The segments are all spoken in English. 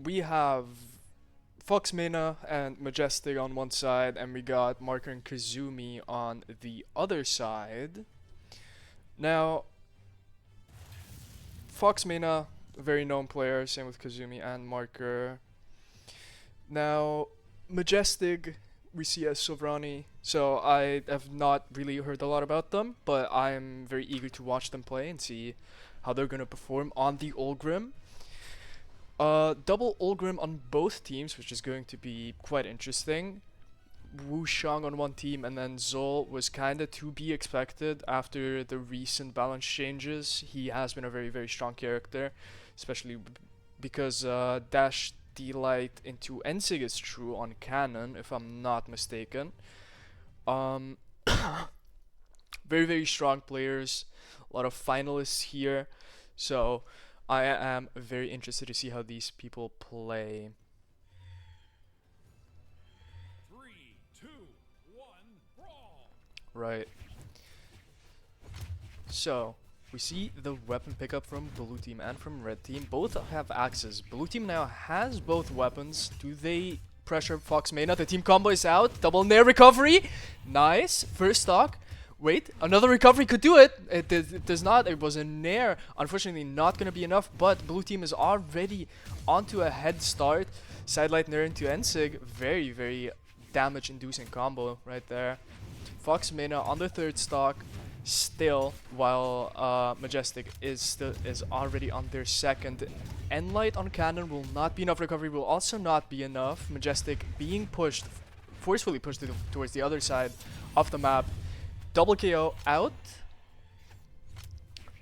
we have Fox MENA and Majestic on one side, and we got Marker and Kazumi on the other side. Now, Fox MENA, a very known player, same with Kazumi and Marker. Now, Majestic, we see as Sovrani, so I have not really heard a lot about them, but I'm very eager to watch them play and see how they're gonna perform on the Ulgrim. Double Ulgrim on both teams, which is going to be quite interesting. Wu Shang on one team, and then Zol was kinda to be expected after the recent balance changes. He has been a very, very strong character, especially because Dash Delight into Ensig is true on canon, if I'm not mistaken. Um, very, very strong players, a lot of finalists here, so I am very interested to see how these people play. 3, 2, 1, brawl! Right. So, we see the weapon pickup from blue team and from red team. Both have axes. Blue team now has both weapons. Do they pressure Fox MENA? The team combo is out. Double nair recovery. Nice. First stock. Wait, another recovery could do it. It does not. It was a nair. Unfortunately, not going to be enough, but blue team is already onto a head start. Sidelight nair into Ensig. Very, very damage-inducing combo right there. Fox MENA on the third stock. Still, while Majestic is already on their second. Enlight on cannon will not be enough. Recovery will also not be enough. Majestic being pushed, forcefully pushed towards the other side of the map. Double KO out.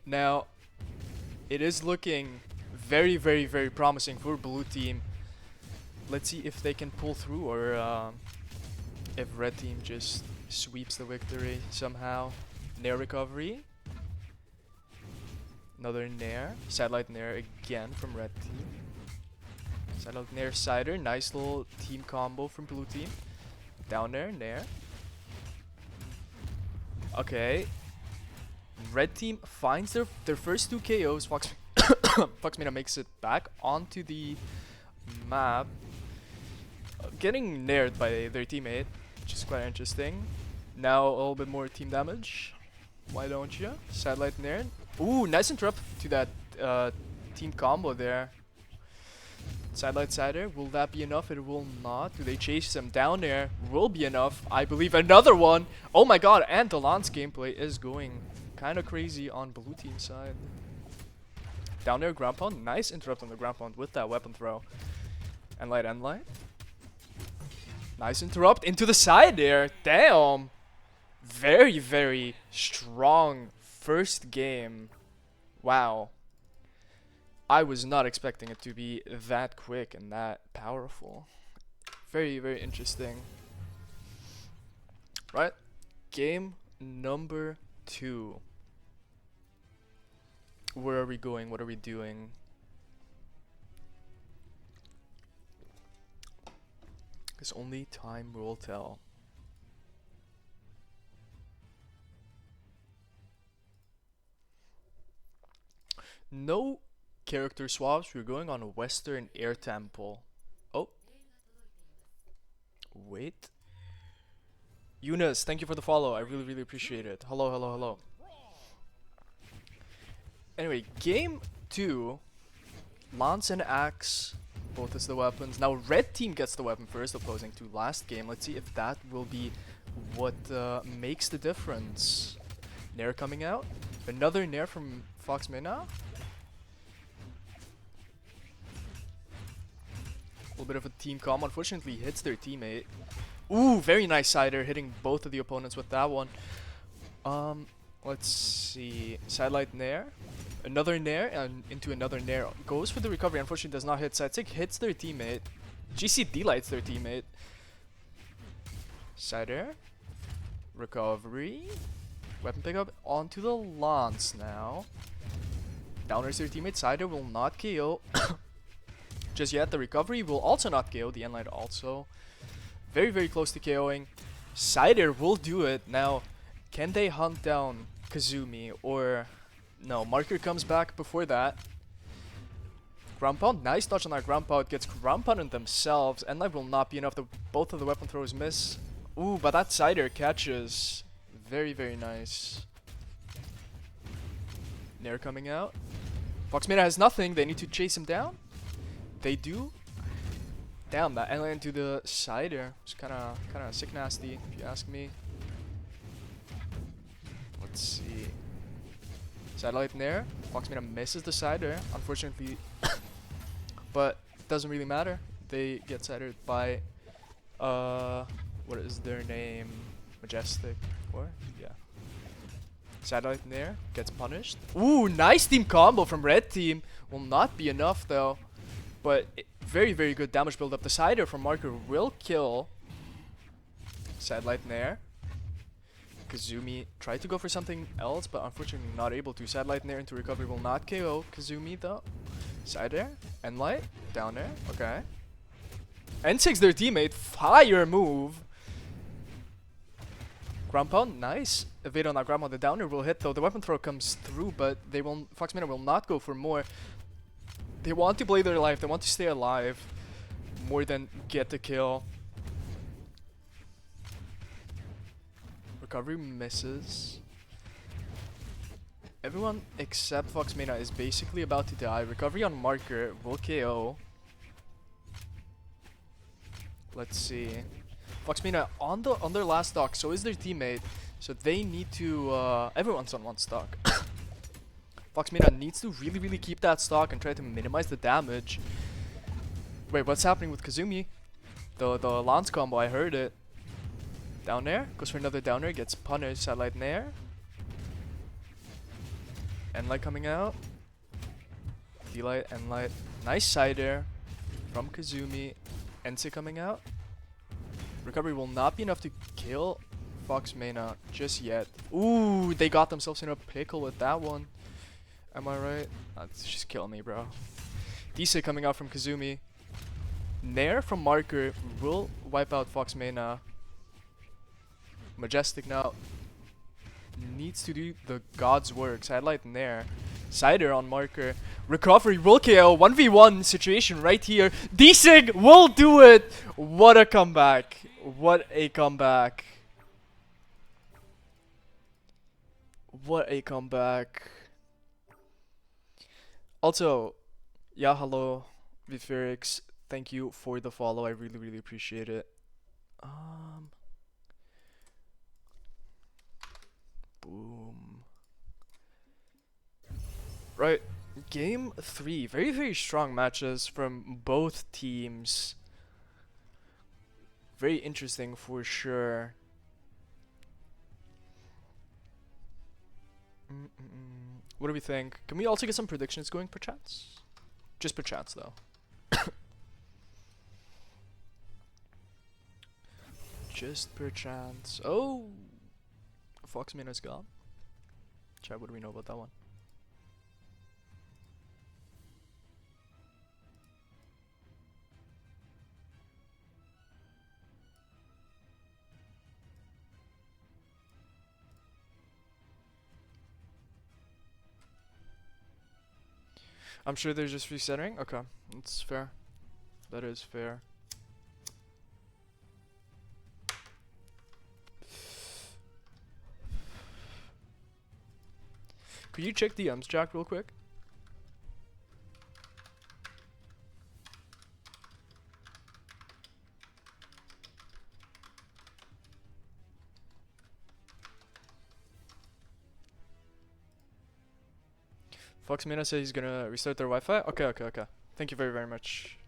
Now, it is looking very, very, very promising for blue team. Let's see if they can pull through, or if red team just sweeps the victory somehow. Nair recovery. Another nair. Satellite nair again from red team. Satellite nair sider. Nice little team combo from blue team. Down nair, nair. Okay. Red team finds their first two KOs. Fox MENA makes it back onto the map. Getting naired by their teammate, which is quite interesting. Now a little bit more team damage. Why don't you? Satellite nair. Ooh, nice interrupt to that team combo there. Satellite sider. Will that be enough? It will not. Do they chase them down there? Will be enough. I believe another one. Oh my god, and the Lance gameplay is going kind of crazy on blue team side. Down there, ground pound. Nice interrupt on the ground pound with that weapon throw. Enlight. Nice interrupt into the side there. Damn. Very, very strong first game. Wow. I was not expecting it to be that quick and that powerful. Very, very interesting. Right. Game number 2. Where are we going? What are we doing? Because only time will tell. No character swaps. We're going on a Western Air Temple. Oh. Wait. Eunice, thank you for the follow. I really, really appreciate it. Hello. Anyway, game 2. Lance and Axe, both as the weapons. Now red team gets the weapon first, opposing to last game. Let's see if that will be what makes the difference. Nair coming out. Another Nair from Fox MENA. A little bit of a team combo. Unfortunately, hits their teammate. Ooh, very nice sider, hitting both of the opponents with that one. Let's see. Sidelight nair. Another nair and into another nair. Goes for the recovery. Unfortunately, does not hit. Sidestick hits their teammate. GC lights their teammate. Sider. Recovery. Weapon pickup onto the Lance now. Downers their teammate. Sider will not KO. Just yet. The recovery will also not KO. The Enlight also. Very, very close to KOing. Sider will do it. Now, can they hunt down Kazumi or... No, Marker comes back before that. Ground pound, nice touch on that ground pound, gets ground pounded themselves, and life will not be enough. Both of the weapon throws miss. Ooh, but that cider catches. Very, very nice. Nair coming out. Fox MENA has nothing, they need to chase him down. They do. Damn, that N into the cider. It's kinda sick nasty, if you ask me. Let's see. Satellite Nair. Fox MENA misses the cider, unfortunately. But it doesn't really matter. They get cidered by what is their name? Majestic or yeah. Satellite Nair gets punished. Ooh, nice team combo from red team. Will not be enough though. But very, very good damage build up. The cider from Marker will kill Satellite Nair. Kazumi tried to go for something else, but unfortunately not able to. Satellite Nair into recovery will not KO Kazumi though. Side air, Enlight, down air, okay. N6 their teammate, fire move. Ground pound, nice. Evade on that ground pound, the down air will hit though. The weapon throw comes through, but they will. Fox MENA will not go for more. They want to play their life, they want to stay alive more than get the kill. Recovery misses. Everyone except Fox MENA is basically about to die. Recovery on Marker will KO. Let's see. Fox MENA on their last stock, so is their teammate. So they need to everyone's on one stock. Fox MENA needs to really, really keep that stock and try to minimize the damage. Wait, what's happening with Kazumi? The Lance combo, I heard it. Down air, goes for another down air, gets punished. Satellite Nair. Enlight coming out. D-Light, Enlight. Nice side air from Kazumi. Ense coming out. Recovery will not be enough to kill Fox MENA just yet. Ooh, they got themselves in a pickle with that one. Am I right? That's just killing me, bro. Ise coming out from Kazumi. Nair from Marker will wipe out Fox MENA. Majestic now needs to do the God's work. Satellite Nair. Cider on Marker. Recovery will KO. 1v1 situation right here. D-Sig will do it. What a comeback. What a comeback. What a comeback. Also, yeah, hello, Vifirix. Thank you for the follow. I really, really appreciate it. Boom. Right, game 3. Very, very strong matches from both teams. Very interesting for sure. What do we think? Can we also get some predictions going perchance? Just perchance though. Just perchance. Oh! Fox MENA's gone. Chat, what do we know about that one? I'm sure they're just resetting. Okay, that's fair. That is fair. Could you check DMs, Jack, real quick? Fox MENA says he's gonna restart their Wi-Fi. Okay. Thank you very, very much.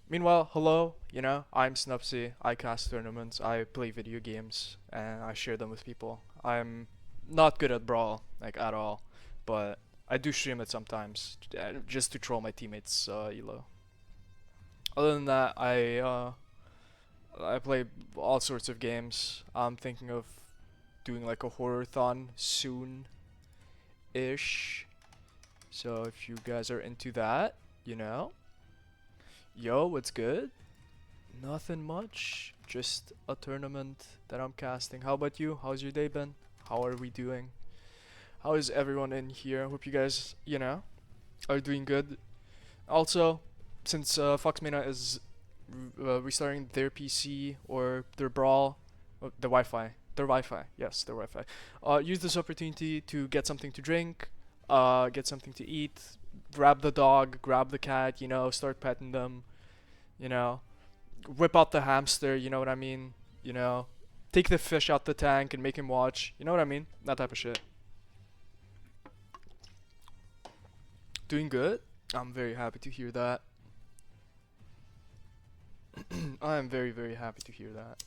Meanwhile, hello, you know, I'm Snupsy. I cast tournaments, I play video games, and I share them with people. I'm not good at Brawl, like, at all, but I do stream it sometimes, just to troll my teammates, Elo. Other than that, I play all sorts of games. I'm thinking of doing like a horror-thon soon-ish. So if you guys are into that, you know. Yo, what's good? Nothing much. Just a tournament that I'm casting. How about you? How's your day been? How are we doing? How is everyone in here? Hope you guys, you know, are doing good. Also, since Fox MENA is restarting their PC or their Brawl, the Wi-Fi, yes, their Wi-Fi. Use this opportunity to get something to drink, get something to eat, grab the dog, grab the cat, you know, start petting them, you know, whip out the hamster, you know what I mean, you know, take the fish out the tank and make him watch, you know what I mean, that type of shit. Doing good? I'm very happy to hear that. I am very, very happy to hear that.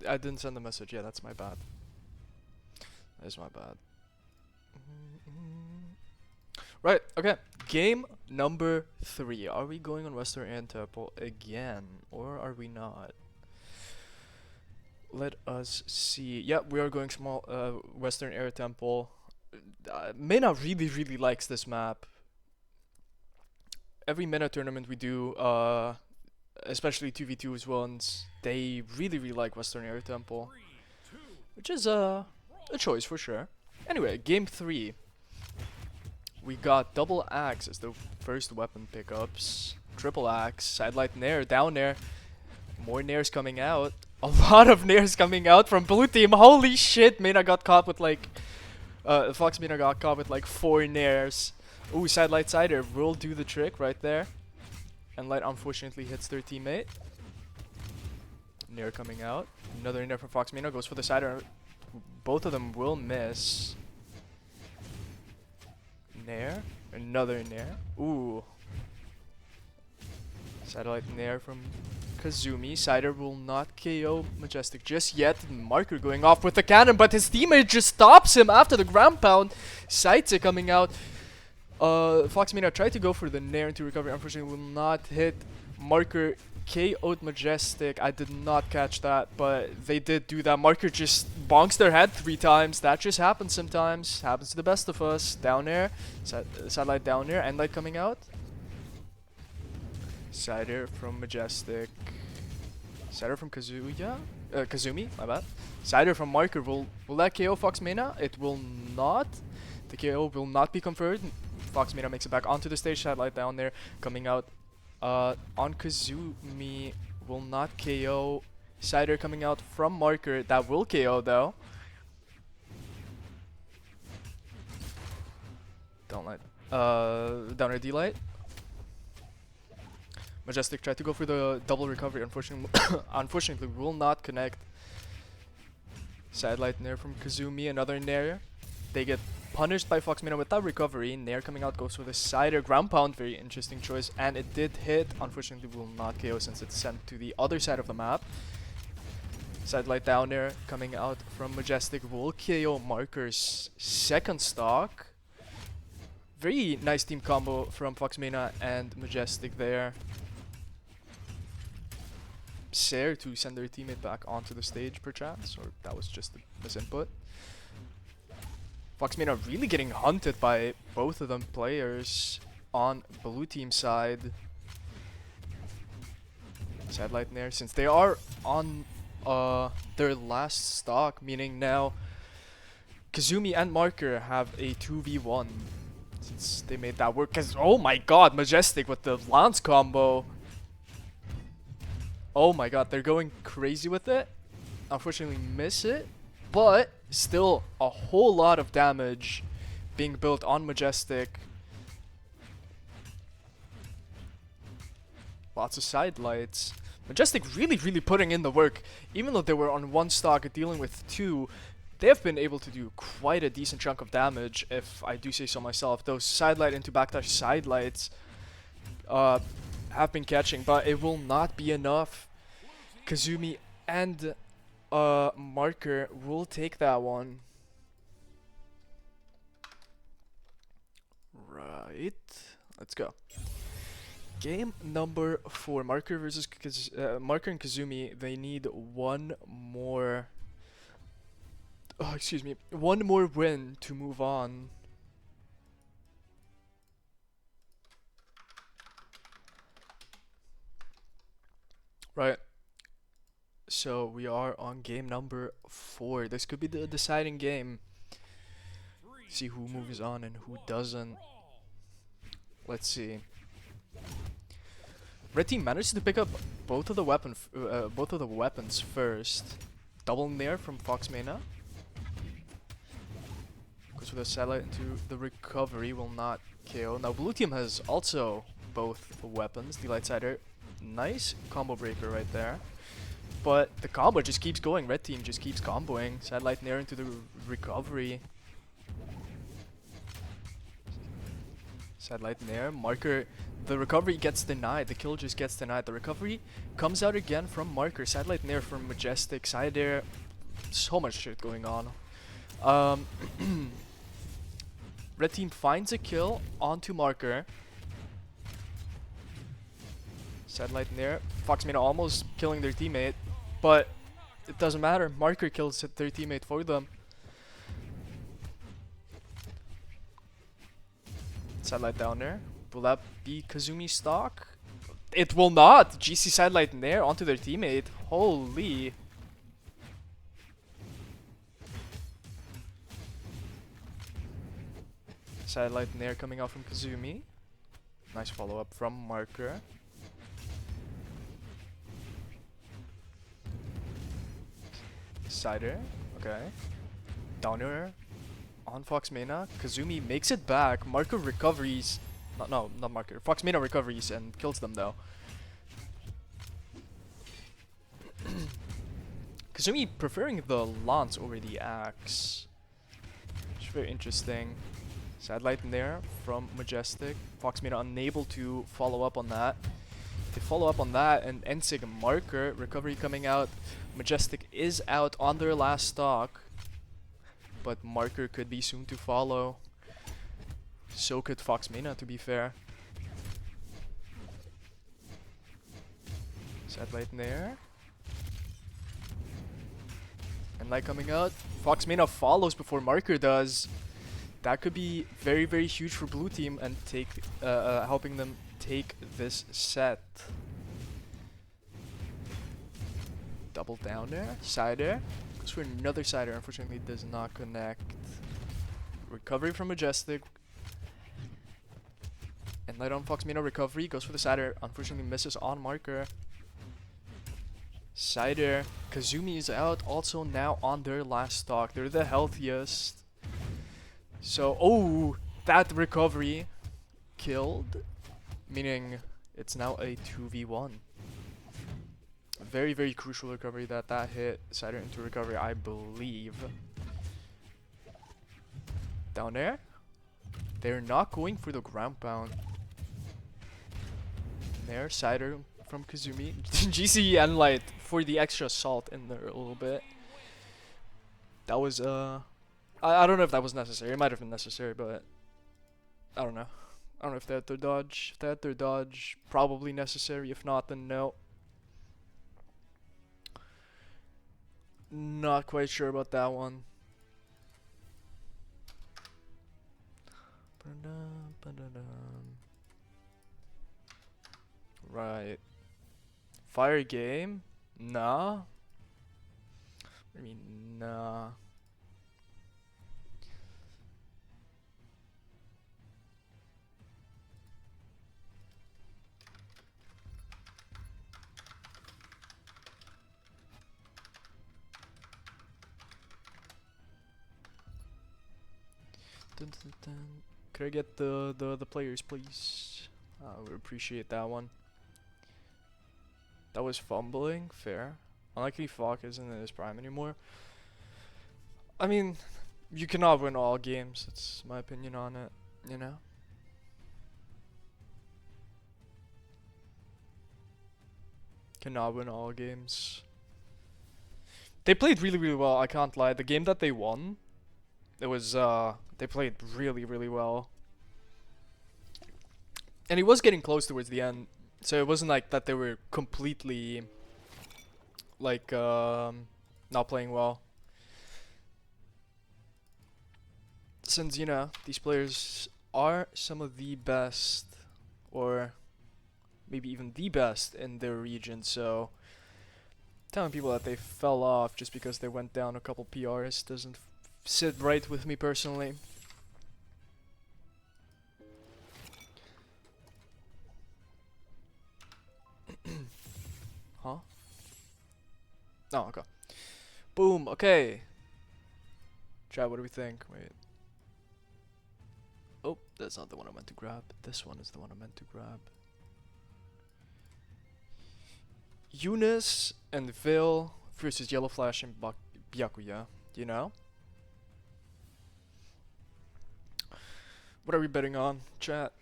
I didn't send the message. Yeah, that's my bad. That is my bad. Right, okay. Game number 3. Are we going on Western Air Temple again? Or are we not? Let us see. Yeah, we are going small Western Air Temple. MENA really, really likes this map. Every MENA tournament we do, especially 2v2s ones, they really, really like Western Air Temple. Which is a choice for sure. Anyway, game 3. We got double axe as the first weapon pickups. Triple axe, sidelight nair, down nair. More nairs coming out. A lot of nairs coming out from blue team. Holy shit, MENA got caught with like... Fox MENA got caught with like 4 nairs. Ooh, sidelight sider will do the trick right there. And light unfortunately hits their teammate. Nair coming out. Another nair from Fox MENA goes for the sider. Both of them will miss. Nair. Another nair. Ooh. Satellite nair from Kazumi. Cider will not KO Majestic just yet. Marker going off with the cannon, but his teammate just stops him after the ground pound. Saitse coming out. Fox MENA tried to go for the nair into recovery. Unfortunately, will not hit. Marker KO'd Majestic. I did not catch that, but they did do that. Marker just bonks their head 3 times. That just happens sometimes. Happens to the best of us. Down air. Satellite down air. End light coming out. Cider from Majestic. Cider from Kazuya? Kazumi, my bad. Cider from Marker. Will that KO Fox MENA? It will not. The KO will not be confirmed. Fox MENA makes it back onto the stage. Satellite down there. Coming out on Kazumi. Will not KO. Cider coming out from Marker. That will KO though. Don't light. Downer D-light. Majestic tried to go for the double recovery. Unfortunately, will not connect. Sidelight nair from Kazumi. Another nair. They get punished by Fox MENA with that recovery. Nair coming out goes for the cider. Ground pound. Very interesting choice. And it did hit. Unfortunately, will not KO since it's sent to the other side of the map. Sidelight down there coming out from Majestic. Will KO Marker's second stock. Very nice team combo from Fox MENA and Majestic there. Ser to send their teammate back onto the stage perchance, or that was just a misinput. Fox MENA really getting hunted by both of them players on blue team side. Satellite there, since they are on their last stock, meaning now Kazumi and Marker have a 2v1 since they made that work. Cause oh my god, Majestic with the lance combo. Oh my god, they're going crazy with it. Unfortunately miss it, but still a whole lot of damage being built on Majestic. Lots of side lights. Majestic really, really putting in the work. Even though they were on 1 stock dealing with 2, they have been able to do quite a decent chunk of damage, if I do say so myself. Those side light into backdash side lights have been catching, but it will not be enough. Kazumi and Marker will take that one. Right, let's go. Game number 4, Marker versus Marker and Kazumi. They need one more. Oh, excuse me, one more win to move on. Right. So we are on game number 4. This could be the deciding game. See who moves on and who doesn't. Let's see. Red team managed to pick up both of the weapons first. Double nair from Fox MENA. Goes with a satellite into the recovery, will not KO. Now blue team has also both weapons. The light sider, nice combo breaker right there. But the combo just keeps going. Red team just keeps comboing. Satellite nair into the recovery. Satellite nair, marker. The recovery gets denied. The kill just gets denied. The recovery comes out again from marker. Satellite nair from Majestic. Side air. So much shit going on. Red team finds a kill onto marker. Satellite nair. Fox MENA almost killing their teammate, but it doesn't matter. Marker kills their teammate for them. Satellite down there. Will that be Kazumi stock? It will not! GC satellite nair onto their teammate. Holy. Satellite nair coming out from Kazumi. Nice follow up from marker. Sider. Okay. Downer on Fox MENA. Kazumi makes it back. Marker recoveries. Not marker. Fox MENA recoveries and kills them though. Kazumi preferring the lance over the axe. It's very interesting. Satellite in there from Majestic. Fox MENA unable to follow up on that. They follow up on that and Ensig marker. Recovery coming out. Majestic is out on their last stock. But marker could be soon to follow. So could Fox MENA, to be fair. Satellite in there. And light coming out. Fox MENA follows before marker does. That could be very, very huge for blue team and take helping them take this set. Double down there. Sider. Goes for another sider. Unfortunately does not connect. Recovery from Majestic. And light on Fox MENA recovery. Goes for the sider. Unfortunately misses on marker. Sider. Kazumi is out. Also now on their last stock. They're the healthiest. So, oh, that recovery killed. Meaning it's now a 2v1. Very, very crucial recovery that hit Sider into recovery, I believe. Down there. They're not going for the ground pound. There, Sider from Kazumi. GC and Light for the extra salt in there a little bit. That was, I don't know if that was necessary. It might have been necessary, but I don't know. I don't know if they had their dodge. If they had their dodge, probably necessary. If not, then no. Not quite sure about that one. Right. Fire game? Nah. I mean, nah. Dun, dun, dun. Could I get the players, please? I would appreciate that one. That was fumbling, fair. Unlikely Falk isn't in his prime anymore. I mean, you cannot win all games. That's my opinion on it, you know? Cannot win all games. They played really, really well, I can't lie. The game that they won, it was, they played really, really well. And he was getting close towards the end. So it wasn't like that they were completely, like, not playing well. Since, you know, these players are some of the best, or maybe even the best in their region, so Telling people that they fell off just because they went down a couple PRs doesn't sit right with me personally. Huh? Oh, okay. Boom, okay. Chat, what do we think? Wait. Oh, that's not the one I meant to grab. This one is the one I meant to grab. Eunice and Vil versus Yellowflash and Byakuya, you know? What are we betting on, chat?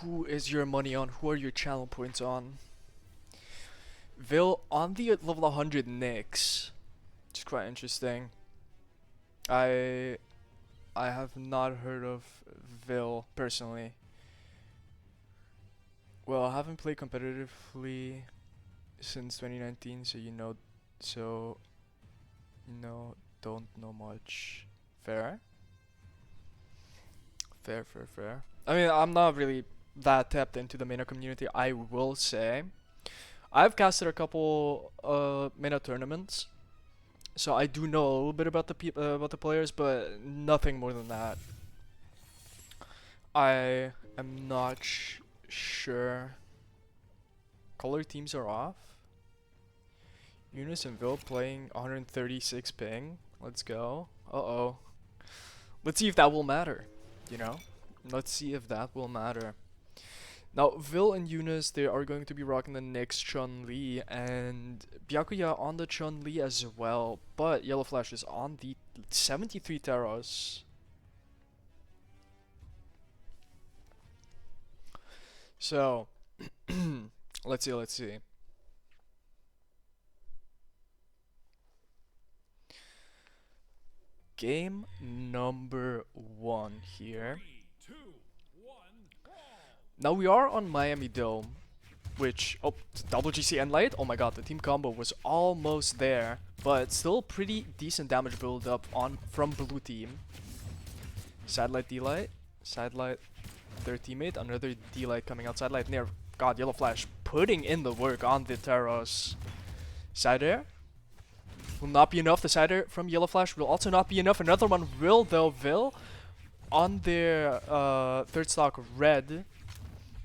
Who is your money on? Who are your channel points on? Vil on the level 100 Nyx. It's quite interesting. I have not heard of Vil personally. Well, I haven't played competitively since 2019, so don't know much. Fair? Fair. I mean, I'm not really that tapped into the MENA community, I will say. I've casted a couple MENA tournaments, so I do know a little bit about the players, but nothing more than that. I am not sure. Color teams are off. Eunice and Vil playing 136 ping. Let's go. Uh-oh. Let's see if that will matter, you know? Let's see if that will matter. Now, Vil and Eunice, they are going to be rocking the next Chun-Li, and Byakuya on the Chun-Li as well, but Yellowflash is on the 73 Terras. So, let's see. Game number 1 here. 3, 2, 1, brawl. Now we are on Miami Dome, which, oh, double GC and light. Oh my god, the team combo was almost there, but still pretty decent damage build up from blue team. Side light, D light, side light, their teammate, another D light coming out, side light near. God, Yellowflash putting in the work on the Terros. Side air will not be enough. The side air from Yellowflash will also not be enough. Another one will though. Vil on their third stock red.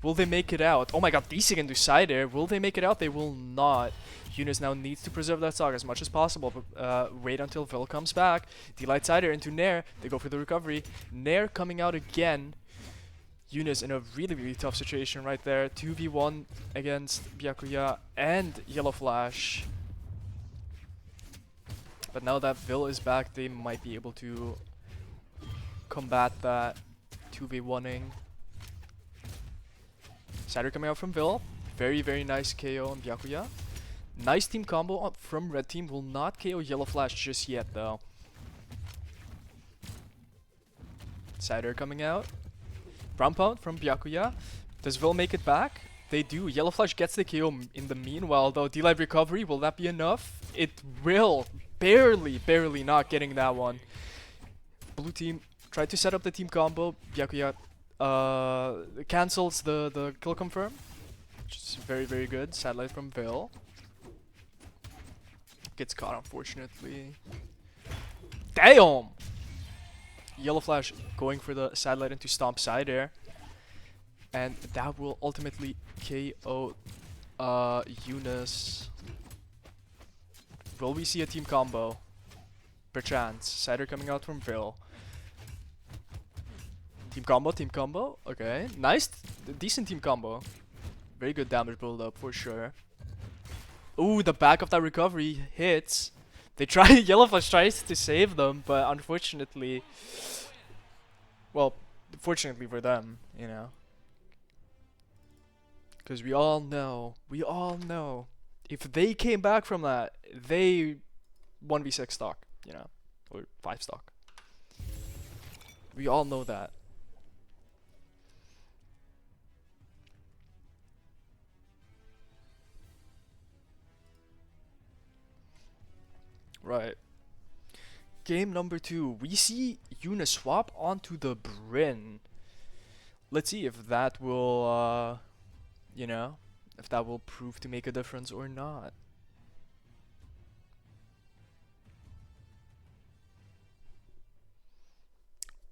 Will they make it out? Oh my god, DC can do side air. Will they make it out? They will not. Eunice now needs to preserve that stock as much as possible, but wait until Vil comes back. D-Light side air into Nair. They go for the recovery. Nair coming out again. Eunice in a really tough situation right there. 2v1 against Byakuya and Yellowflash. But now that Vil is back, they might be able to combat that 2v1ing. Cider coming out from Vil. Very nice KO on Byakuya. Nice team combo from red team. Will not KO Yellowflash just yet though. Cider coming out. Brown Pound from Byakuya. Does Vil make it back? They do. Yellowflash gets the KO in the meanwhile though. D-Light recovery, will that be enough? It will. Barely not getting that one. Blue team tried to set up the team combo. Byakuya cancels the kill confirm, which is very good. Satellite from Vil. Gets caught unfortunately. Damn! Yellowflash going for the satellite into stomp side air. And that will ultimately KO Eunice. Will we see a team combo? Perchance. Cider coming out from Vil. Team combo. Okay. Nice. Decent team combo. Very good damage build up for sure. Ooh, the back of that recovery hits. They try. Yellowflash tries to save them, but unfortunately. Well, fortunately for them, you know. Because we all know, if they came back from that, they 1v6 stock, you know, or 5 stock. We all know that. Right. Game number 2. We see Eunice swap onto the Bryn. Let's see if that will, you know, if that will prove to make a difference or not.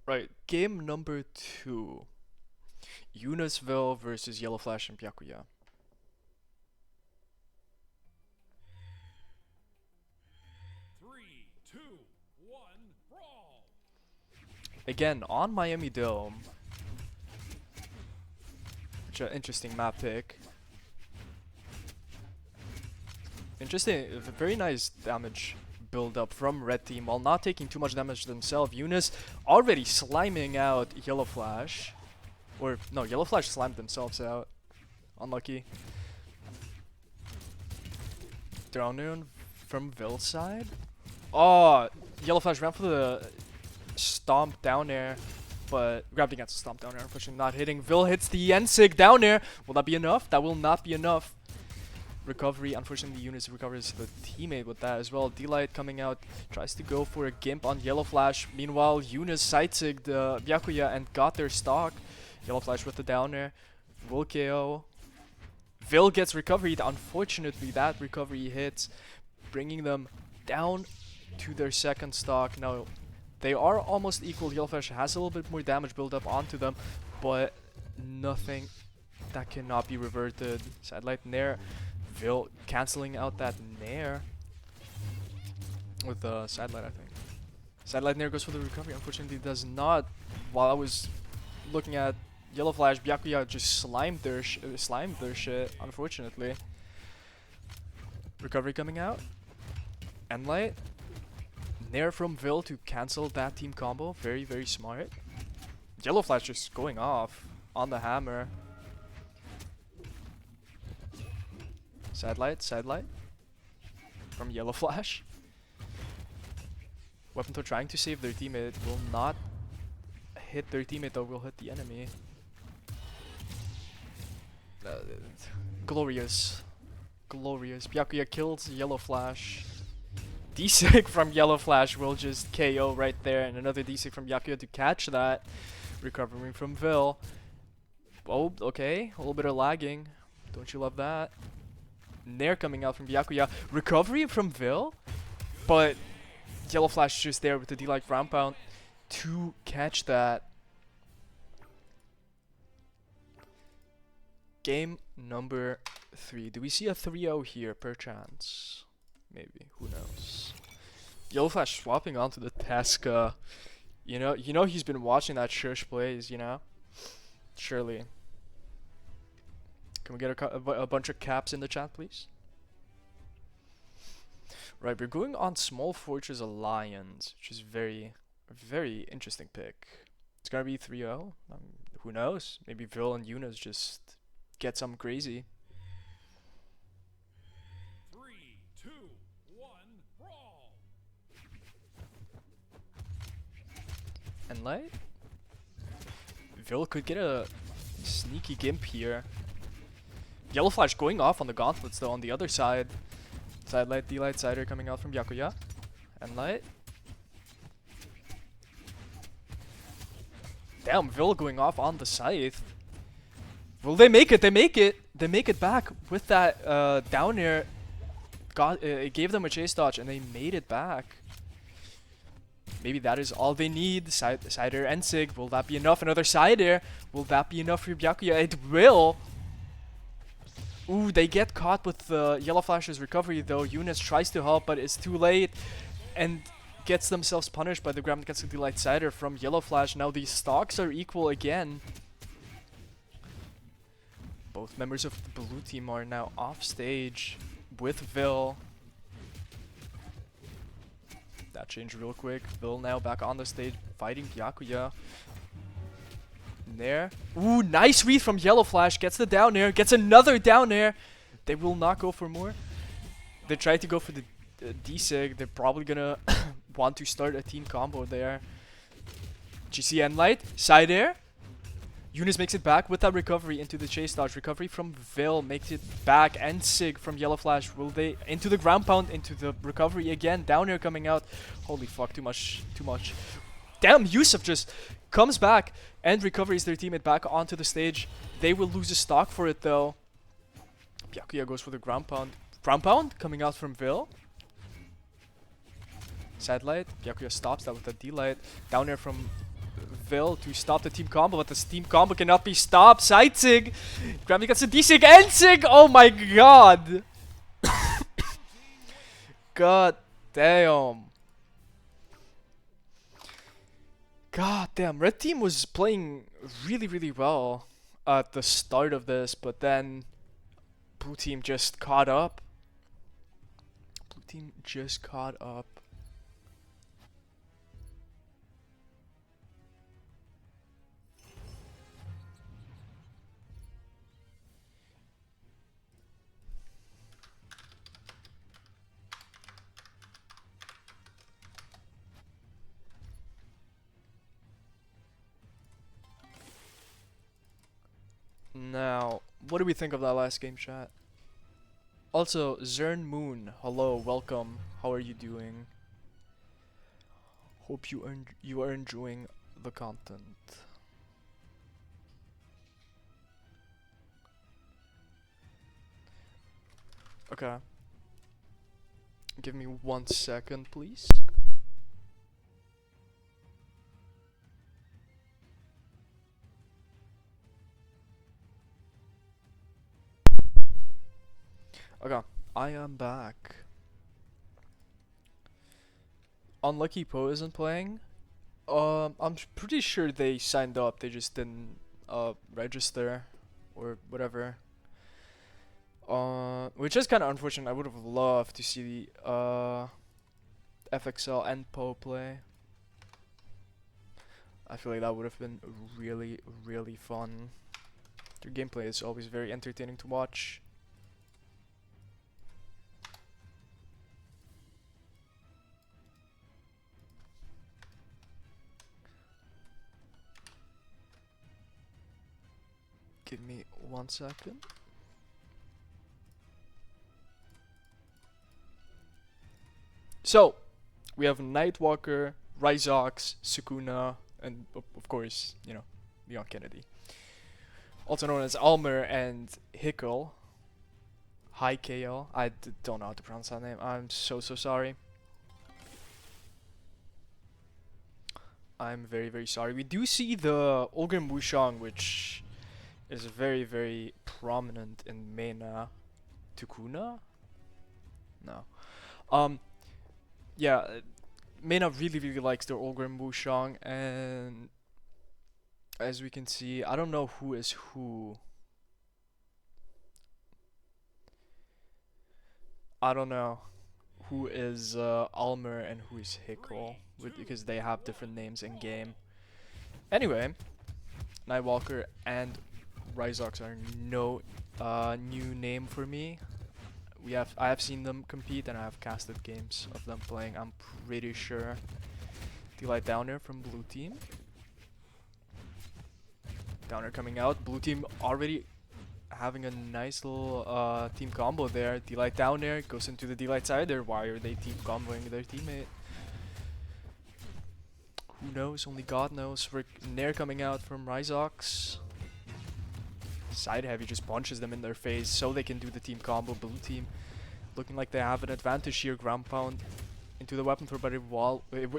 Right, game number 2. Eunice,ville versus Yellowflash and Byakuya. 3, 2, 1, brawl! Again, on Miami Dome. Which an interesting map pick. Interesting, very nice damage build up from red team while not taking too much damage themselves. Eunice already sliming out Yellowflash. Or, no, Yellowflash slimed themselves out. Unlucky. Down from Ville's side. Oh, Yellowflash ran for the stomp down air, but grabbed against the stomp down air, pushing, not hitting. Ville hits the Ensig down air. Will that be enough? That will not be enough. Recovery, unfortunately, Eunice recovers the teammate with that as well. D-Light coming out, tries to go for a gimp on Yellowflash. Meanwhile, Eunice side-sigged Byakuya and got their stock. Yellowflash with the down air. Will KO. Ville gets recovered. Unfortunately, that recovery hits, bringing them down to their second stock. Now, they are almost equal. Yellowflash has a little bit more damage build up onto them, but nothing that cannot be reverted. Sidelight Nair. Ville canceling out that Nair with the sidelight, I think. Sidelight Nair goes for the recovery. Unfortunately, does not. While I was looking at Yellowflash, Byakuya just slimed their shit, unfortunately. Recovery coming out. Endlight. Nair from Ville to cancel that team combo. Very, very smart. Yellowflash just going off on the hammer. Sidelight from Yellowflash. Weapon Throw trying to save their teammate. Will not hit their teammate though, will hit the enemy. Glorious. Glorious. Byakuya kills Yellowflash. D-Sig from Yellowflash will just KO right there, and another D-Sig from Byakuya to catch that. Recovering from Ville. Oh, okay. A little bit of lagging. Don't you love that? Nair coming out from Byakuya. Recovery from Ville, but Yellowflash just there with the D-like ground pound to catch that. Game number 3. Do we see a 3-0 here, perchance? Maybe. Who knows? Yellowflash swapping onto the Tesca. You know he's been watching that Church plays. You know, surely. Can we get a bunch of caps in the chat, please? Right, we're going on Small Fortress Alliance, which is very interesting pick. It's gonna be 3-0. Who knows? Maybe Ville and Eunice just get some crazy. 3, 2, 1, brawl! And light? Ville could get a sneaky gimp here. Yellowflash going off on the gauntlets though on the other side. Sidelight, D-Light, Sider coming out from Byakuya. And light. Damn, Ville going off on the scythe. Will they make it? They make it. They make it back with that down air. It gave them a chase dodge and they made it back. Maybe that is all they need. Sider and Sig. Will that be enough? Another side air. Will that be enough for Byakuya? It will. Ooh, they get caught with Yellowflash's recovery though. Eunice tries to help, but it's too late. And gets themselves punished by the ground against the D-Light Sider from Yellowflash. Now these stocks are equal again. Both members of the blue team are now off stage with Ville. That changed real quick. Ville now back on the stage fighting Byakuya. Nair. Ooh, nice read from Yellowflash. Gets the down air. Gets another down air. They will not go for more. They tried to go for the D-Sig. They're probably gonna want to start a team combo there. GC Endlight. Side air. Eunice makes it back with that recovery into the chase dodge. Recovery from Ville makes it back. And Sig from Yellowflash. Will they into the ground pound, into the recovery again. Down air coming out. Holy fuck, too much. Too much. Damn, Yusuf just comes back and recovers their teammate back onto the stage. They will lose a stock for it though. Byakuya goes for the ground pound. Ground pound coming out from Ville. Sidelight. Byakuya stops that with a D-Light. Down air from Veil to stop the team combo, but this team combo cannot be stopped. Side Sig! Grammy gets a D-Sig and Sig! Oh my god! God damn. God damn, red team was playing really, really well at the start of this, but then blue team just caught up. Blue team just caught up. Now, what do we think of that last game, chat? Also, Zern Moon, hello, welcome. How are you doing? Hope you are enjoying the content. Okay. Give me 1 second, please. Okay, I am back. Unlucky Poe isn't playing. I'm pretty sure they signed up. They just didn't register or whatever. Which is kind of unfortunate. I would have loved to see the FXL and Poe play. I feel like that would have been really, really fun. Their gameplay is always very entertaining to watch. Give me 1 second. So, we have Nightwalker, Ryzox, Sukuna, and of course, you know, Leon Kennedy. Also known as Almer and Hickel. Hi KL. I don't know how to pronounce that name. I'm so sorry. I'm very, very sorry. We do see the Olgrim Wushang, which is very, very prominent in MENA. Tukuna? No. Yeah, MENA really, really likes their Olgrim Wushang, and as we can see, I don't know who is who. I don't know who is Almer and who is Hickel, because they have different names in game. Anyway, Nightwalker and Ryzox are no new name for me. I have seen them compete and I have casted games of them playing. I'm pretty sure. Delight Downer from blue team. Downer coming out. Blue team already having a nice little team combo there. Delight Downer goes into the Delight side there. Why are they team comboing their teammate? Who knows? Only God knows. Nair coming out from Ryzox. Side heavy just punches them in their face so they can do the team combo. Blue team looking like they have an advantage here. Ground pound into the weapon throw, but it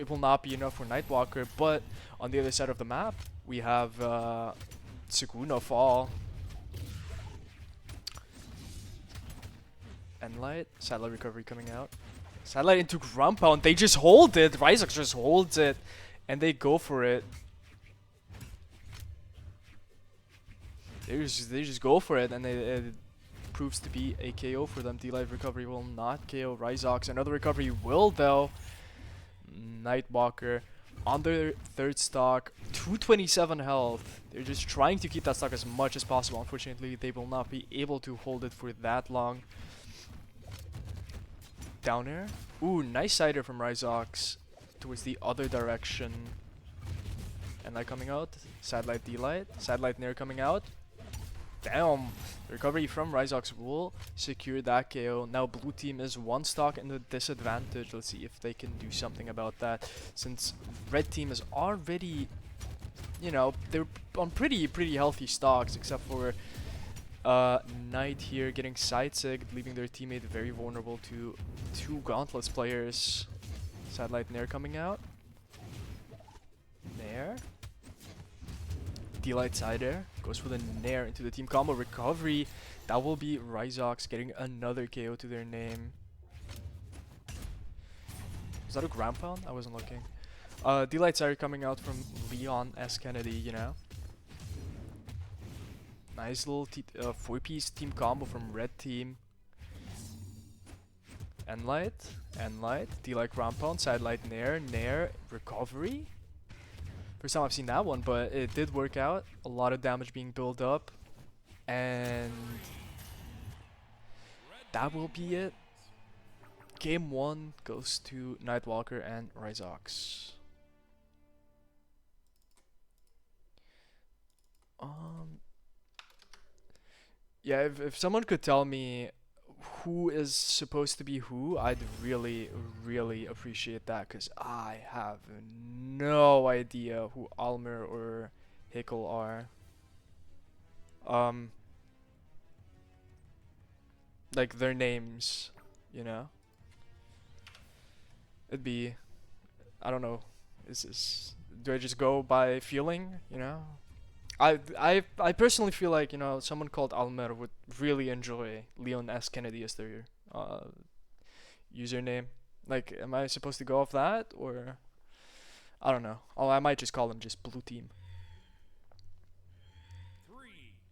will not be enough for Nightwalker. But on the other side of the map, we have Sukuna fall. Endlight, satellite recovery coming out. Satellite into ground pound. They just hold it. Ryzox just holds it, and they go for it. They just go for it, and it proves to be a KO for them. D-Life recovery will not KO Ryzox. Another recovery will, though. Nightwalker on their third stock, 227 health. They're just trying to keep that stock as much as possible. Unfortunately, they will not be able to hold it for that long. Down air. Ooh, nice sider from Ryzox towards the other direction. And light coming out. Satellite D-Light. Satellite Nair coming out. Damn. Recovery from Ryzox will secure that KO. Now blue team is one stock in the disadvantage. Let's see if they can do something about that. Since red team is already, you know, they're on pretty healthy stocks, except for Knight here getting side sig, leaving their teammate very vulnerable to two Gauntlets players. Satellite Nair coming out. Nair. D-Light Cider goes for the Nair into the team combo recovery. That will be Ryzox getting another KO to their name. Is that a ground pound? I wasn't looking. D-Light Cider coming out from Leon S. Kennedy, you know. Nice little 4-piece team combo from red team. N-Light, D-Light ground pound, side light Nair, Nair, recovery. First time I've seen that one, but it did work out. A lot of damage being built up. And that will be it. Game 1 goes to Nightwalker and Ryzox. Yeah, if someone could tell me who is supposed to be who, I'd really, really appreciate that, because I have no idea who Almer or Hickel are. Like their names, you know? It'd be, I don't know, do I just go by feeling, you know? I personally feel like, you know, someone called Almer would really enjoy Leon S. Kennedy as their username. Like, am I supposed to go off that, or I don't know. Oh, I might just call him just Blue Team. 3,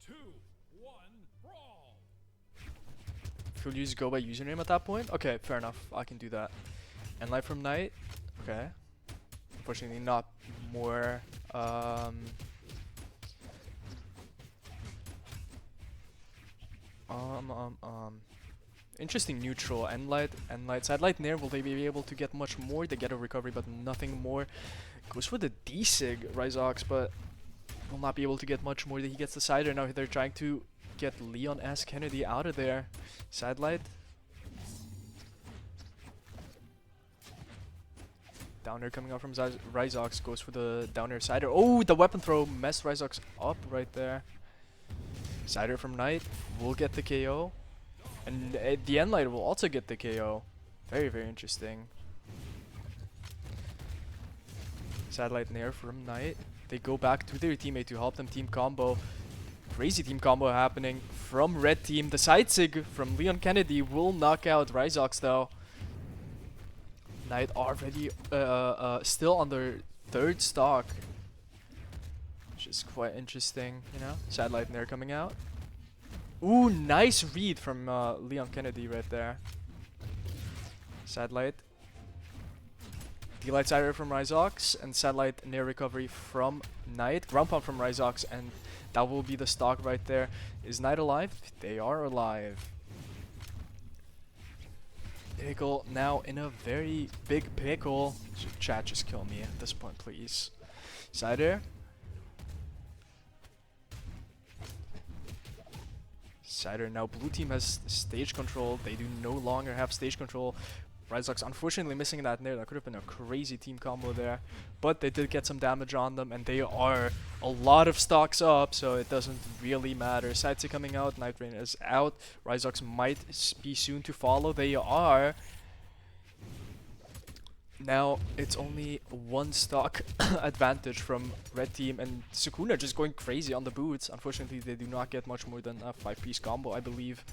2, 1, brawl! If you'll use go by username at that point, okay, fair enough. I can do that. And Light from Night, okay. Unfortunately, not more. Interesting neutral. N-Light, Side Light Nair, will they be able to get much more? They get a recovery, but nothing more. Goes for the D-Sig, Ryzox, but will not be able to get much more. He gets the Cider. Now they're trying to get Leon S. Kennedy out of there. Side Light. Down air coming out from Ryzox, goes for the down air Cider. Oh, the weapon throw messed Ryzox up right there. Cider from Knight will get the KO. And the N-Light will also get the KO. Very, very interesting. Satellite Nair from Knight. They go back to their teammate to help them team combo. Crazy team combo happening from red team. The side sig from Leon Kennedy will knock out Ryzox though. Knight already still on their third stock. Which is quite interesting, you know. Satellite Nair coming out. Ooh, nice read from Leon Kennedy right there. Satellite. D-Light Cider from Ryzox and Satellite Nair recovery from Knight. Ground Pound from Ryzox, and that will be the stock right there. Is Knight alive? They are alive. Pickle now in a very big pickle. Should chat just kill me at this point, please. Cider. Cider, now blue team has stage control. They do no longer have stage control. Ryzox unfortunately missing that Nair. That could have been a crazy team combo there. But they did get some damage on them, and they are a lot of stocks up, so it doesn't really matter. Sidesy coming out, Night Rain is out. Ryzox might be soon to follow. They are. Now it's only one stock advantage from red team, and Sukuna just going crazy on the boots. Unfortunately, they do not get much more than a 5-piece combo, I believe.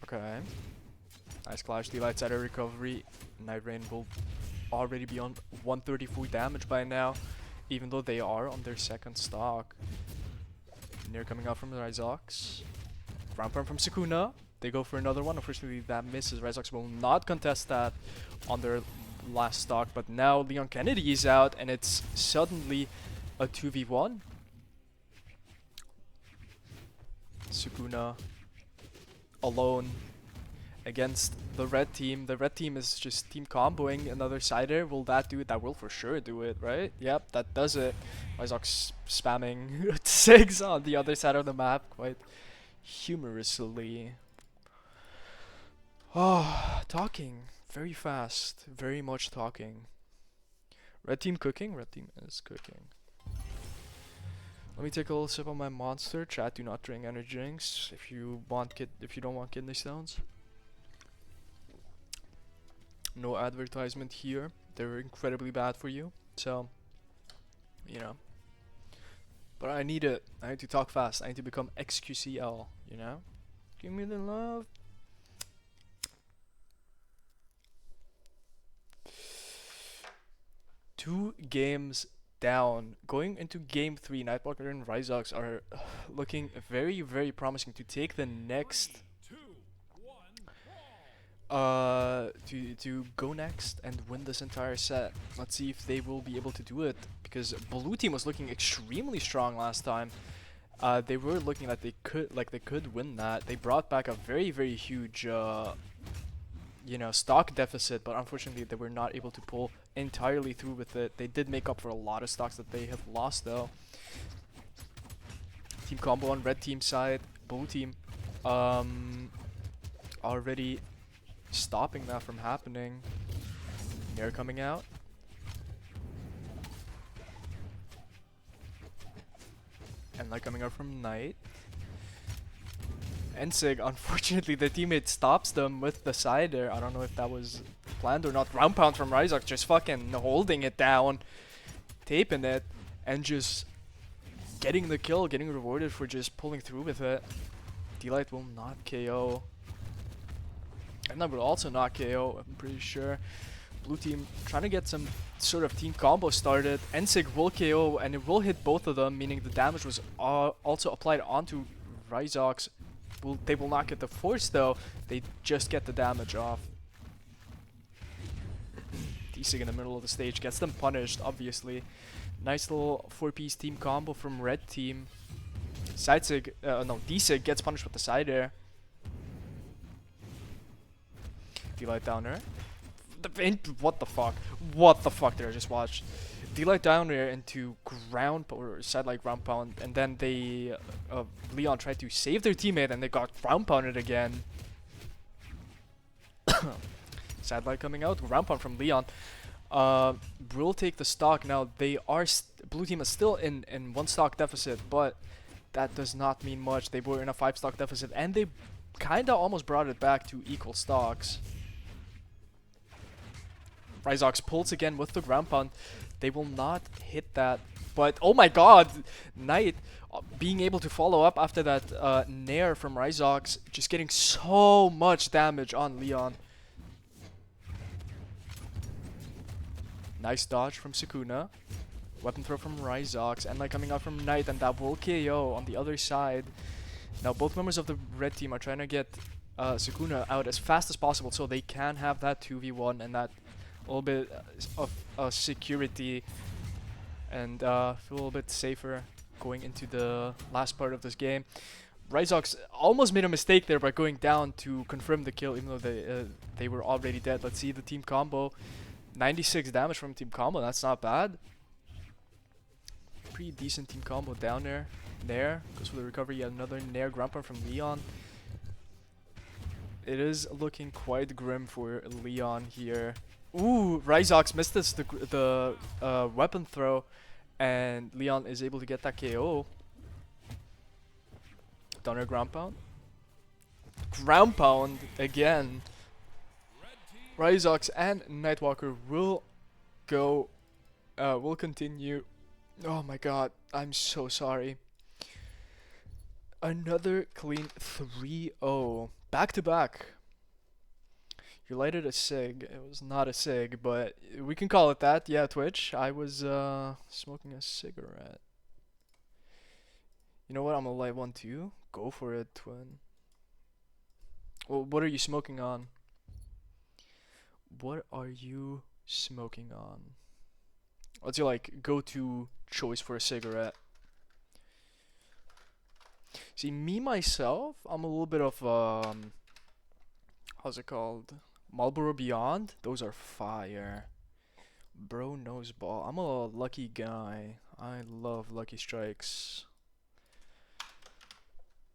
Okay. Nice clash. D-Light Cider recovery. Night Rain will already be on 134 damage by now, even though they are on their second stock. Nair coming out from Ryzox. Ground Pound from Sukuna. They go for another one. Unfortunately, that misses. Ryzox will not contest that on their last stock, but now Leon Kennedy is out, and it's suddenly a 2v1. Sukuna alone against the red team. The red team is just team comboing another Cider. Will that do it? That will for sure do it, right? Yep, that does it. Ryzox spamming 6 on the other side of the map quite humorously. Oh, talking very fast, very much talking. Red team cooking? Red team is cooking. Let me take a little sip of my monster. Chat, do not drink energy drinks if you don't want kidney stones. No advertisement here. They're incredibly bad for you. So you know. But I need it. I need to talk fast. I need to become XQCL, you know? Give me the love. Two games down. Going into game 3, Nightwalker and Ryzox are looking very, very promising to take the next 3, 2, 1, brawl. to go next and win this entire set. Let's see if they will be able to do it, because blue team was looking extremely strong last time. They were looking like they could win that. They brought back a very, very huge you know, stock deficit, but unfortunately they were not able to pull entirely through with it. They did make up for a lot of stocks that they have lost though. Team combo on red team side, blue team already stopping that from happening. Nair coming out. And like coming out from Knight. Ensig, unfortunately, the teammate stops them with the side there. I don't know if that was planned or not. Ground pound from Ryzox, just fucking holding it down, taping it, and just getting the kill, getting rewarded for just pulling through with it. D-Light will not KO. And that will also not KO, I'm pretty sure. Blue team trying to get some sort of team combo started. Ensig will KO, and it will hit both of them, meaning the damage was also applied onto Ryzox. They will not get the force though, they just get the damage off. D-Sig in the middle of the stage gets them punished, obviously. Nice little 4-piece team combo from red team. Side-Sig, no, D-Sig gets punished with the side air. D-Light downer. What the fuck? What the fuck did I just watch? D-Light down there into ground or side-like ground pound, and then they Leon tried to save their teammate and they got ground pounded again. Side-like coming out, ground pound from Leon. Will take the stock now. They are blue team is still in 1 stock deficit, but that does not mean much. They were in a 5 stock deficit and they kinda almost brought it back to equal stocks. Ryzox pulls again with the ground pound. They will not hit that, but oh my god, Knight being able to follow up after that Nair from Ryzox, just getting so much damage on Leon. Nice dodge from Sukuna. Weapon throw from Ryzox, and like coming out from Knight, and that will KO on the other side. Now both members of the red team are trying to get Sukuna out as fast as possible so they can have that 2v1 and that a little bit of security and feel a little bit safer going into the last part of this game. Ryzox almost made a mistake there by going down to confirm the kill, even though they were already dead. Let's see the team combo. 96 damage from team combo, that's not bad. Pretty decent team combo down there. Nair goes for the recovery, yet another Nair ground pound from Leon. It is looking quite grim for Leon here. Ooh, Ryzox missed the weapon throw, and Leon is able to get that KO. Downer ground pound. Ground pound again. Ryzox and Nightwalker will go, will continue. Oh my god, I'm so sorry. Another clean 3-0. Back to back. You lighted a cig. It was not a cig, but we can call it that. Yeah, Twitch. I was smoking a cigarette. You know what? I'm gonna light one too. Go for it, twin. Well, what are you smoking on? What are you smoking on? What's your like go-to choice for a cigarette? See, me myself, I'm a little bit of how's it called? Marlboro Beyond. Those are fire. Bro knows ball. I'm a lucky guy. I love Lucky Strikes.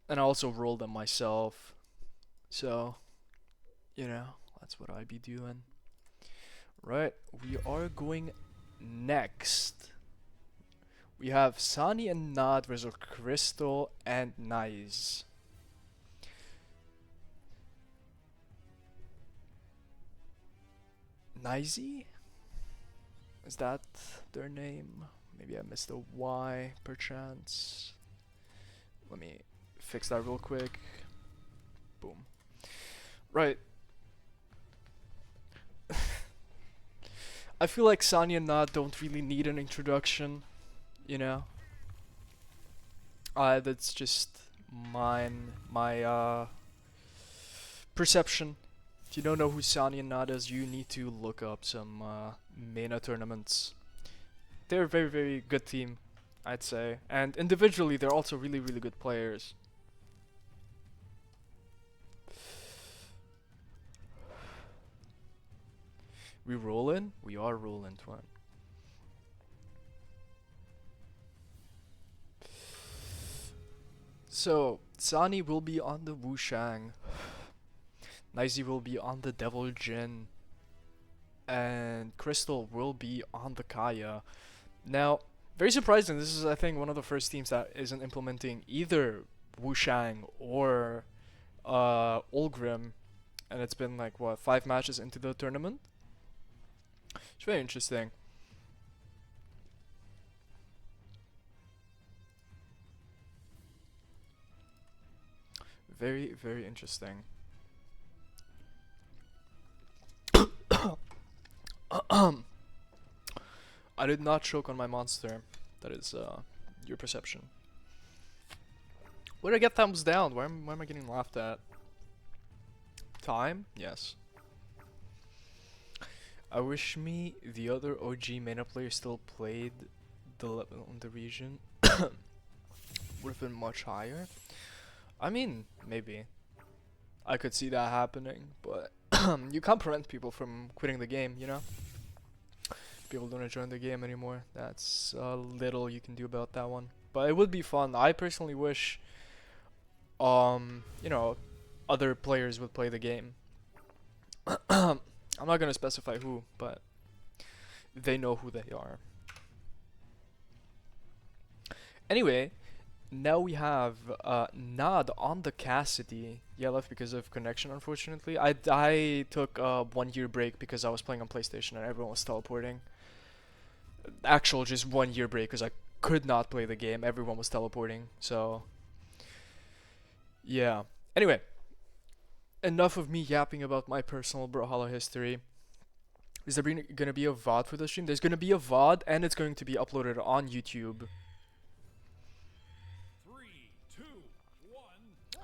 And I also roll them myself. So, you know, that's what I be doing. Right, we are going next. We have Saani and Nod versus Crystal and Nice. Nicey? Is that their name? Maybe I missed a Y perchance. Let me fix that real quick. Boom. Right. I feel like Saani and Nad don't really need an introduction, you know? That's just my perception. If you don't know who Saani and Nad is, you need to look up some MENA tournaments. They're a very, very good team, I'd say. And individually, they're also really, really good players. We rolling? We are rolling, twin. So, Saani will be on the Wushang. Nizy will be on the Devil Jin. And Crystal will be on the Kaya. Now, very surprising, this is I think one of the first teams that isn't implementing either Wushang or Ulgrim. And it's been like, what, 5 matches into the tournament? It's very interesting. Very, very interesting. I did not choke on my monster. That is your perception. Where did I get thumbs down? Why am I getting laughed at? Time? Yes. I wish me the other OG MENA player still played the level in the region. Would have been much higher. I mean, maybe. I could see that happening, but you can't prevent people from quitting the game, you know? People don't join the game anymore. That's little you can do about that one. But it would be fun. I personally wish, you know, other players would play the game. I'm not gonna specify who, but they know who they are. Anyway, now we have Nad on the Cassidy. Yeah, left because of connection, unfortunately. I took a 1-year break because I was playing on PlayStation and everyone was teleporting. Actual just 1-year break because I could not play the game. Everyone was teleporting, so yeah. Anyway, enough of me yapping about my personal Brawlhalla history. Is there gonna be a VOD for the stream? There's gonna be a VOD and it's going to be uploaded on YouTube. 3, 2, 1, brawl!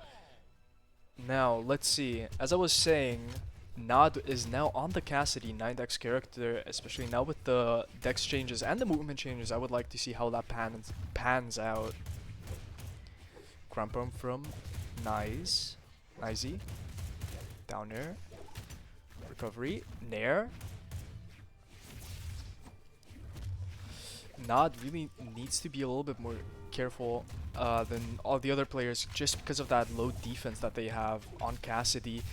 Now, let's see. As I was saying, Nad is now on the Cassidy 9-dex character, especially now with the dex changes and the movement changes. I would like to see how that pans out. Crampon from Nizy. Down air. Recovery. Nair. Nad really needs to be a little bit more careful than all the other players just because of that low defense that they have on Cassidy.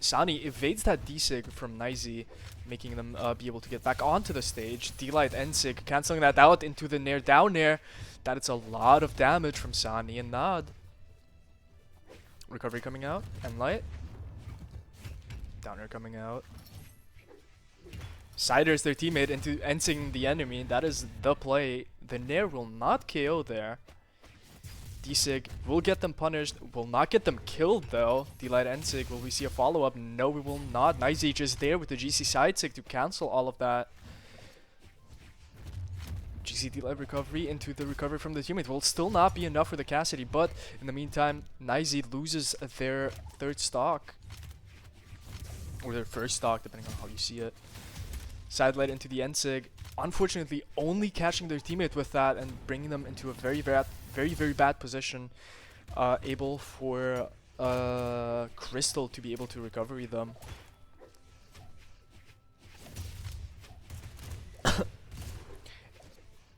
Saani evades that D-Sig from Nizy, making them be able to get back onto the stage. D-Light and Sig cancelling that out into the Nair down air. That is a lot of damage from Saani and Nad. Recovery coming out. And Light. Down air coming out. Siders their teammate into ensing the enemy. That is the play. The Nair will not KO there. D-Sig will get them punished. Will not get them killed though. D-Light and Sig. Will we see a follow-up? No, we will not. Nizy just there with the GC side Sig to cancel all of that. GC D-Light recovery into the recovery from the teammate will still not be enough for the Cassidy, but in the meantime, Nizy loses their third stock. Or their first stock, depending on how you see it. Sidelight into the Ensig. Unfortunately, only catching their teammate with that and bringing them into a very bad position. Able for Crystal to be able to recover them.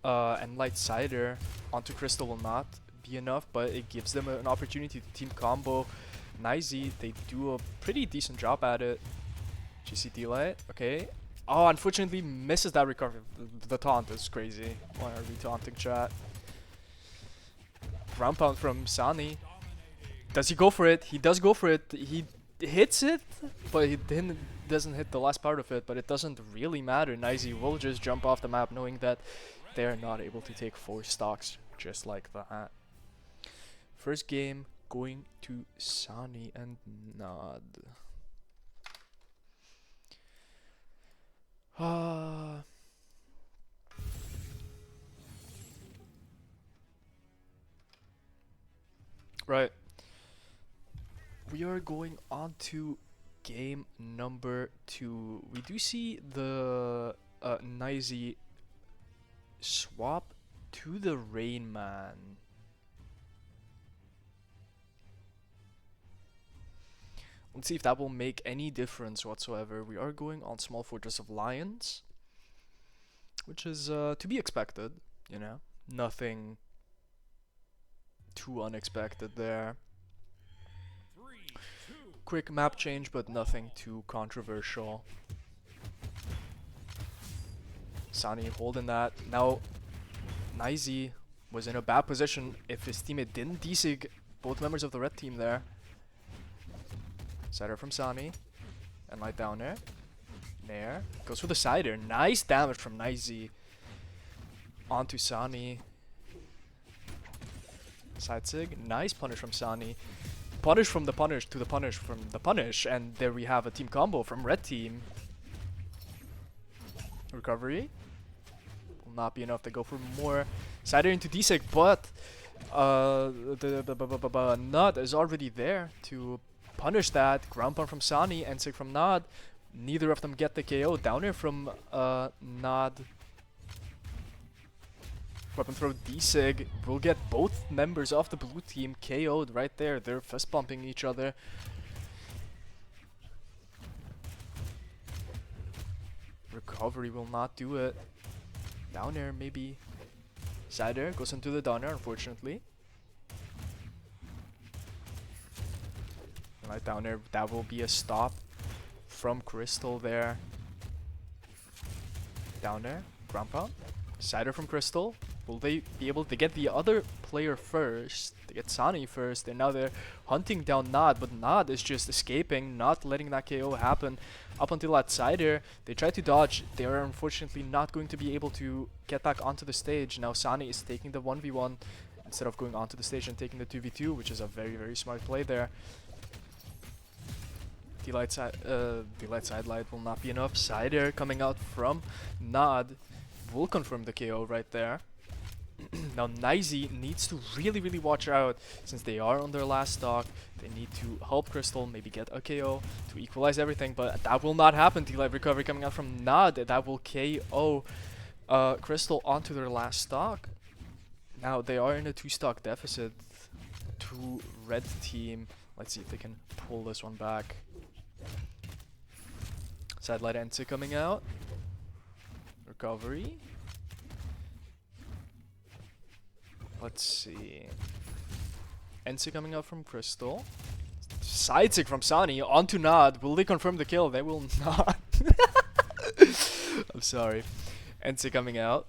And Light Cider onto Crystal will not be enough, but it gives them an opportunity to team combo. Nizy, they do a pretty decent job at it. GCD Light, okay. Oh, unfortunately misses that recovery. The taunt is crazy. Why are we taunting, chat? Ground pound from Saani. Does he go for it? He does go for it. He hits it, but he doesn't hit the last part of it, but it doesn't really matter. Nizy will just jump off the map knowing that they're not able to take 4 stocks just like that. First game going to Saani and Nod. Right. We are going on to game number 2. We do see the Nizy swap to the Rain Man. Let's see if that will make any difference whatsoever. We are going on Small Fortress of Lions, which is to be expected, you know. Nothing too unexpected there. Quick map change, but nothing too controversial. Saani holding that. Now, Nizy was in a bad position if his teammate didn't desig both members of the red team there. Sider from Saani. And light down there. Nair. Goes for the sider. Nice damage from Nizy. Onto Saani. Side sig. Nice punish from Saani. Punish from the punish to the punish from the punish. And there we have a team combo from red team. Recovery. Will not be enough to go for more. Sider into desig, but the Nod is already there to punish that. Ground pound from Saani and sig from Nod. Neither of them get the KO. Downer from Nod. Weapon throw desig will get both members of the blue team KO'd right there. They're fist bumping each other. Recovery will not do it. Down air maybe. Sider goes into the down air, unfortunately. Right down there, that will be a stop from Crystal there. Down there, ground pound. Sider from Crystal. Will they be able to get the other player first? To get Saani first, and now they're hunting down Nod, but Nod is just escaping, not letting that KO happen. Up until that Sider, they try to dodge. They are unfortunately not going to be able to get back onto the stage. Now Saani is taking the 1v1 instead of going onto the stage and taking the 2v2, which is a very, very smart play there. Delight sidelight will not be enough. Sider coming out from Nod will confirm the KO right there. Now Nizy needs to really, really watch out since they are on their last stock. They need to help Crystal, maybe get a KO to equalize everything, but that will not happen. Delight recovery coming out from Nod. That will KO Crystal onto their last stock. Now they are in a 2-stock deficit to red team. Let's see if they can pull this one back. Sidelight Ensi coming out. Recovery. Let's see. Ensi coming out from Crystal. Side sig from Saani onto Nod. Will they confirm the kill? They will not. I'm sorry. Ensi coming out.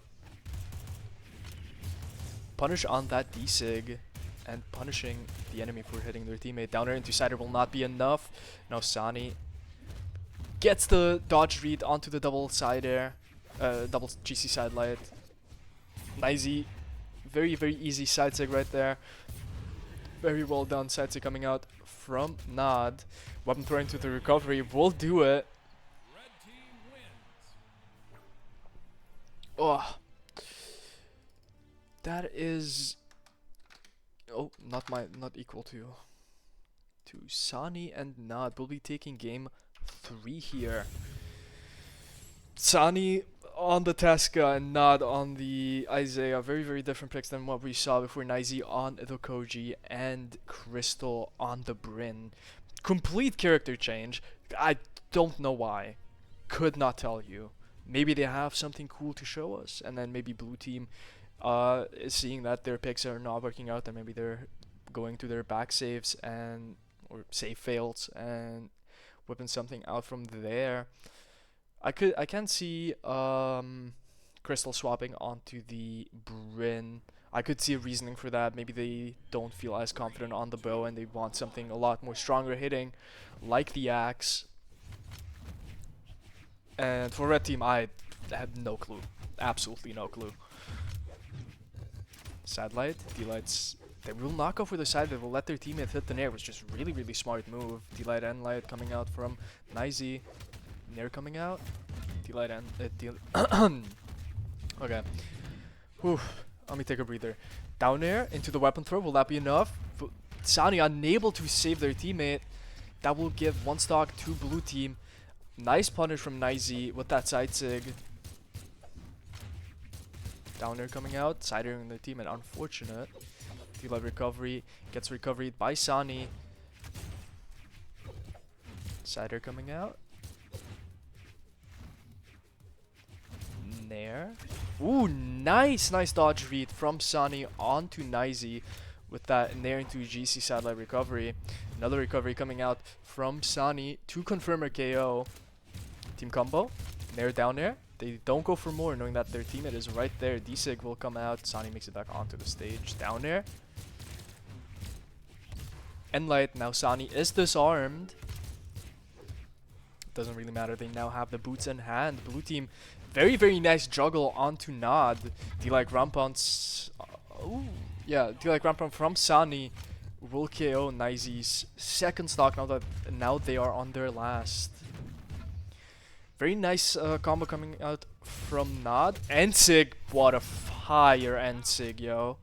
Punish on that desig. And punishing the enemy for hitting their teammate. Downer into Sider will not be enough. Now Saani gets the dodge read onto the double side air. Double GC sidelight. Nizy. Very, very easy side sig right there. Very well done side sig coming out from Nod. Weapon throw into the recovery will do it. Oh. That is... Oh, not equal to Saani and Nod will be taking game 3 here. Saani on the Tesca and Nod on the Isaiah. Very, very different picks than what we saw before. Nizy on the Koji and Crystal on the Bryn. Complete character change. I don't know why. Could not tell you. Maybe they have something cool to show us, and then maybe blue team seeing that their picks are not working out, and maybe they're going to their back saves and or save fails and whipping something out from there. I can see Crystal swapping onto the Bryn. I could see a reasoning for that. Maybe they don't feel as confident on the bow and they want something a lot more stronger hitting, like the axe. And for red team, I had no clue. Absolutely no clue. Satellite. D-Light's. They will knock off with a side. They will let their teammate hit the nair. It was just really, really smart move. D-Light and Light coming out from Nizy. Nair coming out. D-Light and okay. Whew. Let me take a breather. Down air into the weapon throw. Will that be enough? Saani unable to save their teammate. That will give one stock to blue team. Nice punish from Nizy with that side sig. Down air coming out. Side airing their teammate. Unfortunate. D-Light recovery. Gets recovered by Saani. Side air coming out. Nair. Ooh, nice dodge read from Saani onto Nizy with that Nair into GC satellite recovery. Another recovery coming out from Saani to confirm a KO. Team combo. Nair down air. They don't go for more knowing that their teammate is right there. D-Sig will come out. Saani makes it back onto the stage. Down air. Light. Now Saani is disarmed. Doesn't really matter. They now have the boots in hand. Blue team, very, very nice juggle onto Nod. D-Like Rampont's... oh, yeah, D-Like Rampont from Saani will KO Nizy's second stock now they are on their last. Very nice combo coming out from Nod. Ensig, what a fire Ensig, yo.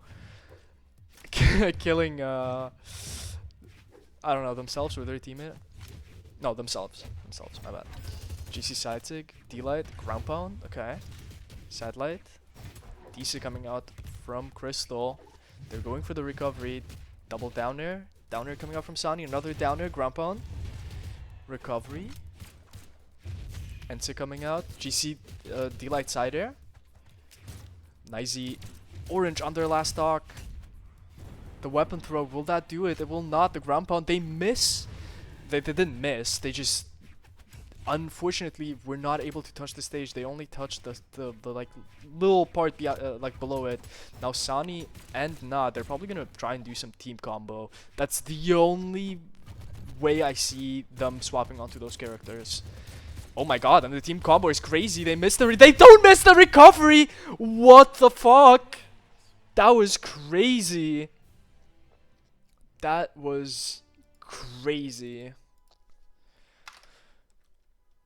Killing, I don't know, themselves or their teammate? No, themselves, my bad. GC side sig, D-Light, ground pound, okay. Satellite, DC coming out from Crystal. They're going for the recovery. Double down air coming out from Saani, another down air, ground pound. Recovery. Ensa coming out, GC D-Light side air. Nizy, orange on their last stock. The weapon throw, will that do it? It will not. The ground pound, they miss. They didn't miss, they just unfortunately were not able to touch the stage. They only touched the like little part like below it. Now Saani and Nod, they're probably gonna try and do some team combo. That's the only way I see them swapping onto those characters. Oh my god, and the team combo is crazy. They missed they don't miss the recovery. What the fuck? That was crazy. That was crazy.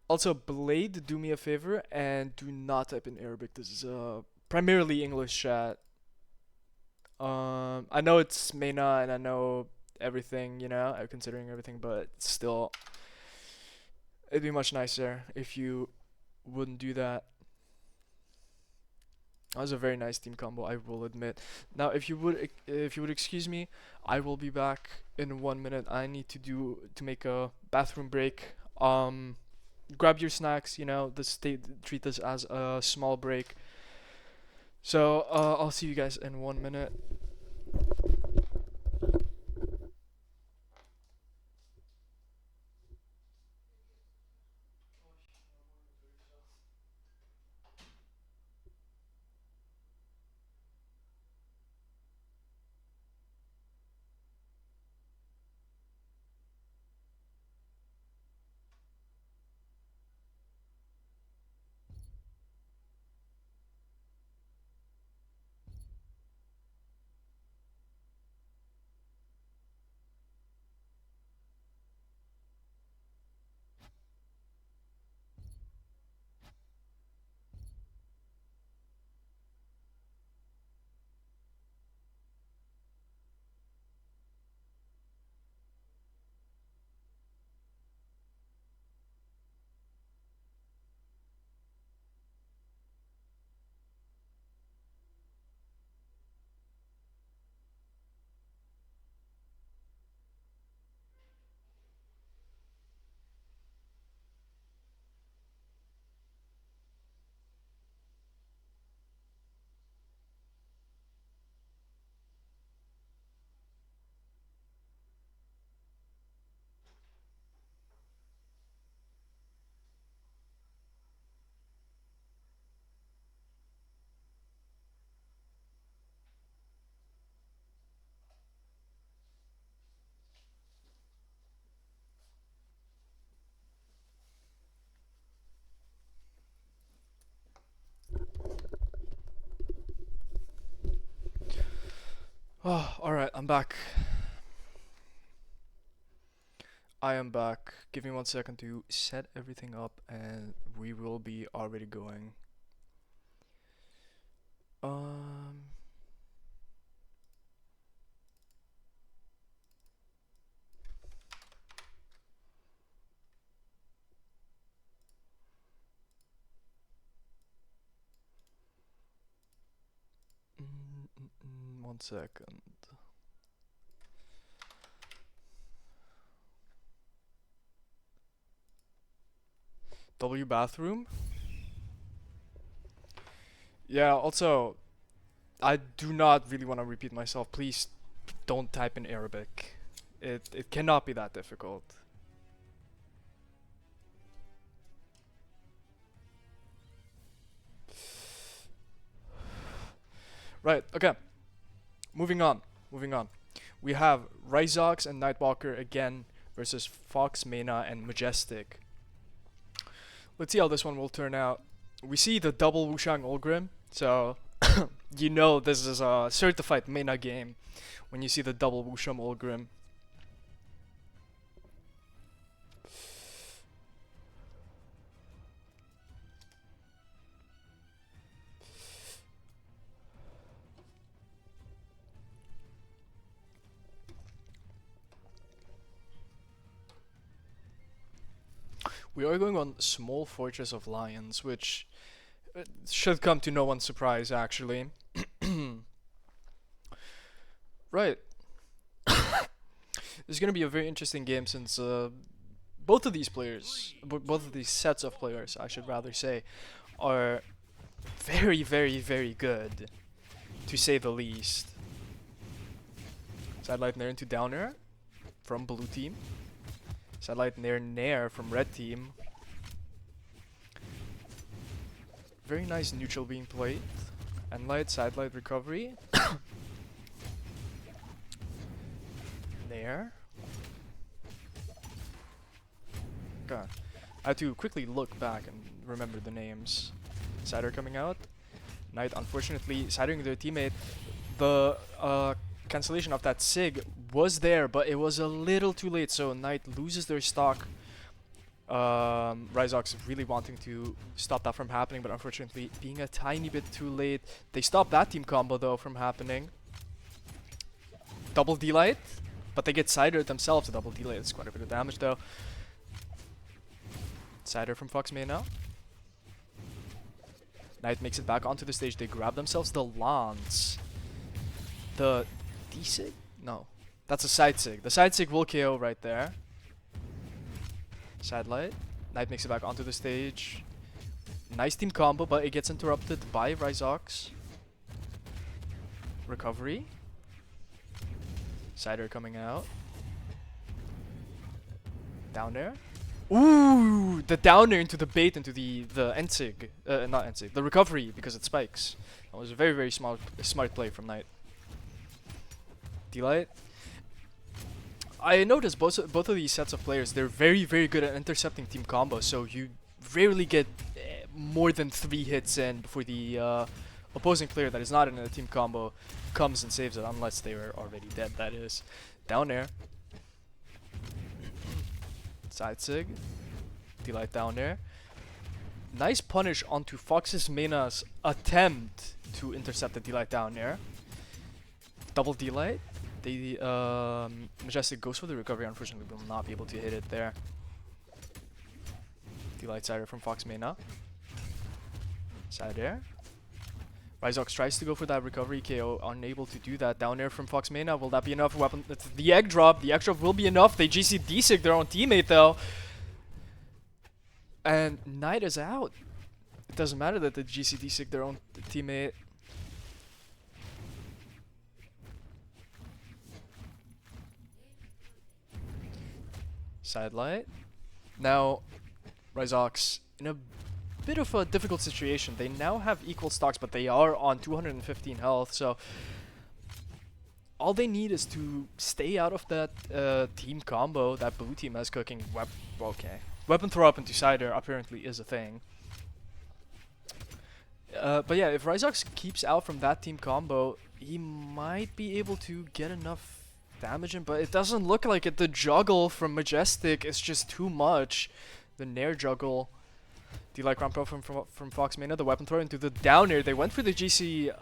Also, Blade, do me a favor and do not type in Arabic. This is primarily English chat. I know it's MENA and I know everything, you know, considering everything, but still, it'd be much nicer if you wouldn't do that. That was a very nice team combo, I will admit. Now, if you would excuse me, I will be back in 1 minute. I need to make a bathroom break. Grab your snacks, you know, treat this as a small break. So I'll see you guys in 1 minute. Oh, alright, I'm back. I am back. Give me 1 second to set everything up and we will be already going. Um. Mm, 1 second. W bathroom? Yeah, also, I do not really want to repeat myself. Please don't type in Arabic. It cannot be that difficult. Right, okay. Moving on. Moving on. We have Ryzox and Nightwalker again versus Fox, MENA, and Majestic. Let's see how this one will turn out. We see the double Wushang Ulgrim, so you know this is a certified MENA game when you see the double Wushang Ulgrim. We are going on Small Fortress of Lions, which should come to no one's surprise, actually. Right. This is going to be a very interesting game since both of these players, both of these sets of players, I should rather say, are very, very, very good, to say the least. Sidelight Nair into down air from blue team. Sidelight Nair from red team. Very nice neutral being played. Endlight, sidelight recovery. Nair. God. I had to quickly look back and remember the names. Sider coming out. Knight, unfortunately, sidering their teammate. The cancellation of that Sig was there, but it was a little too late, so Knight loses their stock. Ryzox really wanting to stop that from happening, but unfortunately being a tiny bit too late. They stopped that team combo though from happening. Double D-Light, but they get Cider themselves. A double D-Light is quite a bit of damage though. Cider from Fox MENA. Knight makes it back onto the stage. They grab themselves the Lance. The D-Sig? No. That's a side Sig. The side Sig will KO right there. Sidelight. Knight makes it back onto the stage. Nice team combo, but it gets interrupted by Ryzox. Recovery. Cider coming out. Down air. Ooh! The down air into the bait into the end Sig. Not end Sig. The recovery because it spikes. That was a very, very smart play from Knight. D-Light. I noticed both of these sets of players, they're very, very good at intercepting team combos, so you rarely get more than 3 hits in before the opposing player that is not in a team combo comes and saves it, unless they were already dead, that is. Down air. Side Sig. D-Light down air. Nice punish onto Fox's MENA's attempt to intercept the D-Light down air. Double D-Light. The Majestic goes for the recovery, unfortunately will not be able to hit it there. D-Light Cider from Fox MENA. Side air. Ryzox tries to go for that recovery KO, unable to do that. Down air from Fox MENA, will that be enough? Weapon, it's the egg drop. The egg drop will be enough. They GC D-Sig their own teammate though. And Knight is out. It doesn't matter that they GC D-Sig their own teammate. Sidelight. Now, Ryzox in a bit of a difficult situation. They now have equal stocks, but they are on 215 health, so all they need is to stay out of that team combo that blue team has cooking. Okay. Weapon throw up into Cider apparently is a thing. But yeah, if Ryzox keeps out from that team combo, he might be able to get enough damage in, but it doesn't look like it. The juggle from Majestic is just too much. The Nair juggle. D-Light ground pound from Fox MENA, the weapon throw into the down air. They went for the GC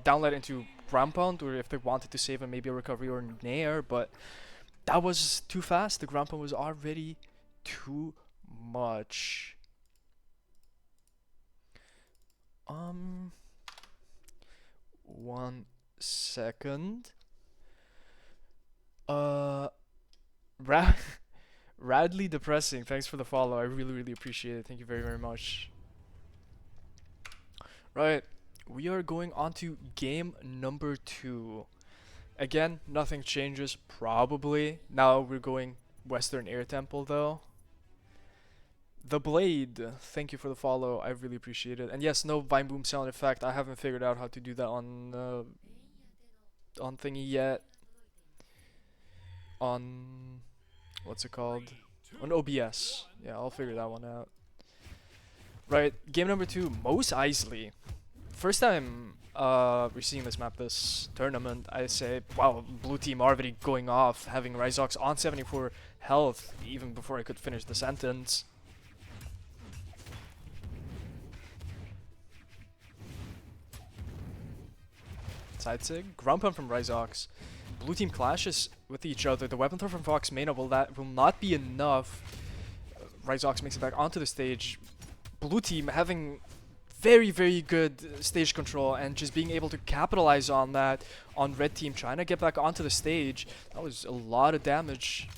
downlight into ground pound, or if they wanted to save him, maybe a recovery or Nair, but that was too fast. The ground pound was already too much. 1 second. Radly depressing. Thanks for the follow. I really appreciate it. Thank you very much. Right, we are going on to game number 2. Again, nothing changes probably. Now we're going Western Air Temple though. The Blade, thank you for the follow. I really appreciate it. And yes, no Vine Boom sound effect. I haven't figured out how to do that on thingy yet. On what's it called? On OBS. Yeah, I'll figure that one out. Right, game number 2, Mos Eisley. First time we're seeing this map this tournament, I say, wow, blue team already going off, having Ryzox on 74 health even before I could finish the sentence. Side sig, ground pound from Ryzox. Blue team clashes with each other. The weapon throw from Fox MENA will not be enough. Ryzox makes it back onto the stage. Blue team having very good stage control and just being able to capitalize on that on red team trying to get back onto the stage. That was a lot of damage.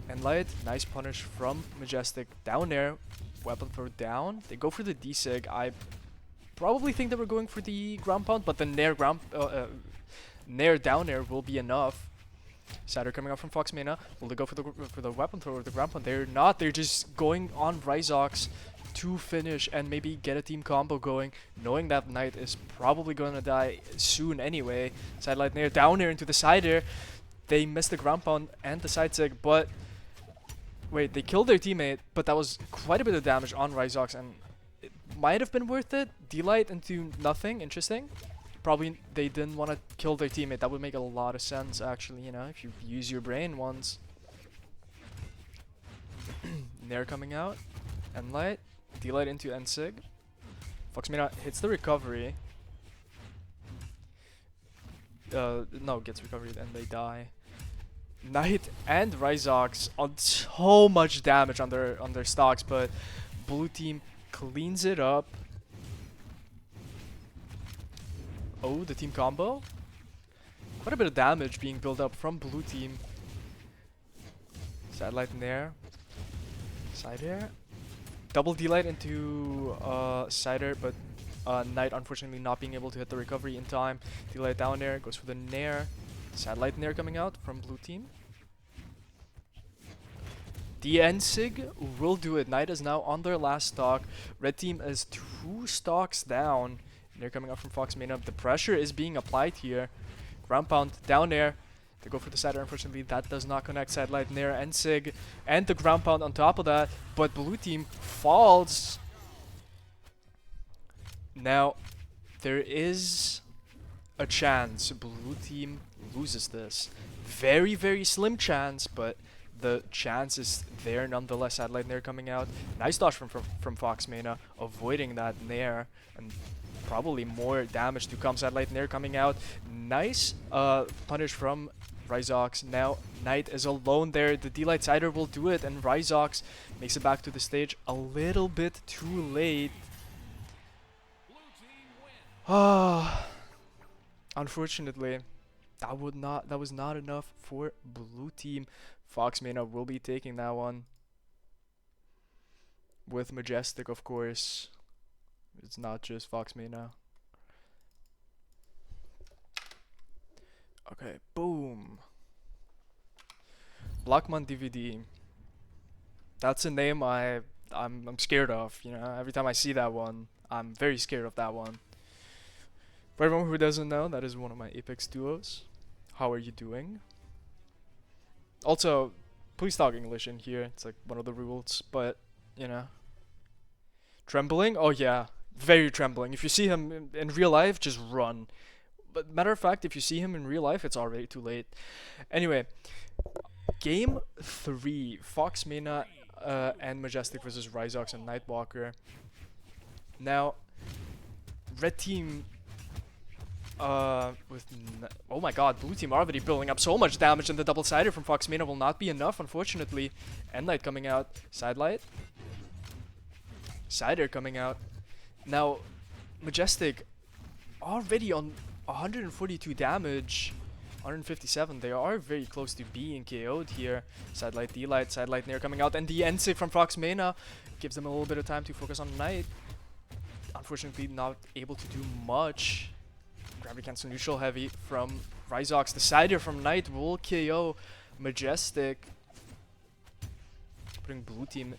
And Light, nice punish from Majestic. Down there, weapon throw down. They go for the D-Sig. I probably think they were going for the ground pound, but the Nair down air will be enough. Cider coming up from Fox MENA. Will they go for the weapon throw or the ground pound? They're not. They're just going on Ryzox to finish and maybe get a team combo going, knowing that Knight is probably going to die soon anyway. Sidelight Nair down air into the side air. They missed the ground pound and the side sig, but wait, they killed their teammate, but that was quite a bit of damage on Ryzox, and it might have been worth it. D-Light into nothing. Interesting. Probably they didn't want to kill their teammate. That would make a lot of sense, actually, you know, if you use your brain once. Nair coming out. N-Light. D-Light into N-Sig. Fox MENA hits the recovery. No, gets recovered and they die. Knight and Ryzox on so much damage on their stocks, but blue team cleans it up. Oh, the team combo. Quite a bit of damage being built up from blue team. Satellite in there. Side air. Double D-Light into side air, but Knight unfortunately not being able to hit the recovery in time. D-Light down there, goes for the Nair. Satellite Nair coming out from blue team. The N-Sig will do it. Knight is now on their last stock. Red team is 2 stocks down. Nair coming up from Fox MENA. The pressure is being applied here. Ground pound down air. They go for the side air. Unfortunately, that does not connect. Satellite Nair and Sig. And the ground pound on top of that. But blue team falls. Now, there is a chance blue team loses this. Very slim chance, but the chance is there nonetheless. Satellite Nair coming out. Nice dodge from Fox MENA, avoiding that Nair, and probably more damage to come. Satellite Nair coming out. Nice punish from Ryzox. Now Knight is alone there. The D-Light Cider will do it, and Ryzox makes it back to the stage a little bit too late. Unfortunately, that was not enough for blue team. Fox MENA will be taking that one. With Majestic, of course. It's not just Fox MENA. Okay, boom. Blackman DVD. That's a name I'm scared of, you know. Every time I see that one, I'm very scared of that one. For everyone who doesn't know, that is one of my Apex duos. How are you doing? Also, please talk English in here. It's like one of the rules, but you know. Trembling? Oh yeah. very trembling. If you see him in real life, just run. But matter of fact, if you see him in real life, it's already too late. Anyway, game 3, Fox MENA and Majestic versus Ryzox and Nightwalker. Now, red team oh my god, blue team already building up so much damage, and the double sider from Fox MENA will not be enough, unfortunately. Endlight coming out, sidelight, cider coming out. Now, Majestic already on 142 damage, 157. They are very close to being KO'd here. Sidelight, D-light, sidelight Nair coming out, and the N-sig from Fox MENA gives them a little bit of time to focus on Knight. Unfortunately, not able to do much. Gravity cancel neutral heavy from Ryzox. The cider from Knight will KO Majestic, putting blue team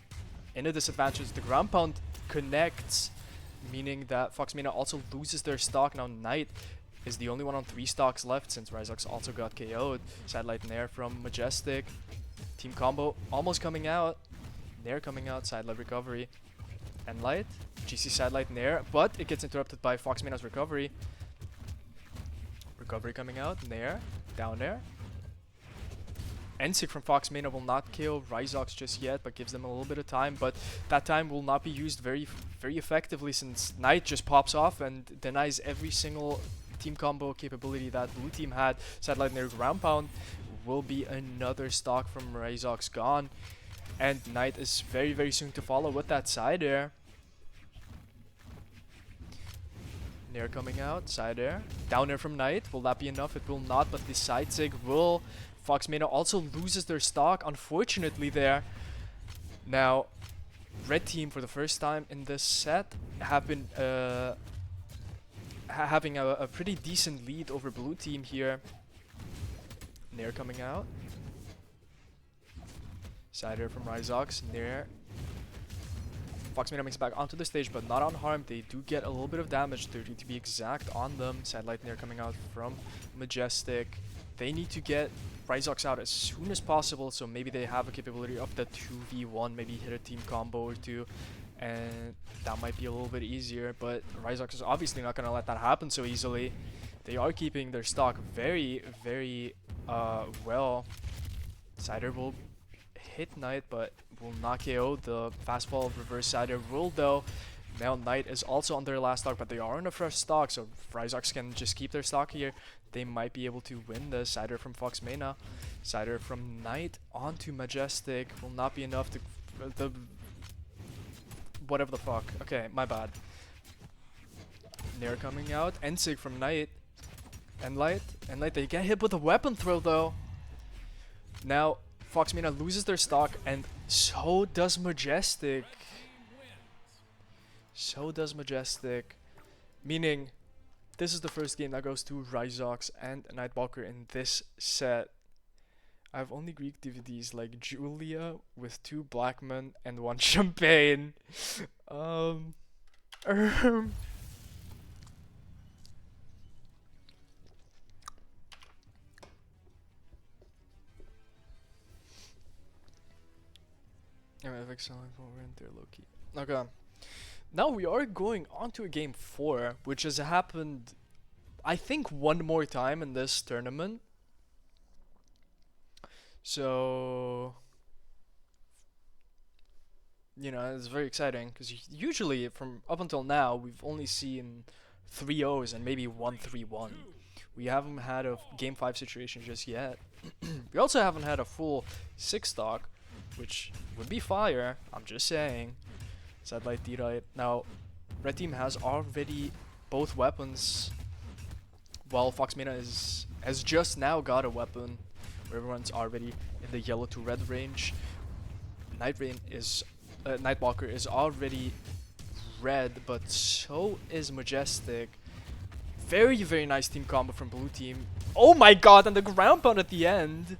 in a disadvantage. The ground pound connects, meaning that Fox MENA also loses their stock. Now Knight is the only one on 3 stocks left since Ryzox also got KO'd. Sidelight Nair from Majestic. Team combo almost coming out. Nair coming out, sidelight recovery. Endlight, GC sidelight Nair, but it gets interrupted by Fox MENA's recovery. Recovery coming out, Nair, down there. N-sig from Fox MENA will not kill Ryzox just yet, but gives them a little bit of time. But that time will not be used very effectively, since Knight just pops off and denies every single team combo capability that blue team had. Sidelight Nair ground pound will be another stock from Ryzox gone. And Knight is very soon to follow with that side air. Nair coming out, side air. Down air from Knight. Will that be enough? It will not, but the side sig will. Fox MENA also loses their stock, unfortunately, there. Now, red team, for the first time in this set, have been having a pretty decent lead over blue team here. Nair coming out. Side air from Ryzox. Nair. Fox MENA makes it back onto the stage, but not unharmed. They do get a little bit of damage, 30 to be exact, on them. Sidelight Nair coming out from Majestic. They need to get Ryzox out as soon as possible, so maybe they have a capability of the 2v1, maybe hit a team combo or two, and that might be a little bit easier. But Ryzox is obviously not going to let that happen so easily. They are keeping their stock very well. Cider will hit Knight, but will not KO. The fastball reverse Cider will, though. Now Knight is also on their last stock, but they are on a fresh stock, so if Ryzox can just keep their stock here, they might be able to win the Cider from Fox MENA. Cider from Knight onto Majestic will not be enough to whatever the fuck. Okay, my bad. Nair coming out. N-sig from Knight. Endlight. Endlight, they get hit with a weapon throw, though. Now, Fox MENA loses their stock, and so does Majestic. So does Majestic. Meaning, this is the first game that goes to Ryzox and Nightwalker in this set. I have only Greek DVDs like Julia with 2 black men and 1 champagne. Okay. Now we are going on to a game 4, which has happened, I think, 1 more time in this tournament. So, you know, it's very exciting, because usually from up until now, we've only seen 3-0s and maybe 1-3-1. We haven't had a game 5 situation just yet. We also haven't had a full 6 stock, which would be fire, I'm just saying. Sidelight, D-light. Now, red team has already both weapons, while Fox MENA has just now got a weapon. Everyone's already in the yellow to red range. Nightwalker is already red, but so is Majestic. Very nice team combo from blue team. Oh my god, and the ground pound at the end.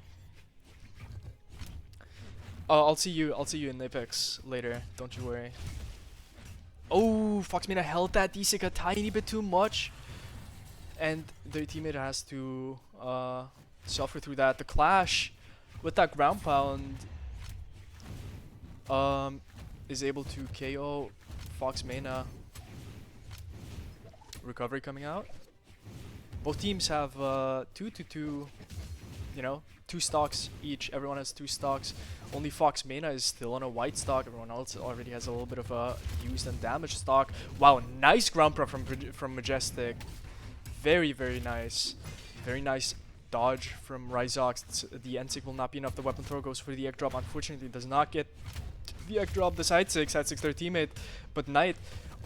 I'll see you in Apex later, don't you worry. Oh, Fox MENA held that D-sig a tiny bit too much, and their teammate has to suffer through that. The clash with that ground pound is able to KO Fox MENA. Recovery coming out. Both teams have 2-2, you know, 2 stocks each. Everyone has 2 stocks. Only Fox MENA is still on a white stock. Everyone else already has a little bit of a used and damaged stock. Wow, nice ground prep from Majestic. Very, very nice. Very nice dodge from Ryzox. The end sig will not be enough. The weapon throw goes for the egg drop. Unfortunately, does not get the egg drop. The side 6 their teammate. But Knight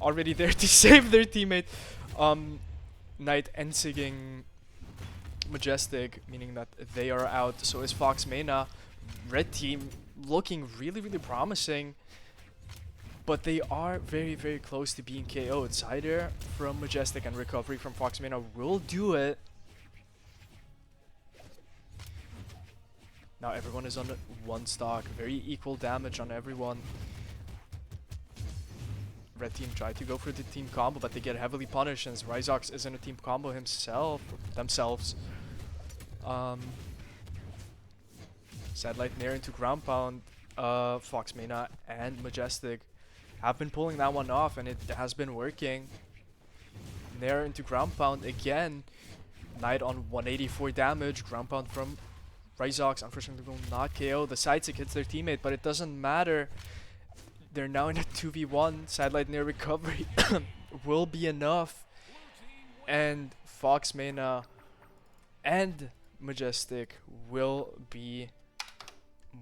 already there to save their teammate. Knight end sigging Majestic, meaning that they are out. So is Fox MENA. Red team looking really, really promising. But they are very, very close to being KO'd. Cider from Majestic and recovery from Fox MENA will do it. Now everyone is on 1 stock. Very equal damage on everyone. Red team tried to go for the team combo, but they get heavily punished since Ryzox isn't a team combo themselves. Satellite Nair into ground pound. Fox MENA and Majestic have been pulling that one off, and it has been working. Nair into ground pound again. Knight on 184 damage. Ground pound from Ryzox. Unfortunately, will not KO. The side stick hits their teammate, but it doesn't matter. They're now in a 2v1. Satellite Nair recovery will be enough. And Fox MENA and Majestic will be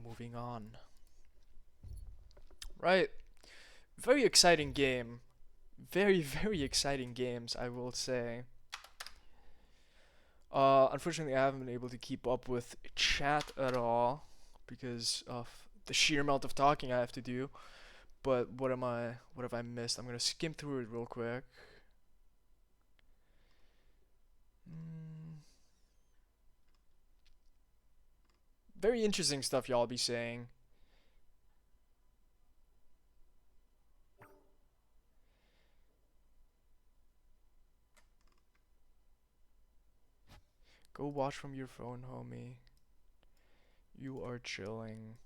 moving on. Right. Very exciting game. Very, very exciting games, I will say. Unfortunately, I haven't been able to keep up with chat at all because of the sheer amount of talking I have to do. But what have I missed? I'm gonna skim through it real quick. Very interesting stuff y'all be saying. Go watch from your phone, homie. You are chilling.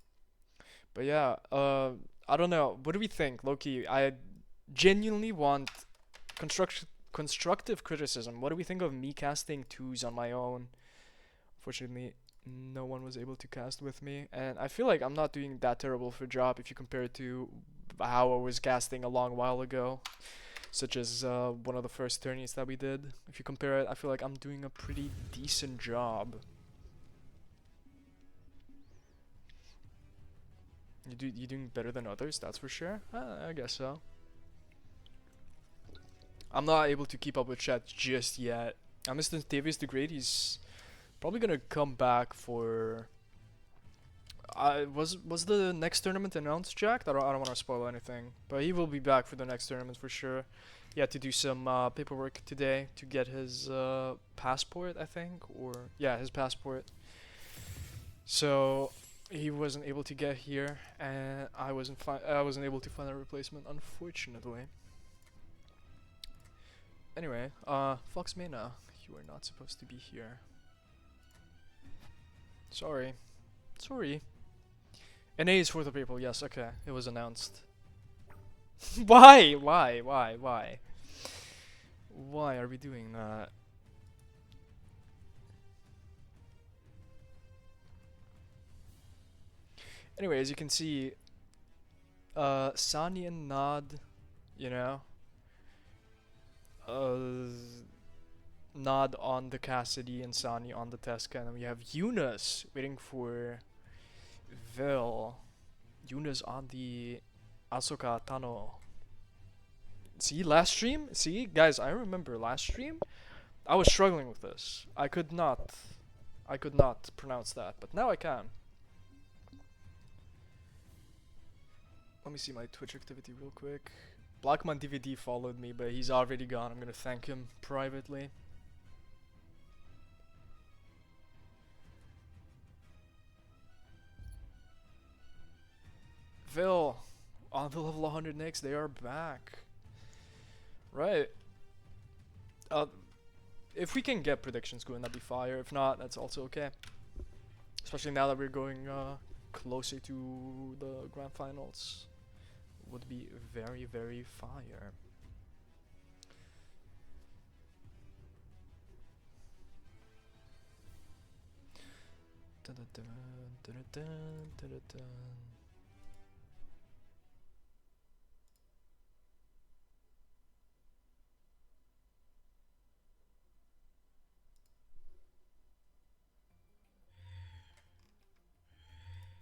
But yeah, I don't know. What do we think, Loki? I genuinely want constructive criticism. What do we think of me casting 2s on my own? Unfortunately, no one was able to cast with me, and I feel like I'm not doing that terrible of a job if you compare it to how I was casting a long while ago, such as one of the first tourneys that we did. If you compare it, I feel like I'm doing a pretty decent job. You're doing better than others, that's for sure. I guess so. I'm not able to keep up with chat just yet. Mr. Davis the Great, he's probably gonna come back for. Was the next tournament announced, Jack? I don't want to spoil anything, but he will be back for the next tournament for sure. He had to do some paperwork today to get his passport, I think, or yeah, his passport. So he wasn't able to get here, and I wasn't able to find a replacement, unfortunately. Anyway, Fox MENA, you are not supposed to be here. Sorry. NA is for the people, yes, okay. It was announced. Why? Why are we doing that? Anyway, as you can see, Saani and Nod, you know, Nod on the Cassidy and Saani on the Tesca, and we have Eunice waiting for Vil. Eunice on the Asuka Tano. See, last stream? See, guys, I remember last stream, I was struggling with this. I could not pronounce that, but now I can. Let me see my Twitch activity real quick. Blackman DVD followed me, but he's already gone. I'm gonna thank him privately. Vil, on the level 100 Knicks, they are back. Right. If we can get predictions going, that'd be fire. If not, that's also okay. Especially now that we're going closer to the grand finals. Would be very, very fire. Dun, dun, dun, dun, dun, dun.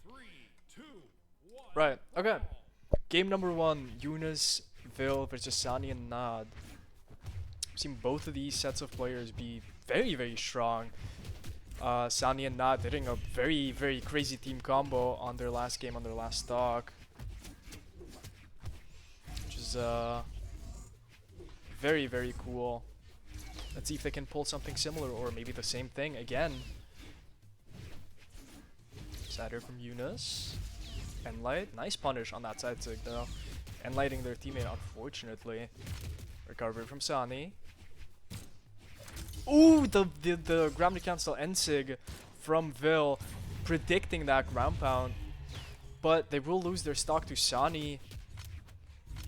Three, two, one. Right, okay. brawl. Game number 1, Eunice, Vil versus Saani and Nod. I've seen both of these sets of players be very, very strong. Saani and Nod hitting a very, very crazy team combo on their last game, on their last stock. Which is very, very cool. Let's see if they can pull something similar or maybe the same thing again. Cider from Eunice. Enlight. Nice punish on that side sig though. Enlighting their teammate, unfortunately. Recovery from Saani. Ooh, the ground cancel Ensig from Vil, predicting that ground pound. But they will lose their stock to Saani.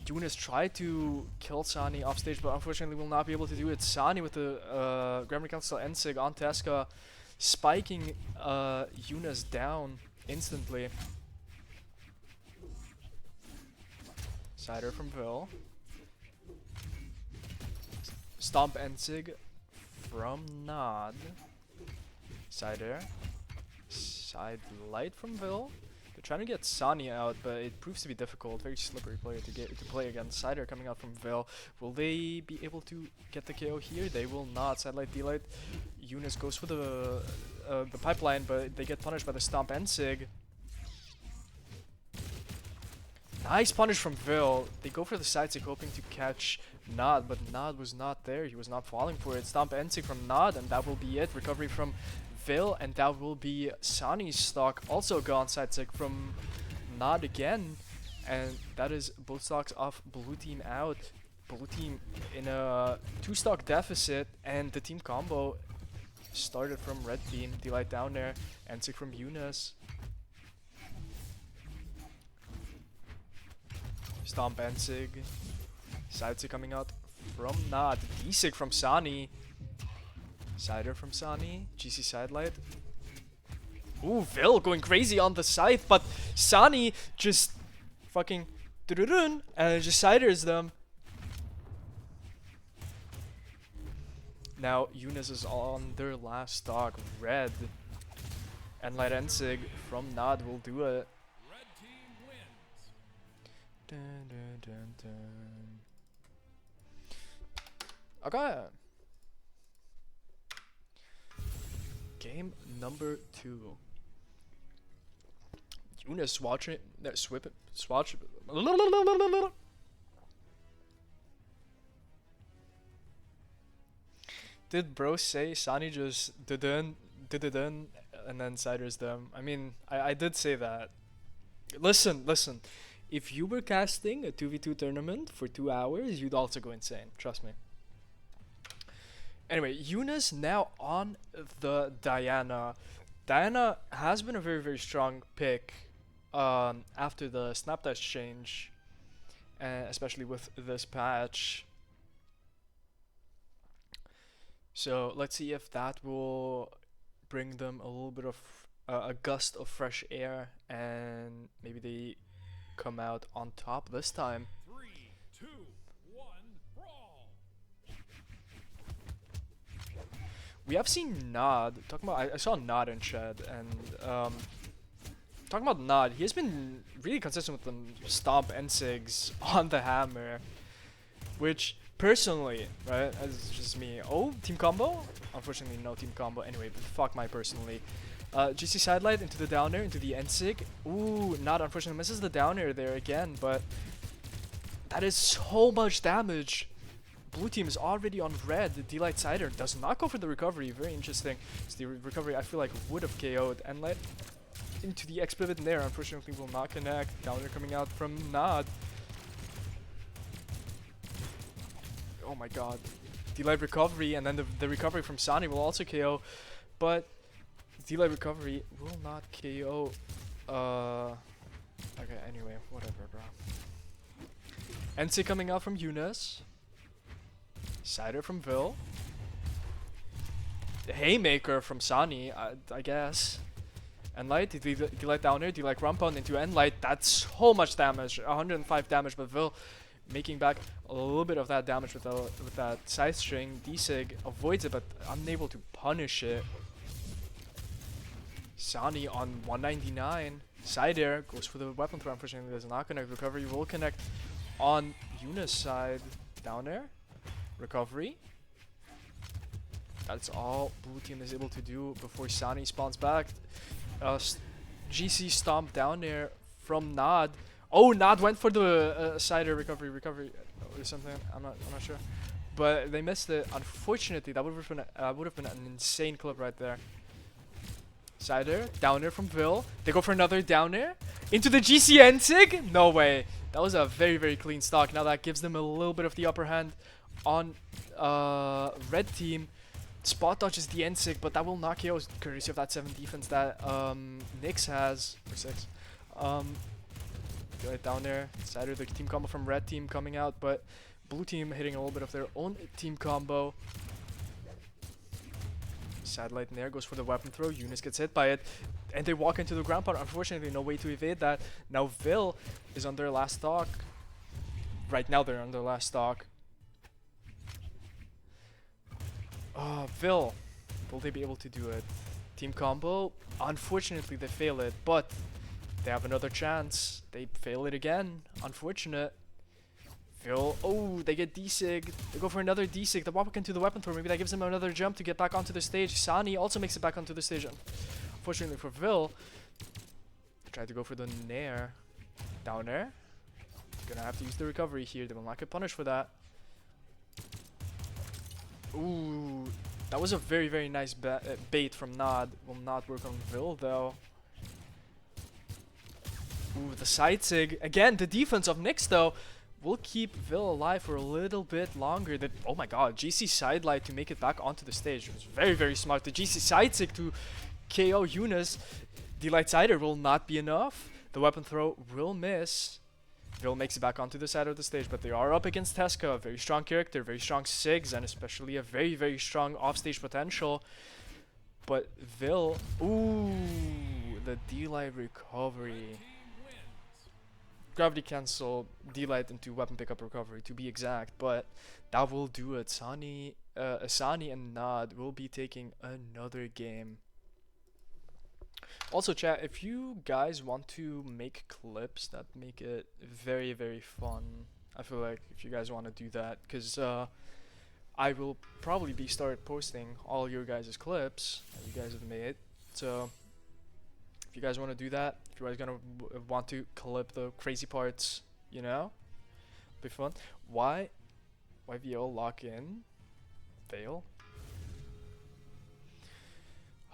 Eunice tried to kill Saani off stage, but unfortunately will not be able to do it. Saani with the ground cancel Ensig on Tesca, spiking Eunice down instantly. Cider from Vil. Stomp Ensig from Nod. Cider. Side light from Vil. They're trying to get Saani out, but it proves to be difficult. Very slippery player to play against. Cider coming out from Vil. Will they be able to get the KO here? They will not. Side light, D-light. Eunice goes for the pipeline, but they get punished by the Stomp Ensig. Nice punish from Vil. They go for the side stick hoping to catch Nod, but Nod was not there. He was not falling for it. Stomp Ensig from Nod, and that will be it. Recovery from Vil, and that will be Saani's stock. Also gone. Side stick from Nod again. And that is both stocks off blue team out. Blue team in a 2-stock deficit, and the team combo started from red team. D-light down there. Ensig from Eunice. Stomp Ensig. Side sig coming out from Nod. D-sig from Saani. Cider from Saani. GC side light. Ooh, Vil going crazy on the scythe, but Saani just fucking and it just ciders them. Now Eunice is on their last stock, red. And Light Ensig from Nod will do it. Red team wins. Dun, dun, dun, dun. Okay. Game number 2. Eunice watching that swatch. Did bro say Saani just did and then ciders them? I mean, I did say that. Listen. If you were casting a 2v2 tournament for 2 hours, you'd also go insane. Trust me. Anyway, Eunice now on the Diana. Diana has been a very, very strong pick after the snap dash change, especially with this patch. So let's see if that will bring them a little bit of a gust of fresh air, and maybe they come out on top this time. 3, 2, 1, brawl. We have seen Nod talking about. I saw Nod in chat, and talking about Nod, he has been really consistent with the Stomp Ensigs on the hammer, which personally, right, as just me. Oh, team combo? Unfortunately, no team combo. Anyway, but fuck my personally. GC sidelight into the down air, into the Ensig. Ooh, Nod unfortunately misses the down air there again, but that is so much damage. Blue team is already on red. The D-Light Cider does not go for the recovery. Very interesting. It's the recovery I feel like would have KO'd. And let into the X pivot in there. Unfortunately will not connect. Down air coming out from Nod. Oh my god. D-Light recovery, and then the recovery from Saani will also KO. But D-Light recovery will not KO. Okay, anyway, whatever, bro. NC coming out from Eunice. Cider from Vil. The Haymaker from Saani, I guess. Enlight, D-Light down here, D-Light ground pound into Enlight. That's so much damage, 105 damage, but Vil making back a little bit of that damage with that side string. D-Sig avoids it, but unable to punish it. Saani on 199. Side air goes for the weapon throw. Unfortunately, does not connect. Recovery will connect on Yuna's side. Down air. Recovery. That's all blue team is able to do before Saani spawns back. GC stomp down air from Nod. Oh, Nod went for the side air recovery or something. I'm not sure, but they missed it. Unfortunately, that would have been an insane clip right there. Side air, down air from Vil. They go for another down air into the GC Ensig. No way. That was a very, very clean stock. Now that gives them a little bit of the upper hand on red team. Spot dodges the Ensig, but that will knock KO courtesy of that 7 defense that Nyx has, or 6. Right down there. Side air, the team combo from red team coming out, but blue team hitting a little bit of their own team combo. Satellite in there goes for the weapon throw. Eunice gets hit by it, and they walk into the ground pound. Unfortunately, no way to evade that. Now Vil is on their last stock. Right now, they're on their last stock. Vil, will they be able to do it? Team combo. Unfortunately, they fail it, but they have another chance. They fail it again. Unfortunate. Vil, oh, they get D-Sig. They go for another D-Sig. They walk into the weapon throw. Maybe that gives them another jump to get back onto the stage. Saani also makes it back onto the stage. Unfortunately for Vil, they tried to go for the Nair. Down air. Gonna have to use the recovery here. They will not get punished for that. Ooh, that was a very, very nice bait from Nod. Will not work on Vil though. Ooh, the side sig. Again, the defense of Nyx though will keep Vil alive for a little bit longer. Oh my god, GC side light to make it back onto the stage. It was very, very smart. The GC side sig to KO Eunice. The light sider will not be enough. The weapon throw will miss. Vil makes it back onto the side of the stage, but they are up against Teska, a very strong character, very strong SIGs, and especially a very, very strong offstage potential. But Vil, ooh, the D-Light recovery. Gravity cancel, D-Light into weapon pickup recovery to be exact, but that will do it. Saani and Nod will be taking another game. Also chat, if you guys want to make clips that make it very, very fun, I feel like if you guys want to do that, because I will probably be start posting all your guys' clips that you guys have made. So if you guys want to do that, if you guys gonna want to clip the crazy parts, you know, be fun. Why VL lock in? Fail.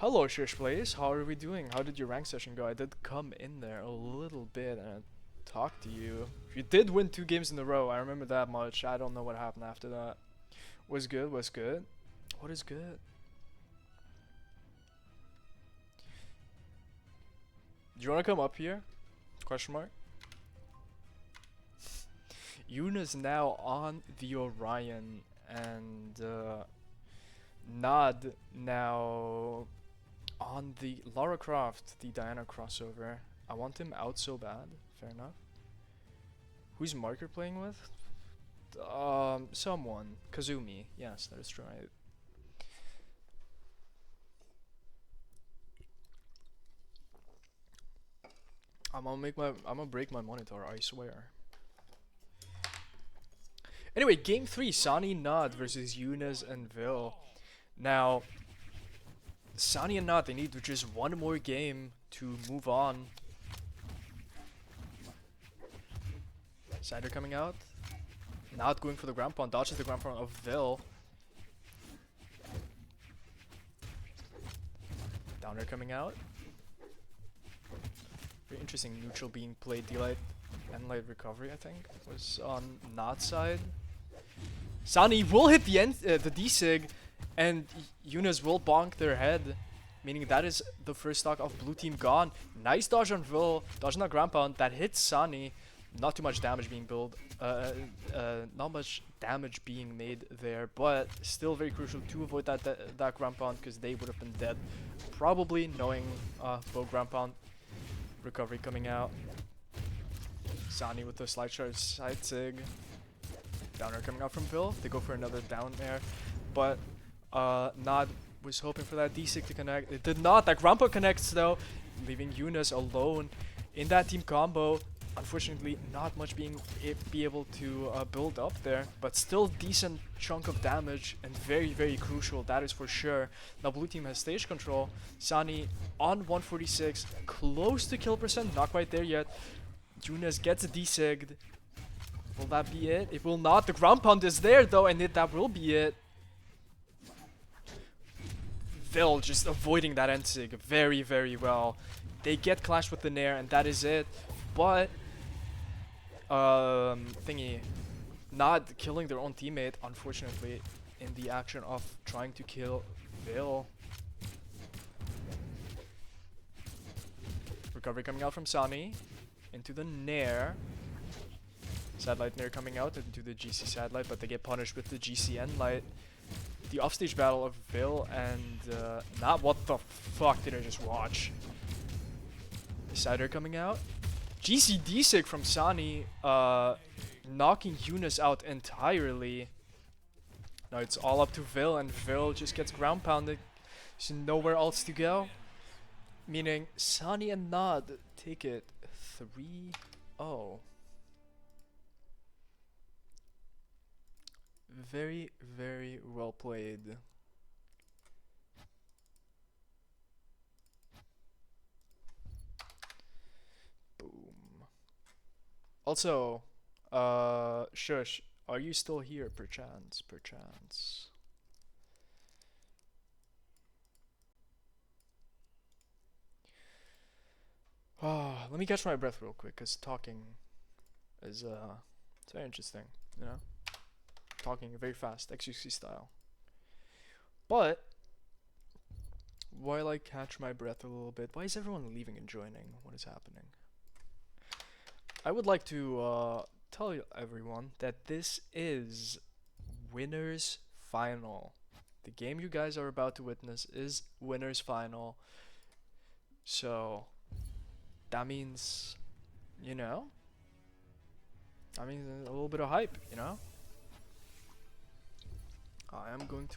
Hello Shish Plays, how are we doing? How did your rank session go? I did come in there a little bit and talk to you. You did win 2 games in a row, I remember that much. I don't know what happened after that. Was good, was good. What is good? Do you want to come up here? Question mark. Yuna's now on the Orion, and Nod now on the Lara Croft, the Diana crossover. I want him out so bad. Fair enough. Who's Marker playing with? Someone. Kazumi. Yes, that is right. I'm gonna break my monitor, I swear. Anyway, game 3, Saani Nod versus Eunice and Vil. Now, Saani and Nod, they need just one more game to move on. Cider coming out. Nod going for the ground pound, dodges the ground pound of Vil. Downer coming out. Very interesting neutral being played. D-Light and light recovery, I think, was on Nod's side. Saani will hit the D-Sig, and Eunice will bonk their head, meaning that is the first stock of blue team gone. Nice dodge on Vil, dodging that ground pound, that hits Saani. Not too much damage being not much damage being made there, but still very crucial to avoid that ground pound, because they would have been dead, probably, knowing low ground pound. Recovery coming out. Saani with the slide charge side sig. Downer coming out from Bill. They go for another down air, but Nod was hoping for that D-sig to connect. It did not. That ground pound connects though, leaving Yunus alone in that team combo. Unfortunately, not much be able to build up there, but still decent chunk of damage and very, very crucial, that is for sure. Now blue team has stage control. Saani on 146, close to kill percent, not quite there yet. Yunus gets desigged. Will that be it? It will not. The ground pound is there though, and that will be it. Vil just avoiding that end sig very, very well. They get clashed with the Nair, and that is it. But not killing their own teammate, unfortunately, in the action of trying to kill Vil. Recovery coming out from Saani into the Nair. Satellite Nair coming out into the GC satellite, but they get punished with the GCN light. The offstage battle of Vil and not what the fuck did I just watch? Cider coming out. GC D-sig from Saani, knocking Yunus out entirely. Now it's all up to Vil, and Vil just gets ground pounded. There's nowhere else to go. Meaning Saani and Nod take it 3-0. Very, very well played. Also, Shush, are you still here, perchance? Let me catch my breath real quick, because talking is, it's very interesting, you know? Talking very fast, XQC style. But, while I catch my breath a little bit, why is everyone leaving and joining? What is happening? I would like to tell everyone that this is Winners Final. The game you guys are about to witness is Winners Final. So, that means, you know, that means a little bit of hype, you know? I am going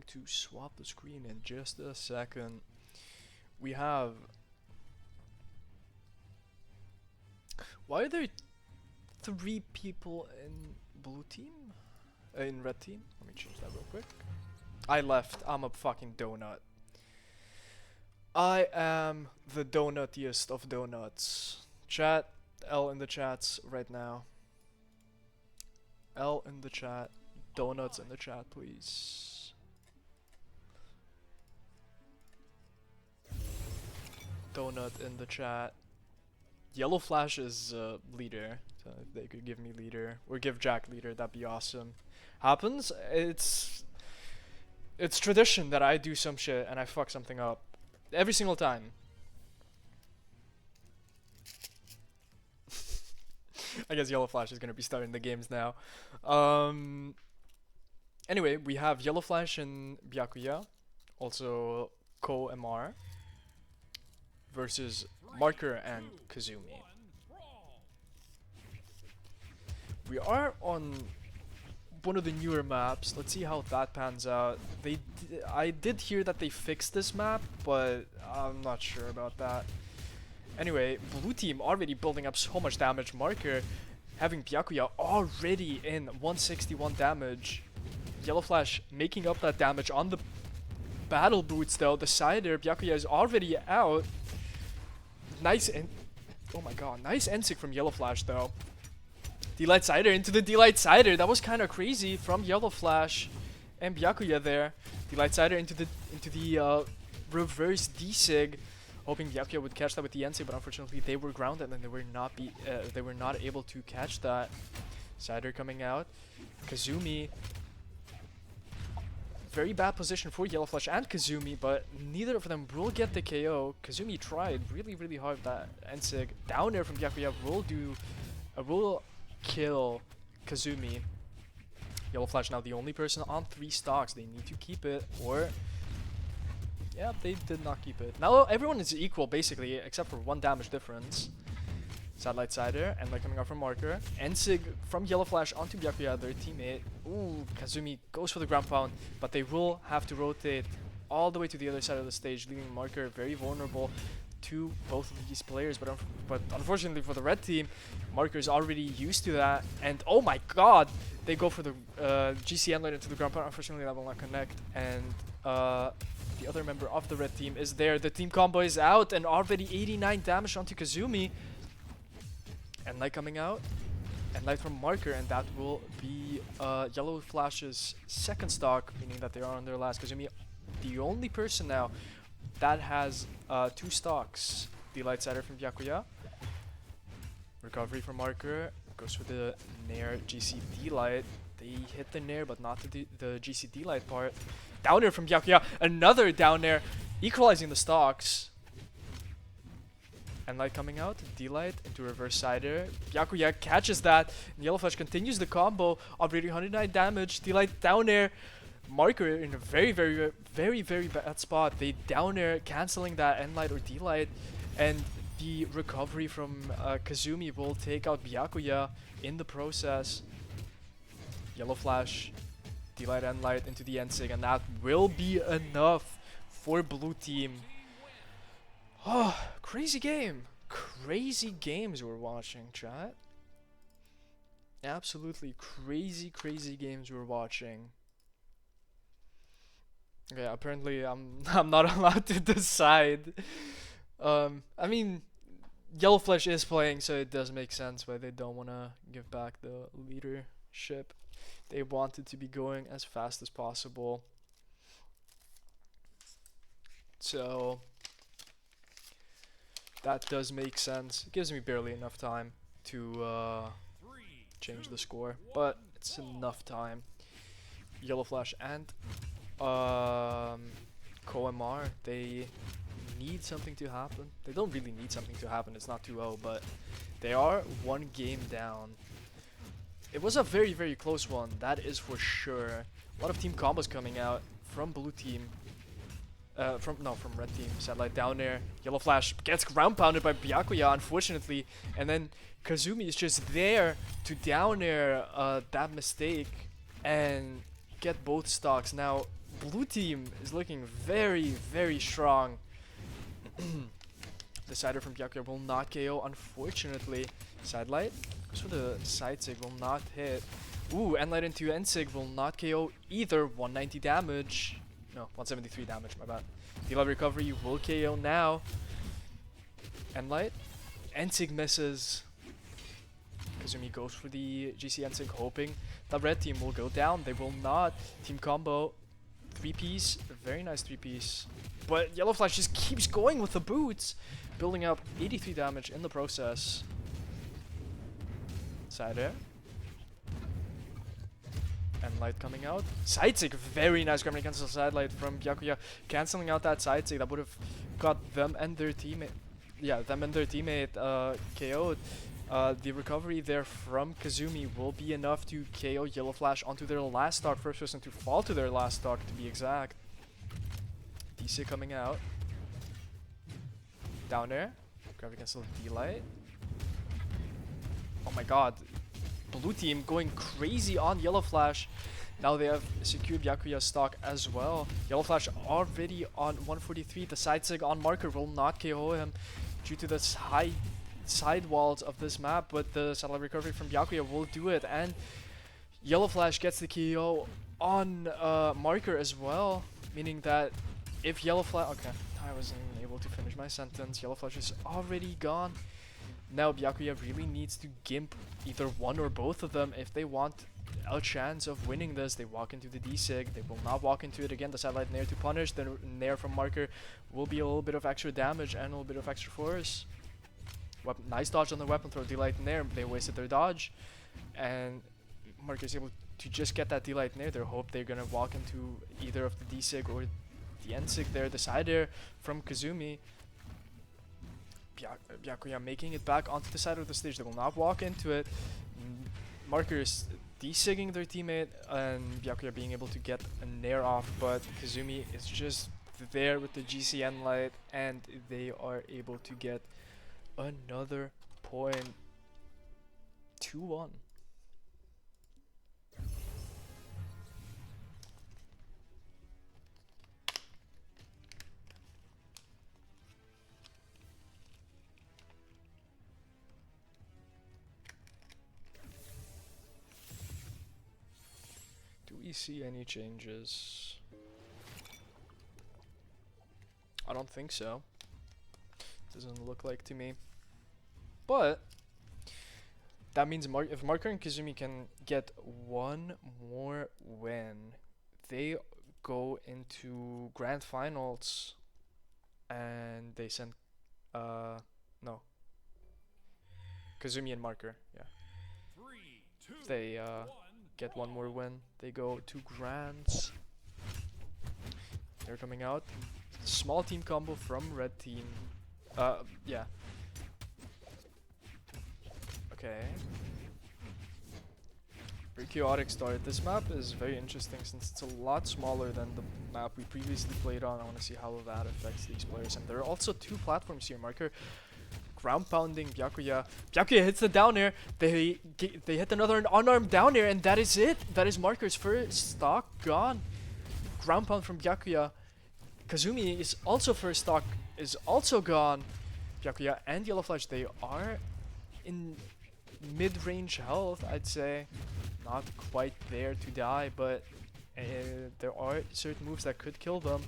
to swap the screen in just a second. We have... Why are there 3 people in blue team? In red team? Let me change that real quick. I left. I'm a fucking donut. I am the donutiest of donuts. Chat, L in the chats right now. L in the chat. Donuts in the chat, please. Donut in the chat. Yellowflash is leader, so if they could give me leader or give Jack leader, that'd be awesome. Happens. It's tradition that I do some shit and I fuck something up every single time. I guess Yellowflash is gonna be starting the games now. Anyway, we have Yellowflash and Byakuya, also Ko MR, versus Marker and Kazumi. We are on one of the newer maps. Let's see how that pans out. I did hear that they fixed this map, but I'm not sure about that. Anyway, blue team already building up so much damage. Marker having Byakuya already in 161 damage. Yellowflash making up that damage on the battle boots though. The Cider, Byakuya is already out. Nice oh my god, nice NSIG from Yellowflash though. D-Light Cider into the D-Light Cider. That was kind of crazy from Yellowflash and Byakuya there. D-Light Cider into the reverse D-Sig, hoping Byakuya would catch that with the NSIG, but unfortunately they were grounded and they were not able to catch that. Cider coming out. Kazumi very bad position for Yellowflash and Kazumi, but neither of them will get the KO. Kazumi tried really hard with that Ensig. Down air from Byakuya will kill Kazumi. Yellowflash now the only person on 3 stocks. They need to keep it, or yeah, they did not keep it. Now everyone is equal basically, except for 1 damage difference. Satellite Sider, and coming out from Marker. Ensig from Yellowflash onto Byakuya, their teammate. Ooh, Kazumi goes for the ground pound, but they will have to rotate all the way to the other side of the stage, leaving Marker very vulnerable to both of these players. But unfortunately for the red team, Marker is already used to that. And oh my god, they go for the GC endlane into the ground pound. Unfortunately, that will not connect. And the other member of the red team is there. The team combo is out, and already 89 damage onto Kazumi. And light coming out, and light from Marker, and that will be Yellowflash's second stock, meaning that they are on their last. Kazumi, the only person now that has 2 stocks. The light sider from Byakuya. Recovery from Marker, goes for the Nair GCD light. They hit the Nair, but not the GCD light part. Down air from Byakuya, another down air, equalizing the stocks. And light coming out, D-light into reverse sider. Byakuya catches that. And Yellowflash continues the combo, already 109 damage. D-light down air. Marker in a very bad spot. They down air, canceling that N-light or D-light. And the recovery from Kazumi will take out Byakuya in the process. Yellowflash, D-light, N-light into the N-sig, and that will be enough for blue team. Oh, crazy game. Crazy games we're watching, chat. Absolutely crazy games we're watching. Okay, apparently I'm not allowed to decide. I mean, Yellowflash is playing, so it does make sense why they don't want to give back the leadership. They wanted to be going as fast as possible. So that does make sense. It gives me barely enough time to change the score, but it's enough time. Yellowflash and KoMR, they need something to happen. They don't really need something to happen, it's not 2-0, but they are 1 game down. It was a very close one, that is for sure. A lot of team combos coming out from blue team. From red team. Satellite down there. Yellowflash gets ground pounded by Byakuya, unfortunately, and then Kazumi is just there to down air that mistake and get both stocks. Now blue team is looking very strong. The sider from Byakuya will not KO, unfortunately. Sidelight goes for the side sig, will not hit. Ooh, N-light into N-sig will not KO either. 190 damage. No, 173 damage, my bad. D-light recovery will KO now. N-light. N-sig misses. Kazumi goes for the GC N-sig, hoping the red team will go down. They will not. Team combo. 3-piece. Very nice 3-piece. But Yellowflash just keeps going with the boots. Building up 83 damage in the process. Side air. And light coming out. Side sig, very nice gravity cancel side light from Byakuya, canceling out that side sig that would have got them and their teammate. Yeah, them and their teammate KO'd. The recovery there from Kazumi will be enough to KO Yellowflash onto their last stock. First person to fall to their last stock, to be exact. DC coming out. Down there. Gravity cancel D-light. Oh my god. Blue team going crazy on Yellowflash. Now they have secured Byakuya's stock as well. Yellowflash already on 143. The side sig on Marker will not KO him due to the high side walls of this map, but the satellite recovery from Byakuya will do it, and Yellowflash gets the KO on Marker as well, meaning that if Yellowflash... Okay, I wasn't able to finish my sentence. Yellowflash is already gone. Now Byakuya really needs to gimp either one or both of them if they want a chance of winning this. They walk into the D-sig. They will not walk into it again. The satellite Nair to punish. The Nair from Marker will be a little bit of extra damage and a little bit of extra force. Nice dodge on the weapon throw. D-light Nair. They wasted their dodge. And Marker is able to just get that D-Light near. They hope they're gonna walk into either of the D-Sig or the N-Sig there. The side air from Kazumi. Byakuya making it back onto the side of the stage. They will not walk into it. Marker is de-sigging their teammate, and Byakuya being able to get a nair off, but Kazumi is just there with the GCN light, and they are able to get another point. 2-1. Do we see any changes? I don't think so. Doesn't look like to me. But that means if Marker and Kazumi can get one more win, they go into grand finals, and they send no, Kazumi and Marker, yeah. 3, 2, They 1. get one more win, they go to grands. They're coming out. Small team combo from red team. Yeah. Okay. Very chaotic start. This map is very interesting since it's a lot smaller than the map we previously played on. I want to see how that affects these players. And there are also two platforms here. Marker ground pounding Byakuya. Byakuya hits the down air. They hit another unarmed down air, and that is it. That is Marker's first stock gone. Ground pound from Byakuya. Kazumi is also first stock, is also gone. Byakuya and Yellowflash, they are in mid-range health, I'd say. Not quite there to die, but there are certain moves that could kill them.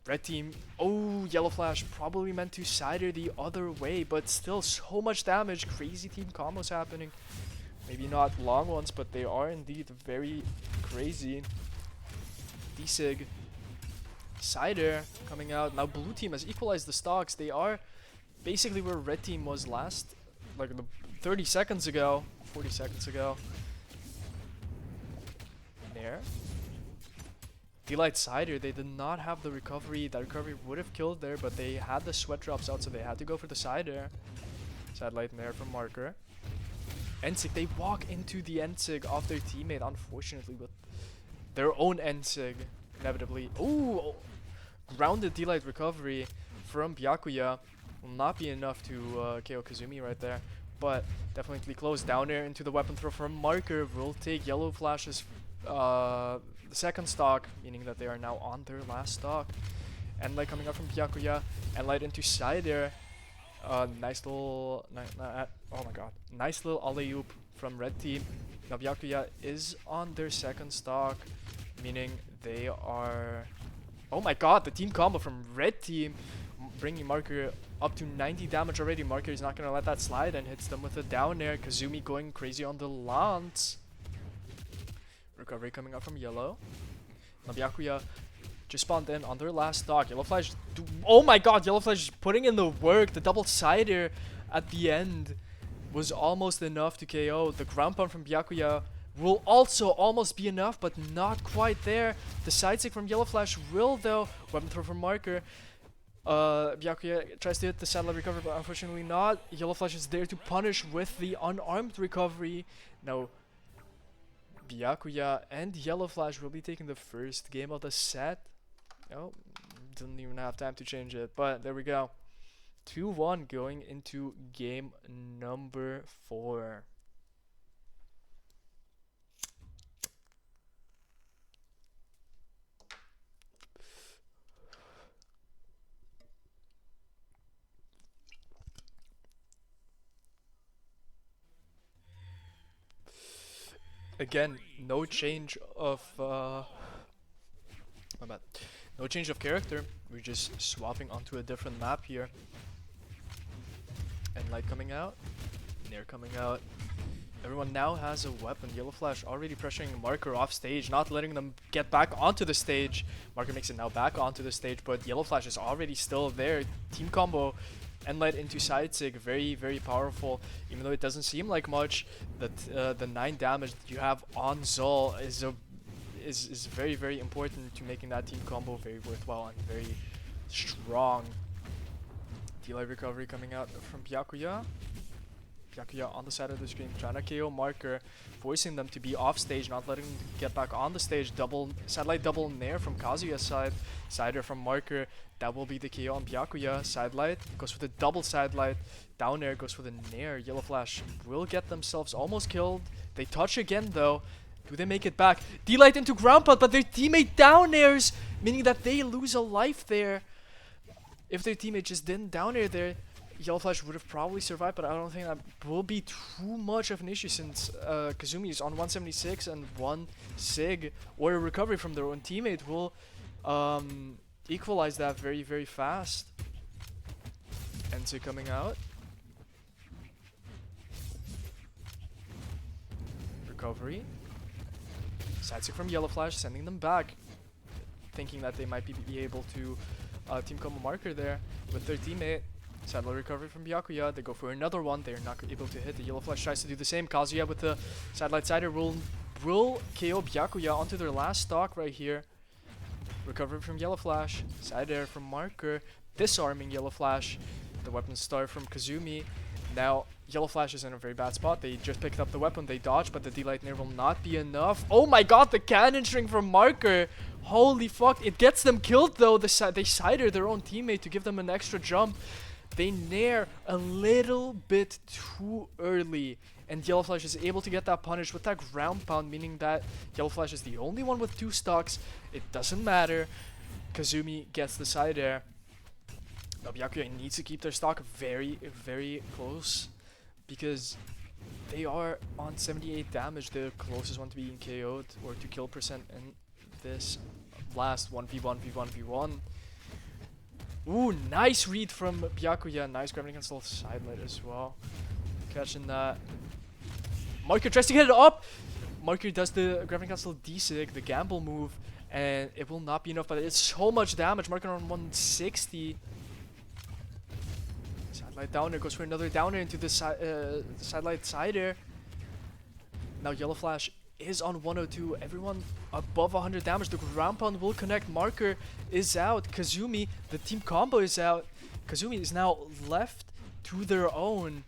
Red team, oh, Yellowflash probably meant to cider the other way, but still so much damage. Crazy team combos happening. Maybe not long ones, but they are indeed very crazy. D-Sig. Cider coming out. Now blue team has equalized the stocks. They are basically where red team was last, like 30 seconds ago, 40 seconds ago. There. D-Light Cider, they did not have the recovery. That recovery would have killed there, but they had the sweat drops out, so they had to go for the Cider. Satellite Nair from Marker. N-Sig, they walk into the N-Sig of their teammate, unfortunately, with their own N-Sig, inevitably. Ooh! Grounded D-Light recovery from Byakuya will not be enough to KO Kazumi right there, but definitely close. Down air into the weapon throw from Marker will take Yellowflash's the second stock, meaning that they are now on their last stock. And light coming up from Byakuya, and light into side air. Nice little, oh my god, nice little alley-oop from red team. Now Byakuya is on their second stock, meaning they are, oh my god, the team combo from red team, bringing Marker up to 90 damage already. Marker is not gonna let that slide and hits them with a down air. Kazumi going crazy on the lance. Recovery coming up from Yellow. Now Byakuya just spawned in on their last stock. Yellowflash, oh my god, Yellowflash putting in the work. The double sider at the end was almost enough to KO. The ground pound from Byakuya will also almost be enough, but not quite there. The side stick from Yellowflash will though. Weapon throw from Marker. Byakuya tries to hit the satellite recovery, but unfortunately not. Yellowflash is there to punish with the unarmed recovery. Now Byakuya and Yellowflash will be taking the first game of the set. Oh, didn't even have time to change it, but there we go. 2-1 going into game number 4. Again, no change of my bad. No change of character. We're just swapping onto a different map here. And light coming out, Nair coming out. Everyone now has a weapon. Yellowflash already pressuring Marker off stage, not letting them get back onto the stage. Marker makes it now back onto the stage, but Yellowflash is already still there. Team combo and led into side sig. Very, very powerful. Even though it doesn't seem like much, that the 9 damage that you have on Zol is very, very important to making that team combo very worthwhile and very strong. D-Light recovery coming out from Byakuya. Byakuya on the side of the screen, trying to KO Marker, forcing them to be off stage, not letting them get back on the stage. Double satellite double nair from Kazuya's side. Sider from Marker. That will be the KO on Byakuya. Sidelight goes for the double sidelight. Down air goes for the nair. Yellowflash will get themselves almost killed. They touch again though. Do they make it back? D-Light into ground pound, but their teammate down airs, meaning that they lose a life there. If their teammate just didn't down air there, Yellowflash would have probably survived, but I don't think that will be too much of an issue since Kazumi is on 176 and 1 sig, or a recovery from their own teammate will equalize that very, very fast. Ensu coming out. Recovery. Side sig from Yellowflash, sending them back, thinking that they might be able to team combo Marker there with their teammate. Satellite recovery from Byakuya. They go for another one. They're not able to hit. The Yellowflash tries to do the same. Kazuya with the satellite sider will KO Byakuya onto their last stock right here. Recovery from Yellowflash. Side air from Marker. Disarming Yellowflash. The weapon star from Kazumi. Now Yellowflash is in a very bad spot. They just picked up the weapon. They dodge, but the D-Light Nair will not be enough. Oh my god, the cannon string from Marker. Holy fuck. It gets them killed though. They cider their own teammate to give them an extra jump. They nair a little bit too early, and Yellowflash is able to get that punish with that ground pound, meaning that Yellowflash is the only one with 2 stocks. It doesn't matter. Kazumi gets the side air. Now Byakuya needs to keep their stock very, very close because they are on 78 damage, the closest one to being KO'd or to kill percent in this last 1v1v1v1. Ooh, nice read from Byakuya. Nice grabbing against the sidelight as well. Catching that. Marker tries to get it up. Marker does the grabbing cancel D-Sig, the gamble move, and it will not be enough, but it's so much damage. Marker on 160. Sidelight downer goes for another downer into the sidelight side air. Now Yellowflash is on 102. Everyone above 100 damage. The ground pound will connect. Marker is out. Kazumi, the team combo is out. Kazumi is now left to their own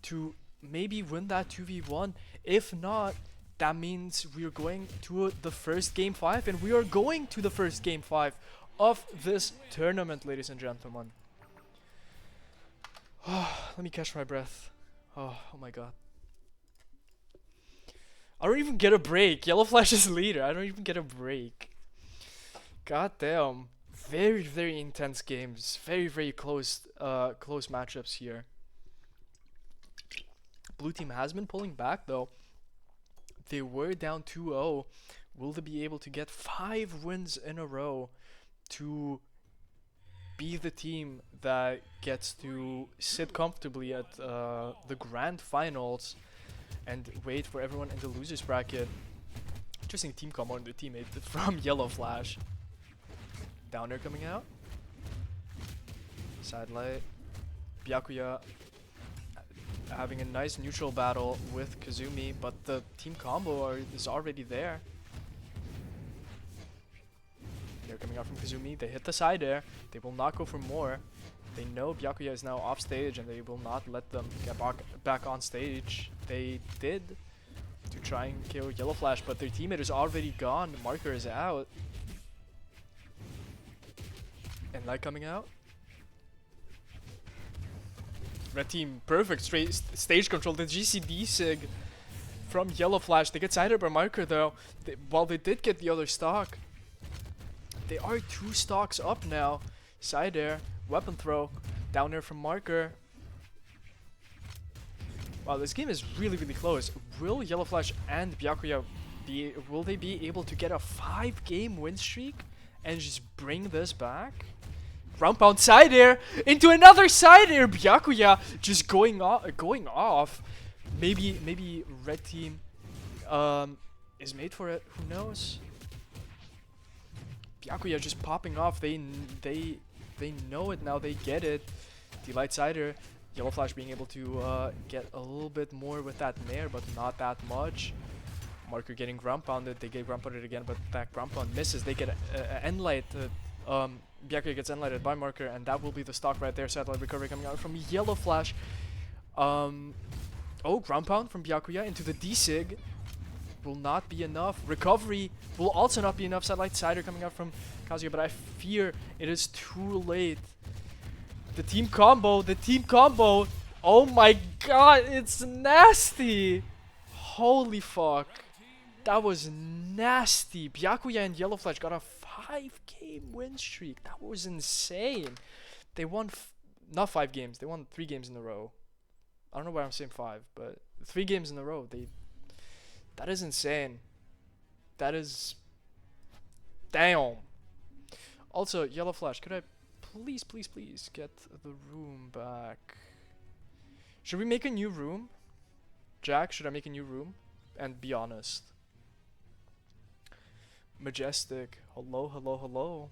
to maybe win that 2v1. If not, that means we are going to the first game 5, and we are going to the first game 5 of this tournament, ladies and gentlemen. Let me catch my breath. Oh my god. I don't even get a break. Yellowflash is leader. I don't even get a break. God damn. Very, very intense games. Very, very close matchups here. Blue team has been pulling back though. They were down 2-0. Will they be able to get 5 wins in a row to be the team that gets to sit comfortably at the grand finals and wait for everyone in the losers bracket? Interesting team combo on the teammate from Yellowflash. Downer coming out. Sidelight. Byakuya having a nice neutral battle with Kazumi, but the team combo is already there. They're coming out from Kazumi. They hit the side air. They will not go for more. They know Byakuya is now off stage and they will not let them get back on stage. They did to try and kill Yellowflash, but their teammate is already gone. Marker is out. And Light coming out. Red team, perfect straight stage control. The GCD sig from Yellowflash. They get sided by Marker though. While they did get the other stock, they are 2 stocks up now. Side air, weapon throw, down air from Marker. Wow, this game is really, really close. Will Yellowflash and Byakuya will they be able to get a 5-game win streak and just bring this back? Ground pound side air into another side air. Byakuya just going off. Maybe red team is made for it. Who knows? Byakuya just popping off. They know it now. They get it. The light sider, Yellowflash being able to get a little bit more with that Nair, but not that much. Marker getting ground pounded. They get ground pounded again, but that ground pound misses. They get end light. Byakuya gets end lighted by Marker, and that will be the stock right there. Satellite recovery coming out from Yellowflash. Oh, ground pound from Byakuya into the D-Sig. Will not be enough. Recovery will also not be enough. Satellite Cider coming out from Kazuya, but I fear it is too late. The team combo, oh my god, it's nasty. Holy fuck. That was nasty. Byakuya and Yellowflash got a 5-game win streak. That was insane. They won, not 5 games, they won 3 games in a row. I don't know why I'm saying 5, but 3 games in a row. That is insane. That is... Damn. Also, Yellowflash, could I please get the room back? Should we make a new room? Jack, should I make a new room? And be honest. Majestic. Hello.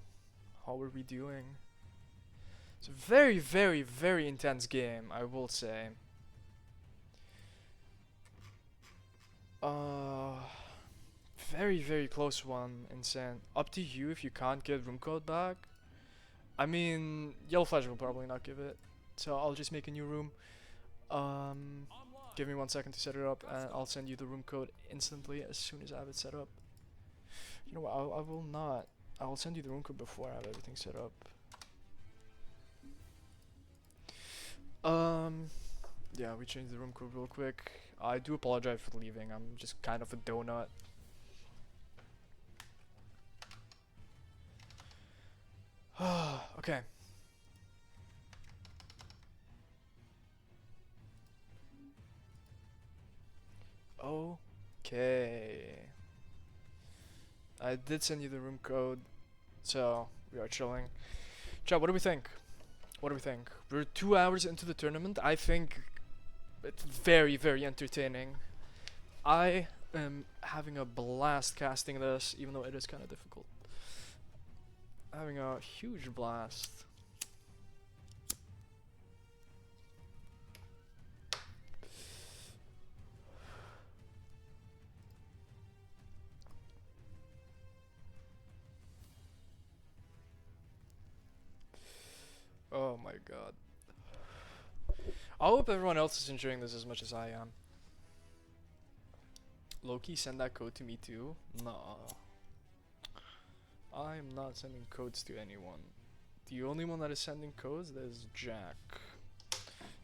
How are we doing? It's a very intense game, I will say. Very close one, insane. Up to you if you can't get room code back. I mean, Yellowflash will probably not give it, so I'll just make a new room. Give me 1 second to set it up, and I'll send you the room code instantly as soon as I have it set up. You know what? I will not. I will send you the room code before I have everything set up. Yeah, we changed the room code real quick. I do apologize for leaving. I'm just kind of a donut. Okay. Okay. I did send you the room code, so we are chilling. Chat, what do we think? We're 2 hours into the tournament. I think it's very entertaining. I am having a blast casting this, even though it is kind of difficult. Having a huge blast. Oh my god. I hope everyone else is enjoying this as much as I am. Loki, send that code to me too? Nah. I'm not sending codes to anyone. The only one that is sending codes is Jack.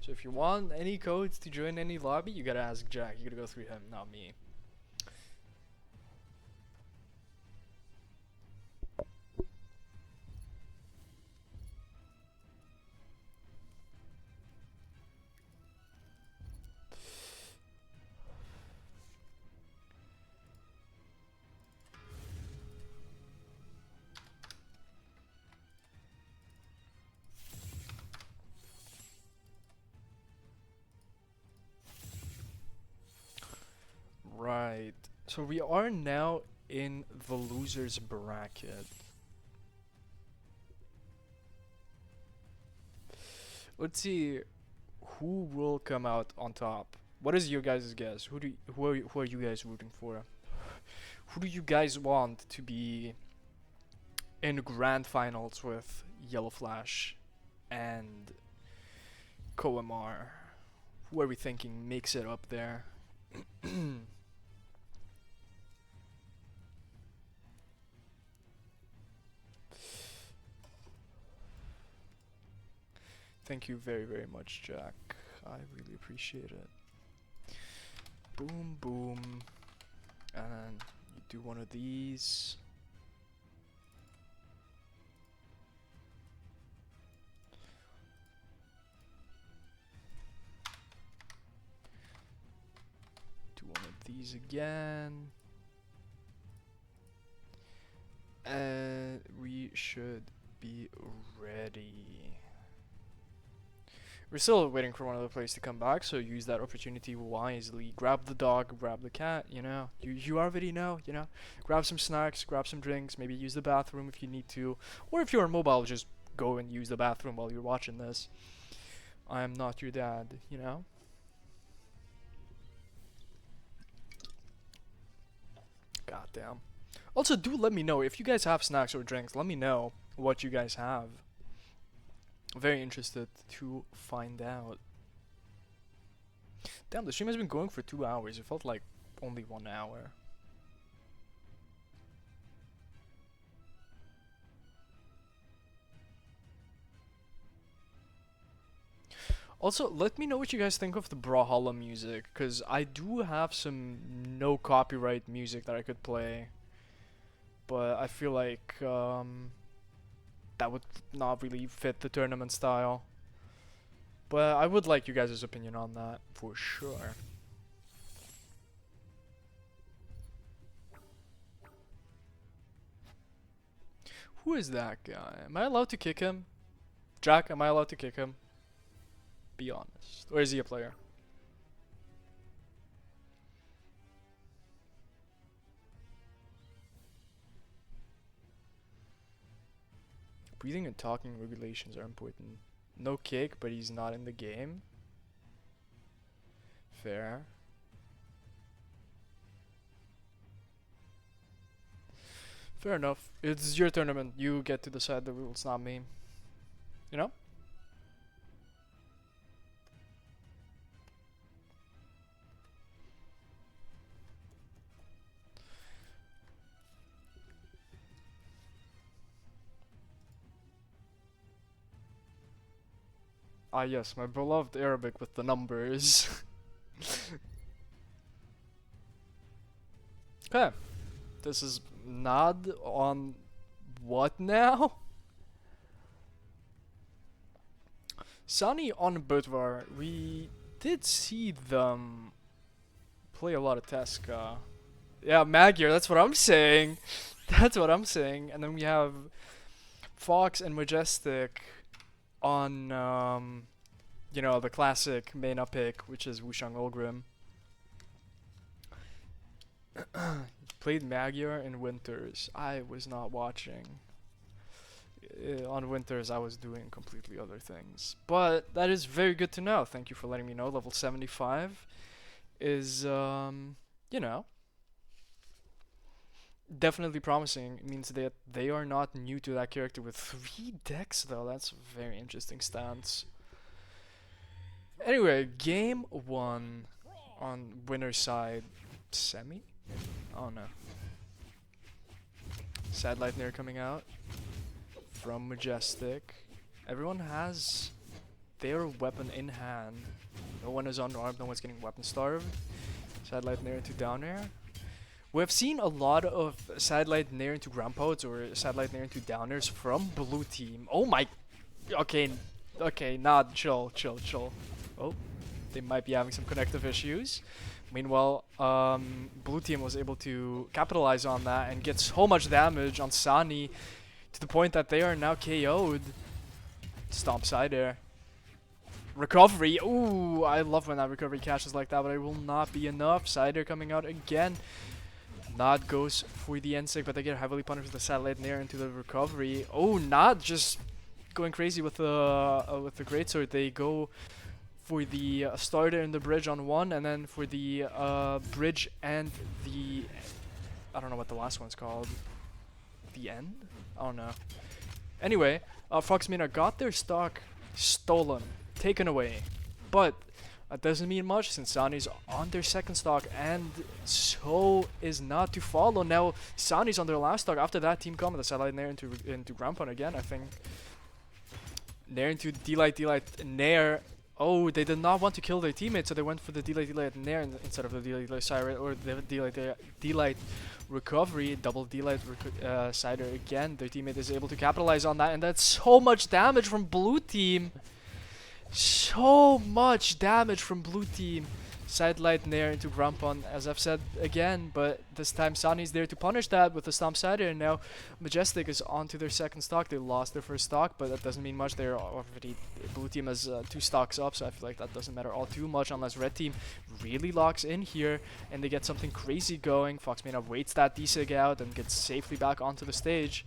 So if you want any codes to join any lobby, you gotta ask Jack. You gotta go through him, not me. Right. So we are now in the losers bracket. Let's see who will come out on top. What is your guys' guess? Who are you guys rooting for? Who do you guys want to be in grand finals with Yellowflash and KoMR? Who are we thinking makes it up there? Thank you very much, Jack. I really appreciate it. Boom, boom. And you do one of these. Do one of these again. And we should be ready. We're still waiting for one of the players to come back, so use that opportunity wisely. Grab the dog, grab the cat, you know. You already know, you know. Grab some snacks, grab some drinks, maybe use the bathroom if you need to. Or if you're mobile, just go and use the bathroom while you're watching this. I am not your dad, you know? God damn. Also, do let me know if you guys have snacks or drinks. Let me know what you guys have. Very interested to find out. Damn, the stream has been going for 2 hours. It felt like only 1 hour. Also, let me know what you guys think of the Brawlhalla music, because I do have some no copyright music that I could play. But I feel like that would not really fit the tournament style. But I would like you guys' opinion on that, for sure. Who is that guy? Am I allowed to kick him? Jack, am I allowed to kick him? Be honest. Or is he a player? Breathing and talking regulations are important. No kick, but he's not in the game. Fair. Fair enough. It's your tournament. You get to decide the rules, not me. You know? Ah yes, my beloved Arabic with the numbers. Okay. This is nod on what now? Saani on Budvar, we did see them play a lot of Tesca. Yeah, Magyar, that's what I'm saying. That's what I'm saying. And then we have Fox and Majestic on, you know, the classic MENA pick, which is Wushang Ulgrim. Played Magyar in Winters. I was not watching. On Winters, I was doing completely other things. But that is very good to know. Thank you for letting me know. Level 75 is, you know, definitely promising. It means that they are not new to that character with 3 decks, though. That's a very interesting stance. Anyway, game 1 on winner's side. Semi? Oh no. Sad Lightner coming out from Majestic. Everyone has their weapon in hand. No one is unarmed, no one's getting weapon starved. Sad Lightner into down air. We have seen a lot of Satellite Nair into ground pods or Satellite Nair into downers from blue team. Oh my... Okay, chill. Oh, they might be having some connective issues. Meanwhile, blue team was able to capitalize on that and get so much damage on Saani to the point that they are now KO'd. Stomp side air. Recovery. Ooh, I love when that recovery catches like that, but it will not be enough. Side air coming out again. Nod goes for the N-Sig, but they get heavily punished with the Satellite Nair into the recovery. Oh, Nod just going crazy with the greatsword. They go for the starter and the bridge on one, and then for the bridge and the... I don't know what the last one's called. The end? I don't know. Anyway, Fox MENA got their stock stolen, taken away, but that doesn't mean much since Saani's on their second stock, and so is not to follow. Now Saani's on their last stock. After that, Team Combat, the Satellite Nair into ground pound again, I think. Nair into D-Light, Nair. Oh, they did not want to kill their teammate, so they went for the D-Light Nair instead of the D-Light Siren, or the D-Light recovery, double D-Light Cider again. Their teammate is able to capitalize on that, and that's so much damage from blue team. So much damage from blue team. Sidelight Nair into ground pound, as I've said again, but this time Saani's there to punish that with the Stomp Cider, and now Majestic is on to their second stock. They lost their first stock, but that doesn't mean much. They're already, blue team has 2 stocks up, so I feel like that doesn't matter all too much unless red team really locks in here and they get something crazy going. Fox MENA waits that D-Sig out and gets safely back onto the stage.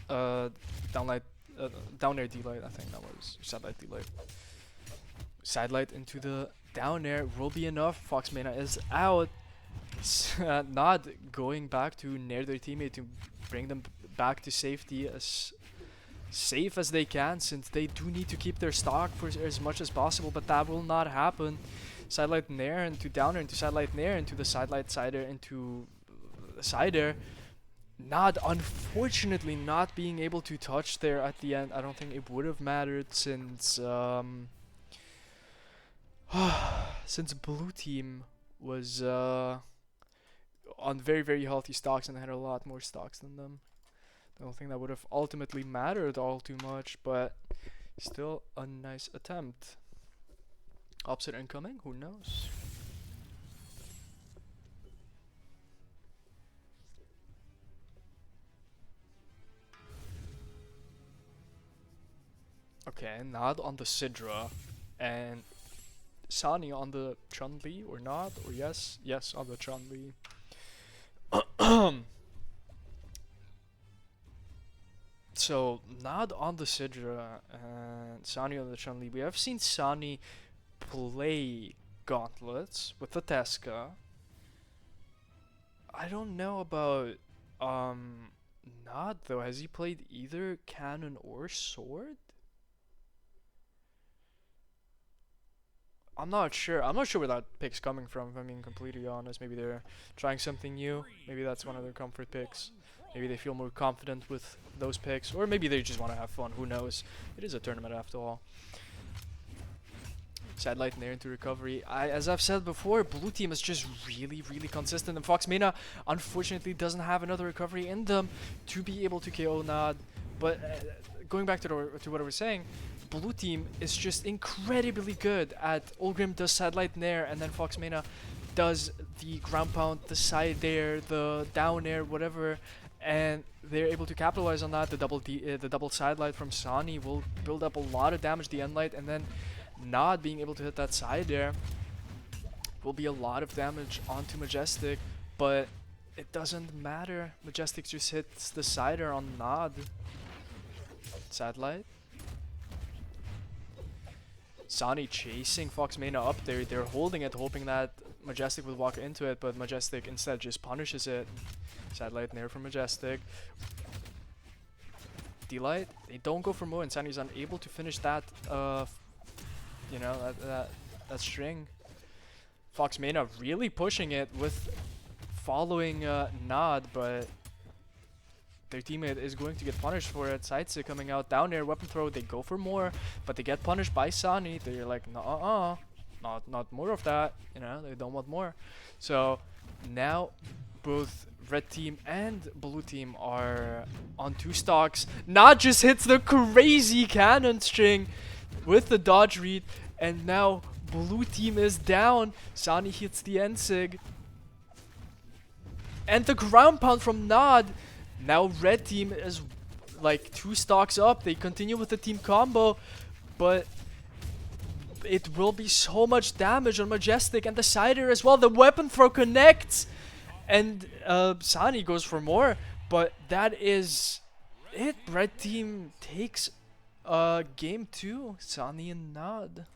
Downlight down air D-light, I think that was side light D-light. Side light into the down air will be enough. Fox MENA is out. Not going back to near their teammate to bring them back to safety as safe as they can, since they do need to keep their stock for as much as possible, but that will not happen. Side light nair into down air into side light nair into the side light side air into side air. Not, unfortunately, not being able to touch there at the end. I don't think it would have mattered, since since blue team was on very healthy stocks and had a lot more stocks than them. I don't think that would have ultimately mattered all too much, but still a nice attempt. Upset incoming, who knows? Okay, Nad on the Sidra, and Saani on the Chun-Li, or not, or yes? Yes, on the Chun-Li. So, Nad on the Sidra and Saani on the Chun-Li. We have seen Saani play gauntlets with the Tesca. I don't know about Nad though. Has he played either cannon or sword? I'm not sure. I'm not sure where that pick's coming from, if I'm being completely honest. Maybe they're trying something new. Maybe that's one of their comfort picks. Maybe they feel more confident with those picks. Or maybe they just want to have fun. Who knows? It is a tournament after all. Side light nair into recovery. As I've said before, blue team is just really consistent. And Fox MENA, unfortunately, doesn't have another recovery in them to be able to KO Nad. But going back to what I was saying, blue team is just incredibly good at Ulgrim does side light nair, and then Fox MENA does the ground pound, the side air, the down air, whatever, and they're able to capitalize on that. The double side light from Saani will build up a lot of damage. The end light, and then not being able to hit that side air will be a lot of damage onto Majestic, but it doesn't matter. Majestic just hits the side air on Nad. Side light. Saani chasing Fox MENA up there. They're holding it, hoping that Majestic will walk into it, but Majestic instead just punishes it. Side light nair from Majestic. D-light. They don't go for more, and Saani's unable to finish that. You know, that string. Fox MENA really pushing it with following Nad, but their teammate is going to get punished for it. Sidestick coming out, down air, weapon throw. They go for more, but they get punished by Saani. They're like, not more of that. You know, they don't want more. So now both red team and blue team are on 2 stocks. Nad just hits the crazy cannon string with the dodge read, and now blue team is down. Saani hits the end sig, and the ground pound from Nad. Now red team is like 2 stocks up. They continue with the team combo, but it will be so much damage on Majestic and the side air as well. The weapon throw connects, and Saani goes for more, but that is it. Red team takes game 2. Saani and Nad.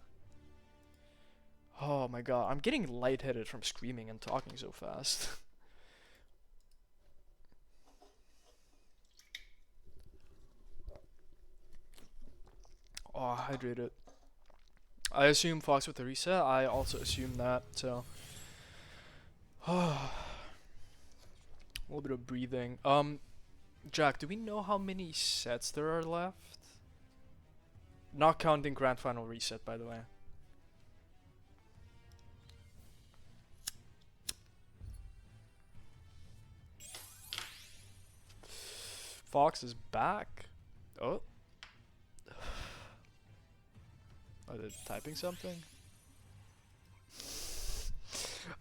Oh my god, I'm getting lightheaded from screaming and talking so fast. Oh, hydrated. I assume Fox with the reset. I also assume that, so. A little bit of breathing. Jack, do we know how many sets there are left? Not counting grand final reset, by the way. Fox is back. Oh. Are they typing something?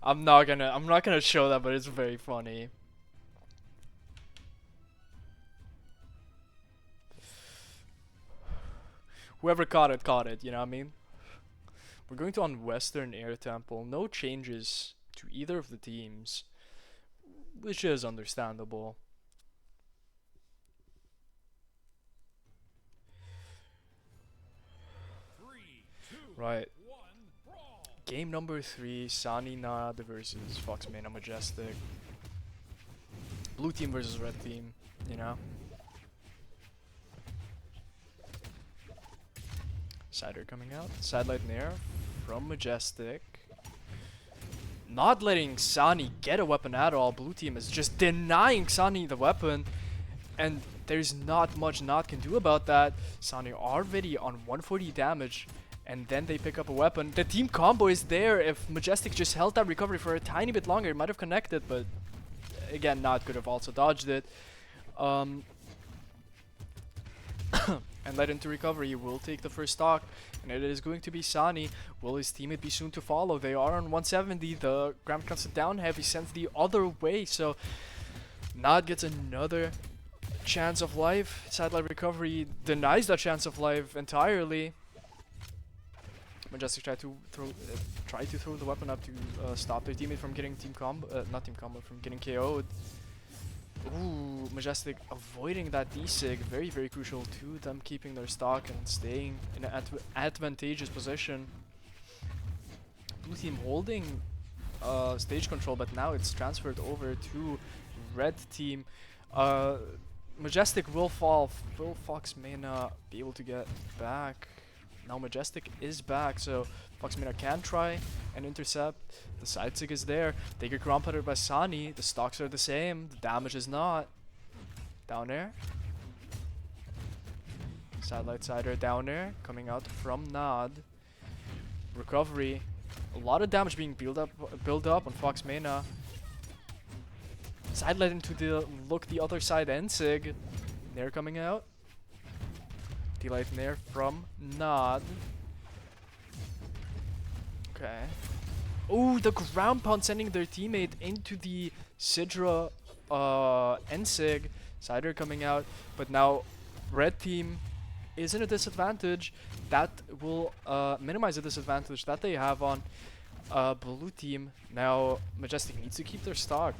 I'm not gonna show that, but it's very funny. Whoever caught it, you know what I mean? We're going to on Western Air Temple. No changes to either of the teams, which is understandable. Right. one, brawl. Game number 3, Saani Nad versus Fox MENA Majestic. Blue team versus red team, you know? Cider coming out. Sidelight Nair from Majestic. Not letting Saani get a weapon at all. Blue team is just denying Saani the weapon. And there's not much Nad can do about that. Saani already on 140 damage. And then they pick up a weapon. The team combo is there. If Majestic just held that recovery for a tiny bit longer, it might have connected. But again, Nad could have also dodged it. And led into recovery. He will take the first stock. And it is going to be Saani. Will his teammate be soon to follow? They are on 170. The Gram cuts it down heavy. Sends the other way. So Nad gets another chance of life. Sidelight recovery denies that chance of life entirely. Majestic tried to throw the weapon up to stop their teammate from getting from getting KO'd. Ooh, Majestic avoiding that D-Sig, very, very crucial to them keeping their stock and staying in an advantageous position. Blue team holding stage control, but now it's transferred over to red team. Majestic will fall. Will Fox MENA be able to get back? Now Majestic is back, so Fox MENA can try and intercept. The side sig is there. They get ground putted by Saani. The stocks are the same. The damage is not. Down air. Sidelight Cider down air. Coming out from Nad. Recovery. A lot of damage being built up on Fox MENA. Sidelight into the other side end sig. Nair coming out. Delight Nair from Nad. Okay. Oh, the ground pound sending their teammate into the Sidra Ensig. Cider coming out, but now red team is in a disadvantage. That will minimize the disadvantage that they have on blue team. Now Majestic needs to keep their stock.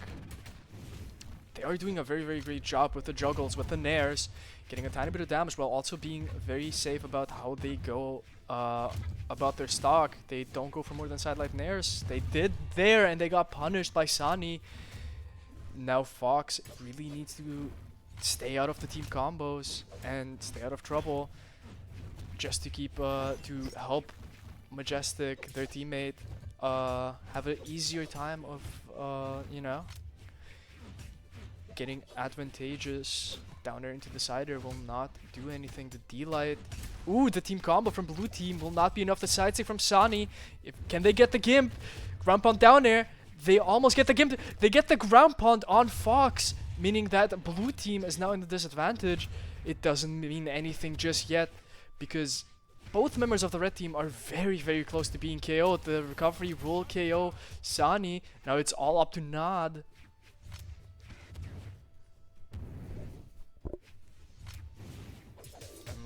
They are doing a very, very great job with the juggles, with the nairs, getting a tiny bit of damage while also being very safe about how they go about their stock. They don't go for more than sidelight nairs. They did there and they got punished by Saani. Now Fox really needs to stay out of the team combos and stay out of trouble just to keep to help Majestic, their teammate, have an easier time of you know, getting advantageous. Down there into the cider will not do anything. The D-Light. Ooh, the team combo from blue team will not be enough. The side stick from Saani. Can they get the Gimp? Ground pound down there. They almost get the Gimp. They get the ground pound on Fox, meaning that blue team is now in the disadvantage. It doesn't mean anything just yet because both members of the red team are very, very close to being KO'd. The recovery will KO Saani. Now it's all up to Nad.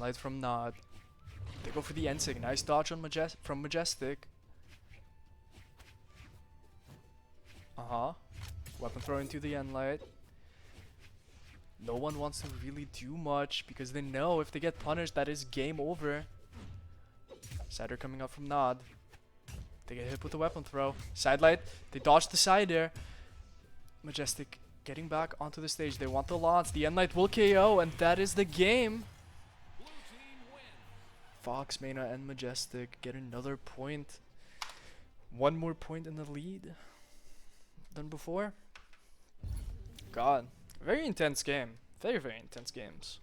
Light from Nad. They go for the Ensig. Nice dodge on from Majestic. Weapon throw into the end light. No one wants to really do much because they know if they get punished, that is game over. Cider coming up from Nad. They get hit with the weapon throw. Sidelight. They dodge the side air. Majestic getting back onto the stage. They want the launch. The end light will KO, and that is the game. Fox, MENA, and Majestic get another point. One more point in the lead than before. God, very intense game. Very, very intense games.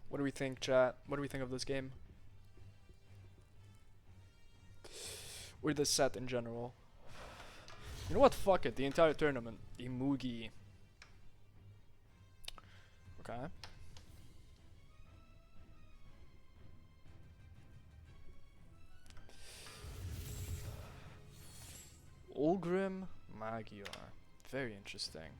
What do we think, chat? What do we think of this game? Or the set in general? You know what? Fuck it. The entire tournament. Imugi. Okay. Ulgrim Magyar. Very interesting.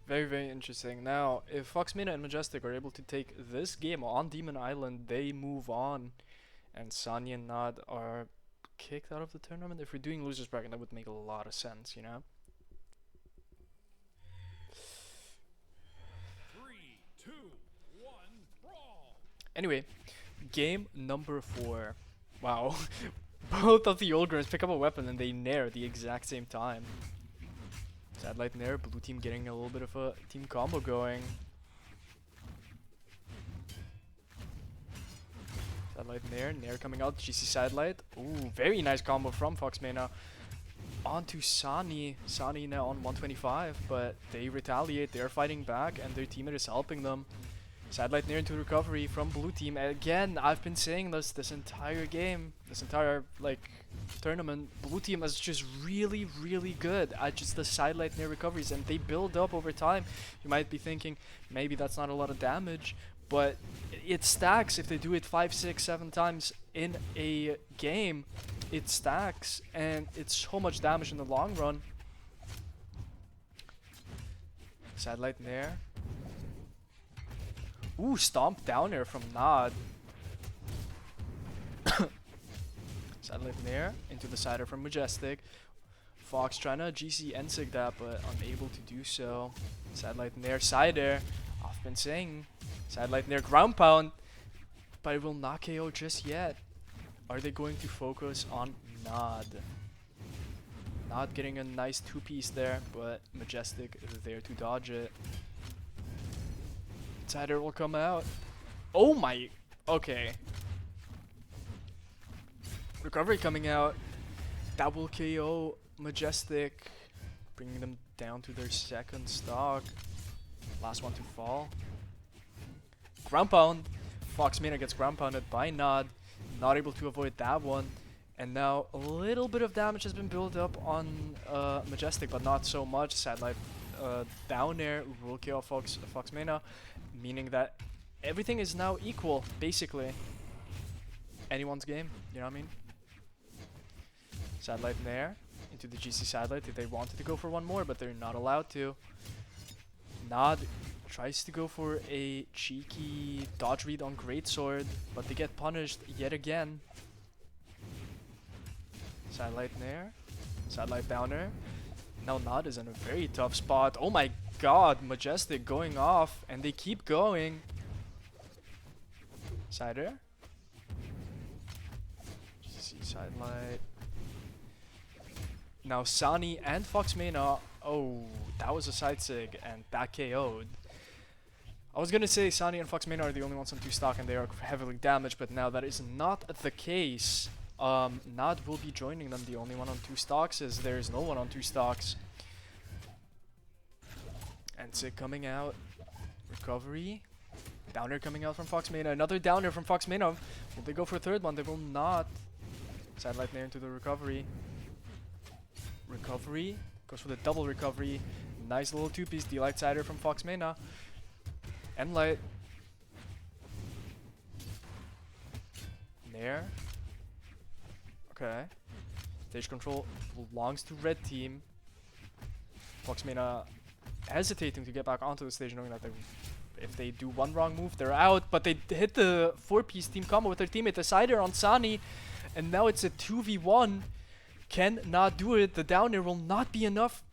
Very, very interesting. Now, if Fox MENA and Majestic are able to take this game on Demon Island, they move on, and Saani and Nod are kicked out of the tournament. If we're doing losers bracket, that would make a lot of sense, you know? 3, 2, 1, brawl. Anyway, game number 4. Wow. Both of the Olgrins pick up a weapon and they nair at the exact same time. Satellite nair, blue team getting a little bit of a team combo going. Satellite nair, nair coming out, GC satellite. Ooh, very nice combo from Fox MENA. On to Saani. Saani now on 125, but they retaliate, they're fighting back, and their teammate is helping them. Satellite near into recovery from blue team. Again, I've been saying this entire game, this entire tournament. Blue team is just really, really good at just the satellite near recoveries, and they build up over time. You might be thinking maybe that's not a lot of damage, but it stacks if they do it 5, 6, 7 times in a game. It stacks, and it's so much damage in the long run. Satellite nair. Ooh, stomp down air from Nod. Satellite nair into the sider from Majestic. Fox trying to GC Ensig that, but unable to do so. Satellite nair side air. I've been saying satellite nair ground pound, but it will not KO just yet. Are they going to focus on Nod? Nod getting a nice 2-piece there, but Majestic is there to dodge it. Sider will come out. Oh my. Okay. Recovery coming out. That will KO Majestic, bringing them down to their second stock. Last one to fall. Ground pound. Fox MENA gets ground pounded by Nod. Not able to avoid that one. And now a little bit of damage has been built up on Majestic, but not so much. Satellite down air will KO Fox MENA, meaning that everything is now equal, basically. Anyone's game, you know what I mean? Satellite nair into the GC satellite. They wanted to go for one more, but they're not allowed to. Nod tries to go for a cheeky dodge read on Greatsword, but they get punished yet again. Satellite nair, satellite downer. Now Nod is in a very tough spot. Oh my god, Majestic going off, and they keep going. Sider. GC sidelight. Now Saani and Fox MENA. Oh, that was a side sig, and that KO'd. I was gonna say Saani and Fox MENA are the only ones on 2 stock and they are heavily damaged, but now that is not the case. Nod will be joining them. The only one on 2 stocks is there is no one on 2 stocks. And Sig coming out. Recovery. Downer coming out from Fox MENA. Another downer from Fox MENA. Will they go for a third one? They will not. Satellite nair into the recovery. Recovery. Goes for the double recovery. Nice little 2-piece D-Light sider from Fox MENA. And light. Nair. Okay. Stage control belongs to red team. Fox MENA hesitating to get back onto the stage, knowing that if they do one wrong move, they're out. But they hit the 4-piece team combo with their teammate, the sider on Saani. And now it's a 2v1. Can not do it. The down air will not be enough.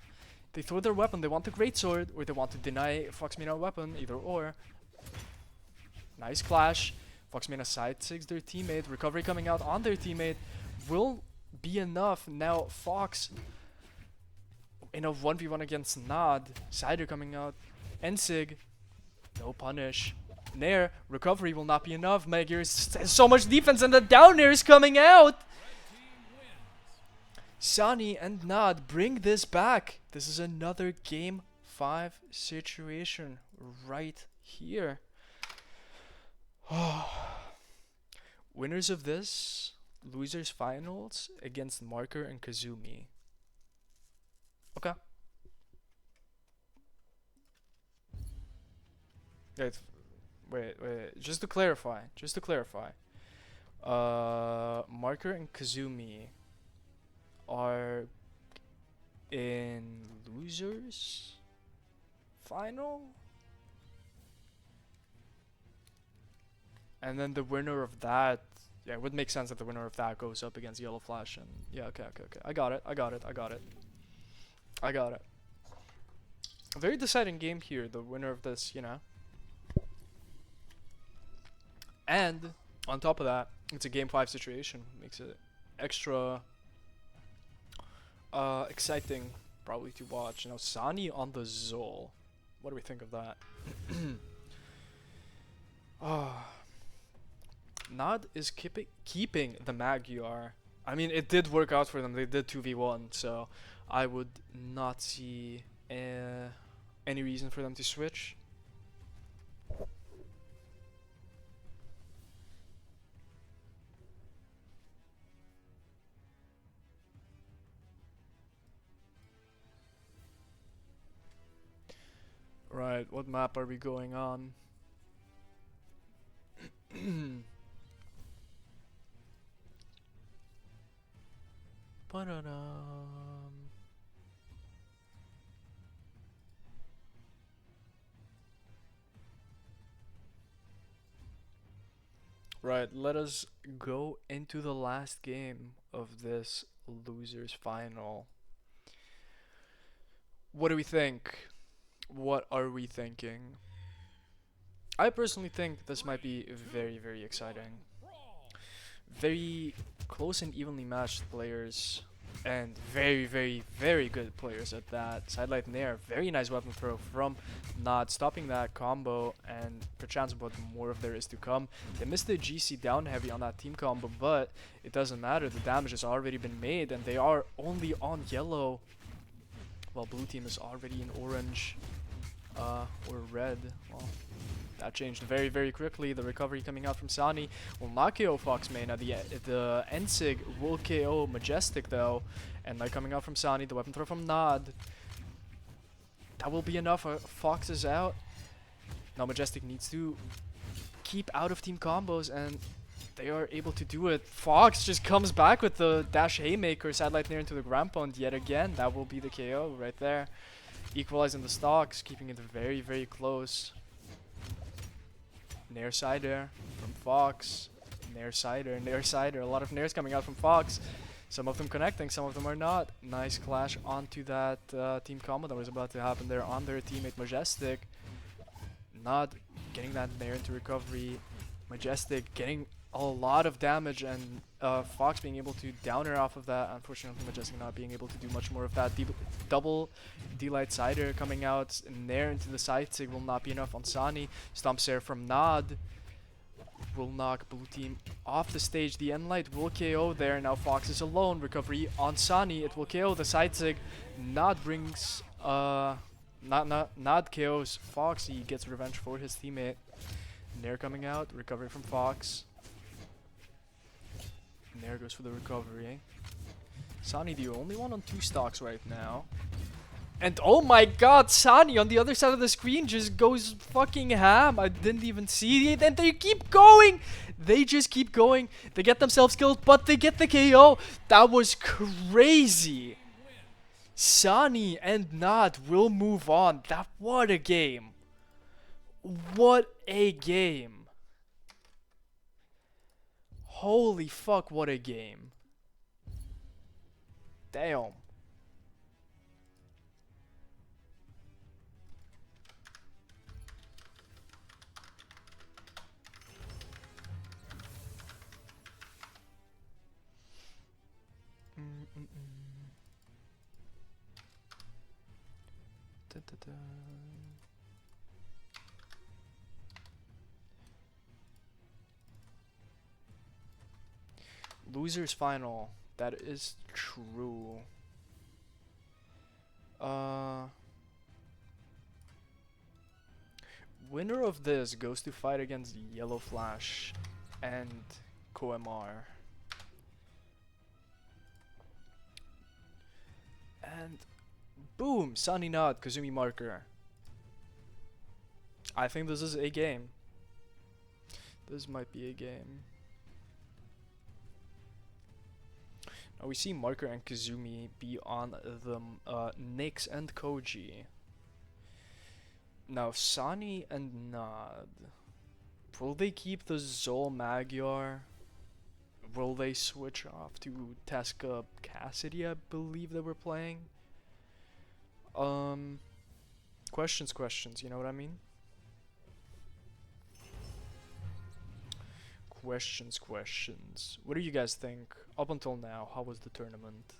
They throw their weapon. They want the Greatsword, or they want to deny Fox MENA a weapon. Either or. Nice clash. Fox MENA side sigs their teammate. Recovery coming out on their teammate will be enough. Now Fox in a 1v1 against Nod. Sider coming out. Ensig. No punish. Nair. Recovery will not be enough. Megagear has so much defense, and the down air is coming out. Saani and Nod bring this back. This is another game 5 situation right here. Winners of this, losers finals against Marker and Kazumi. Okay. Wait. Just to clarify. Marker and Kazumi are in losers final. And then the winner of that, yeah, it would make sense that the winner of that goes up against Yellowflash. And yeah, okay. I got it. A very deciding game here. The winner of this, you know. And on top of that, it's a game 5 situation. Makes it extra exciting, probably, to watch. Now, Saani on the Zol. What do we think of that? Nod is keeping the Magyar. I mean, it did work out for them. They did 2v1, so I would not see any reason for them to switch. Right, what map are we going on? Right, let us go into the last game of this losers final. What do we think? What are we thinking? I personally think this might be very, very exciting. Very close and evenly matched players, and very, very, very good players at that. Sidelight Nair, very nice weapon throw from Nod, stopping that combo, and perchance what more of there is to come. They missed the GC down heavy on that team combo, but it doesn't matter. The damage has already been made, and they are only on yellow, while blue team is already in orange or red. Well, that changed very, very quickly. The recovery coming out from Saani will not KO Fox MENA. The Ensig will KO Majestic though. And like coming out from Saani, the weapon throw from Nod. That will be enough. Fox is out. Now Majestic needs to keep out of team combos, and they are able to do it. Fox just comes back with the dash haymaker, satellite near into the ground pound yet again. That will be the KO right there. Equalizing the stocks, keeping it very, very close. Nair sider from Fox. Nair sider. A lot of nairs coming out from Fox. Some of them connecting, some of them are not. Nice clash onto that team combo that was about to happen there on their teammate Majestic. Not getting that Nair into recovery. Majestic getting a lot of damage, and Fox being able to down her off of that. Unfortunately, Majestic not being able to do much more of that. Double D-Light Sider coming out, and Nair into the side sig will not be enough on Saani. Stomp Air from Nod will knock blue team off the stage. The N-Light will KO there. Now Fox is alone. Recovery on Saani. It will KO the side sig. Nod brings Nod KOs Fox. He gets revenge for his teammate. Nair coming out. Recovery from Fox. Nair goes for the recovery. Saani the only one on 2 stocks right now. And oh my god, Saani on the other side of the screen just goes fucking ham. I didn't even see it. And they keep going. They just keep going. They get themselves killed, but they get the KO. That was crazy. Saani and Nod will move on. What a game. What a game. Holy fuck, what a game. Damn. Losers final. That is true. Winner of this goes to fight against Yellowflash and Koemar. And boom, Saani Nod, Kazumi Marker. I think this is a game. This might be a game. Now we see Marker and Kazumi be on the Nyx and Koji. Now, Saani and Nod. Will they keep the Zol Magyar? Will they switch off to Teska Cassidy, I believe they were playing? Questions, you know what I mean? Questions. What do you guys think? Up until now, how was the tournament?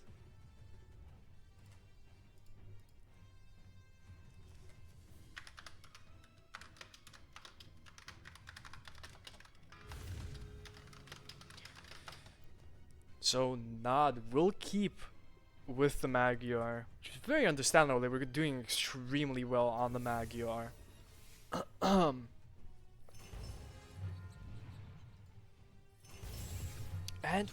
So Nod will keep with the Magyar, which is very understandable. They were doing extremely well on the Magyar. And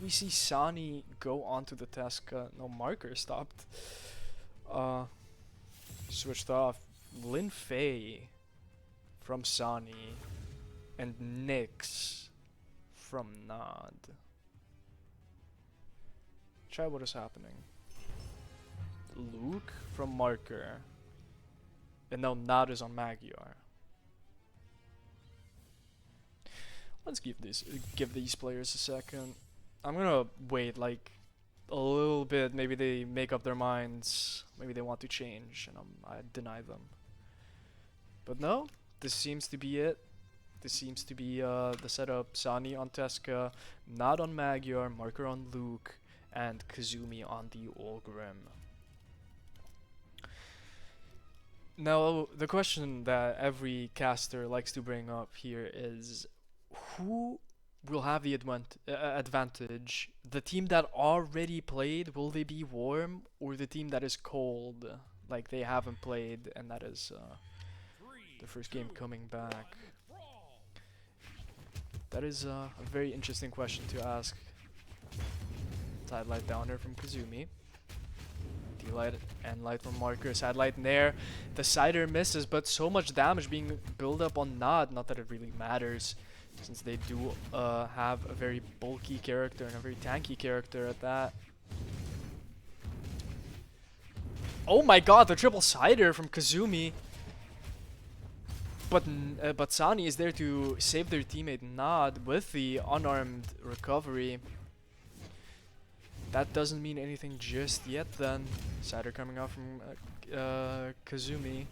we see Saani go onto the Teska. No, Marker stopped. Switched off. Lin Fei from Saani. And Nyx from Nod. Try what is happening. Luke from Marker. And now Nod is on Magyar. Let's give these players a second. I'm gonna wait like a little bit. Maybe they make up their minds. Maybe they want to change, and I deny them. But no, this seems to be it. This seems to be the setup. Saani on Teska, Nod on Magyar, Marker on Luke, and Kazumi on the Ulgrim. Now, the question that every caster likes to bring up here is, who will have the advantage? The team that already played, will they be warm, or the team that is cold, like they haven't played, and that is the first game coming back? That is a very interesting question to ask. Sidelight downer from Kazumi. D-light and light from Marker. Sidelight Nair. The Cider misses, but so much damage being built up on Nod. Not that it really matters, since they do have a very bulky character and a very tanky character at that. Oh my god, the triple Cider from Kazumi. But Saani is there to save their teammate Nod with the unarmed recovery. That doesn't mean anything just yet then. Cider coming out from Kazumi.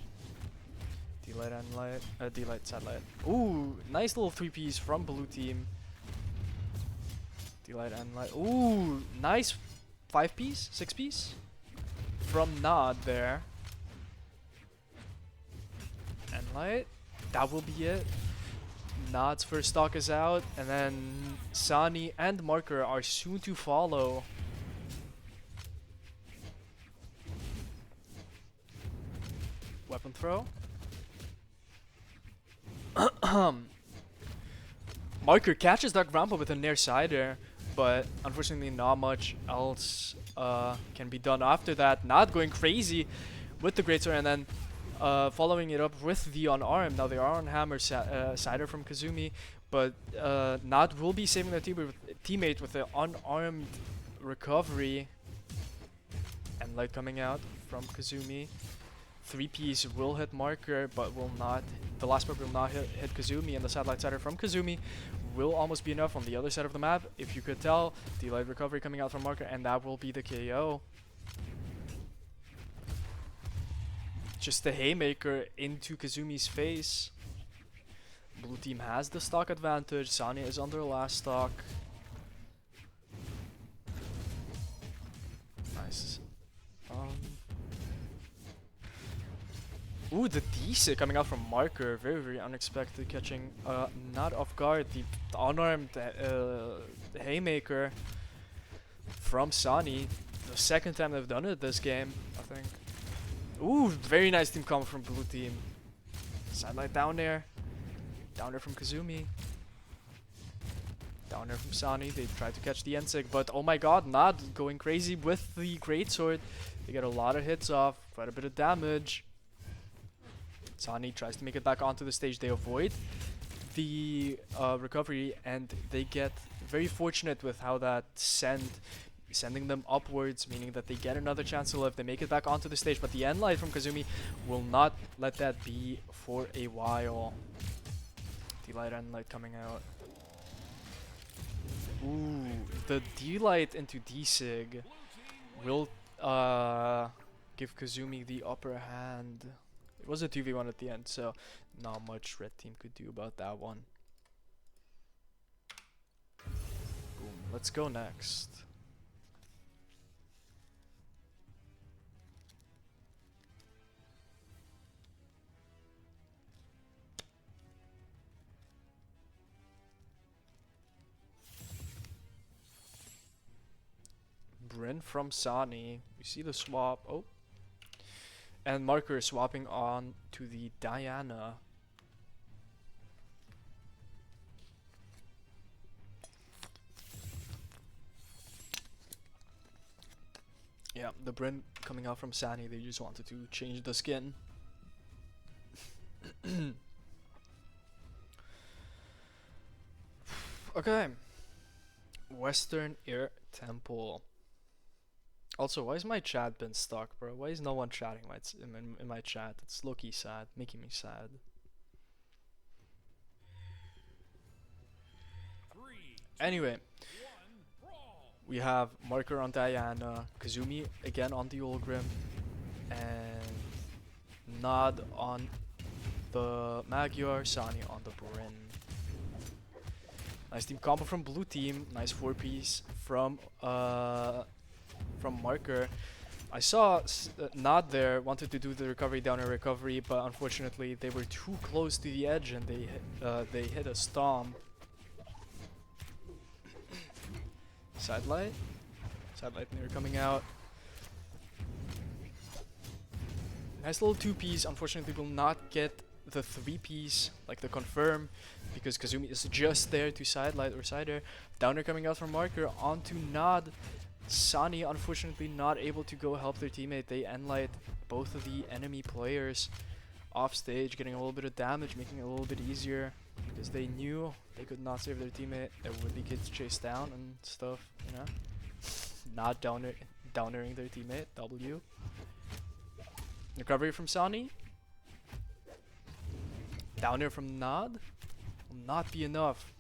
D-light and light. D-light, satellite. Ooh, nice little 3-piece from blue team. D-light and light. Ooh, nice 5-piece, 6-piece from Nod there. And light. That will be it. Nod's first stock is out, and then Saani and Marker are soon to follow. Weapon throw. Marker catches that Grandpa with a Nair Cider, but unfortunately not much else can be done after that. Not going crazy with the Greatsword, and then following it up with the unarmed. Now they are on Hammer Cider from Kazumi, but Nod will be saving their teammate with the unarmed recovery. And light coming out from Kazumi. 3-piece will hit Marker, but will not. The last part will not hit Kazumi, and the satellite Cider from Kazumi will almost be enough on the other side of the map. If you could tell, delayed recovery coming out from Marker, and that will be the KO. Just the haymaker into Kazumi's face. Blue team has the stock advantage. Saani is on their last stock. Nice. Ooh, the DC coming out from Marker. Very, very unexpected, catching not off guard. The unarmed haymaker from Saani. The second time they've done it this game, I think. Ooh, very nice team combo from blue team. Sidelight down there. Down there from Kazumi. Down there from Saani. They tried to catch the Ensig, but oh my god, not going crazy with the Greatsword. They get a lot of hits off, quite a bit of damage. Saani tries to make it back onto the stage. They avoid the recovery, and they get very fortunate with how that send sending them upwards, meaning that they get another chance to live. They make it back onto the stage, but the end light from Kazumi will not let that be for a while. D-light, end light coming out. Ooh, the D-light into D-Sig will give Kazumi the upper hand. It was a 2v1 at the end, so not much red team could do about that one. Boom. Let's go next. Bryn from Saani. We see the swap. Oh. And Marker swapping on to the Diana. Yeah, the Bryn coming out from Saani. They just wanted to change the skin. Okay. Western Air Temple. Also, why is my chat been stuck, bro? Why is no one chatting in my chat? It's low-key sad, making me sad. 3, 2, Anyway, 1, brawl. we have Marker on Diana, Kazumi again on the Ulgrim, and Nod on the Magyar, Saani on the Bryn. Nice team combo from blue team. Nice 4-piece from Marker. I saw Nod there wanted to do the recovery down a recovery, but unfortunately they were too close to the edge and they hit a stomp. Sidelight near coming out. Nice little 2-piece. Unfortunately, will not get the 3-piece like the confirm because Kazumi is just there to sidelight or sider. Downer coming out from Marker onto Nod. Saani unfortunately not able to go help their teammate. They endlight both of the enemy players off stage, getting a little bit of damage, making it a little bit easier because they knew they could not save their teammate. There would be kids chased down and stuff, you know. Not downering their teammate. W. Recovery from Saani. Downer from Nod. Will not be enough.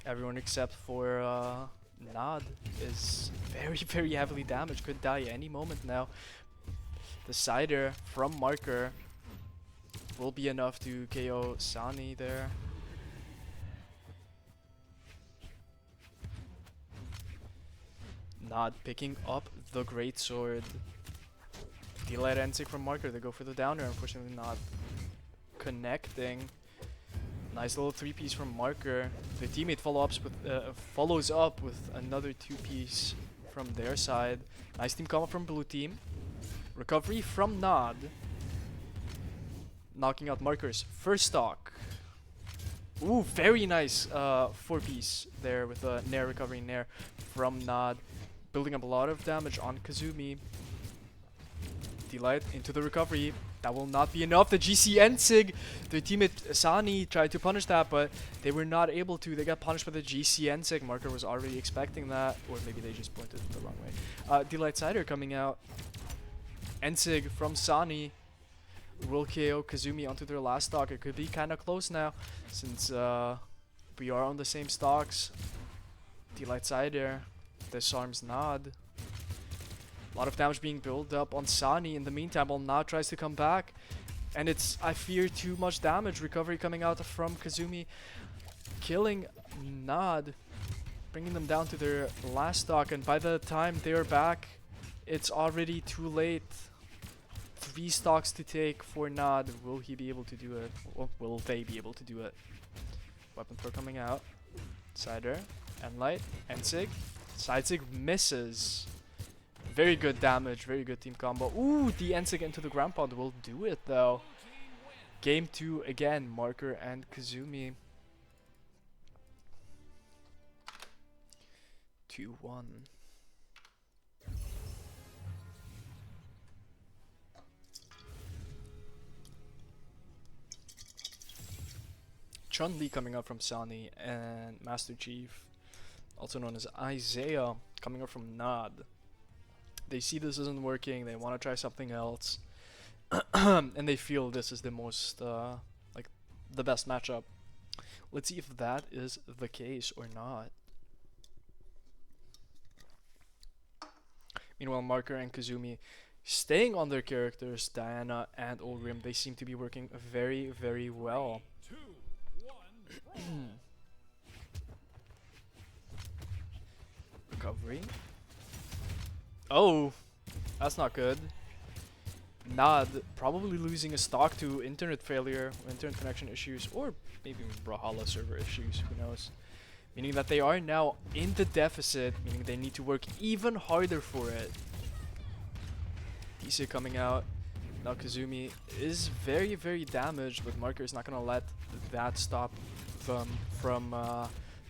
Everyone except for Nod is very, very heavily damaged. Could die any moment now. The Cider from Marker will be enough to KO Saani there. Nod picking up the Great Sword. D-Light Ensig from Marker. They go for the downer. Unfortunately not connecting. Nice little 3-piece from Marker. The teammate follows up with another 2-piece from their side. Nice team combo from blue team. Recovery from Nod. Knocking out Marker's first stock. Ooh, very nice 4-piece there with a Nair recovery Nair from Nod. Building up a lot of damage on Kazumi. D-Light into the recovery. That will not be enough. The GC Ensig, their teammate Saani tried to punish that, but they were not able to. They got punished by the GC Ensig. Marker was already expecting that, or maybe they just pointed the wrong way. D-Light Cider coming out. Ensig from Saani will KO Kazumi onto their last stock. It could be kind of close now, since we are on the same stocks. D-Light Cider disarms Nod. A lot of damage being built up on Saani. In the meantime, while Nod tries to come back, and it's, I fear, too much damage. Recovery coming out from Kazumi, killing Nod, bringing them down to their last stock, and by the time they're back, it's already too late. 3 stocks to take for Nod. Will he be able to do it? Or will they be able to do it? Weapon throw coming out. Cider, Enlight, Ensig. Sidesig misses. Very good damage, very good team combo. Ooh, the Ensig into the ground pound will do it though. Game 2 again, Marker and Kazumi. 2-1. Chun-Li coming up from Saani, and Master Chief, also known as Isaiah, coming up from Nod. They see this isn't working. They want to try something else, and they feel this is the most like the best matchup. Let's see if that is the case or not. Meanwhile, Marker and Kazumi staying on their characters, Diana and Ulgrim, they seem to be working very, very well. 2, 1, brawl. Recovery. Oh, that's not good. Nad probably losing a stock to internet failure, internet connection issues, or maybe Brawlhalla server issues, who knows. Meaning that they are now in the deficit, meaning they need to work even harder for it. Tisa coming out. Now Kazumi is very, very damaged, but Marker is not going to let that stop them from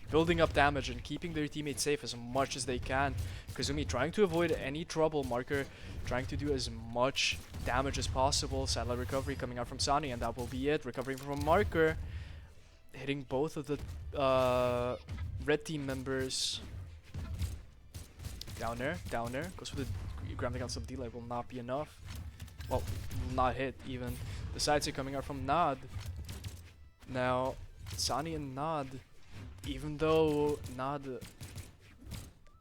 building up damage and keeping their teammates safe as much as they can. Kazumi trying to avoid any trouble. Marker trying to do as much damage as possible. Satellite recovery coming out from Saani, and that will be it. Recovering from Marker. Hitting both of the red team members. Down there. Goes for the ground against the delay, will not be enough. Well, will not hit even. The side stick coming out from Nad. Now, Saani and Nad, even though Nad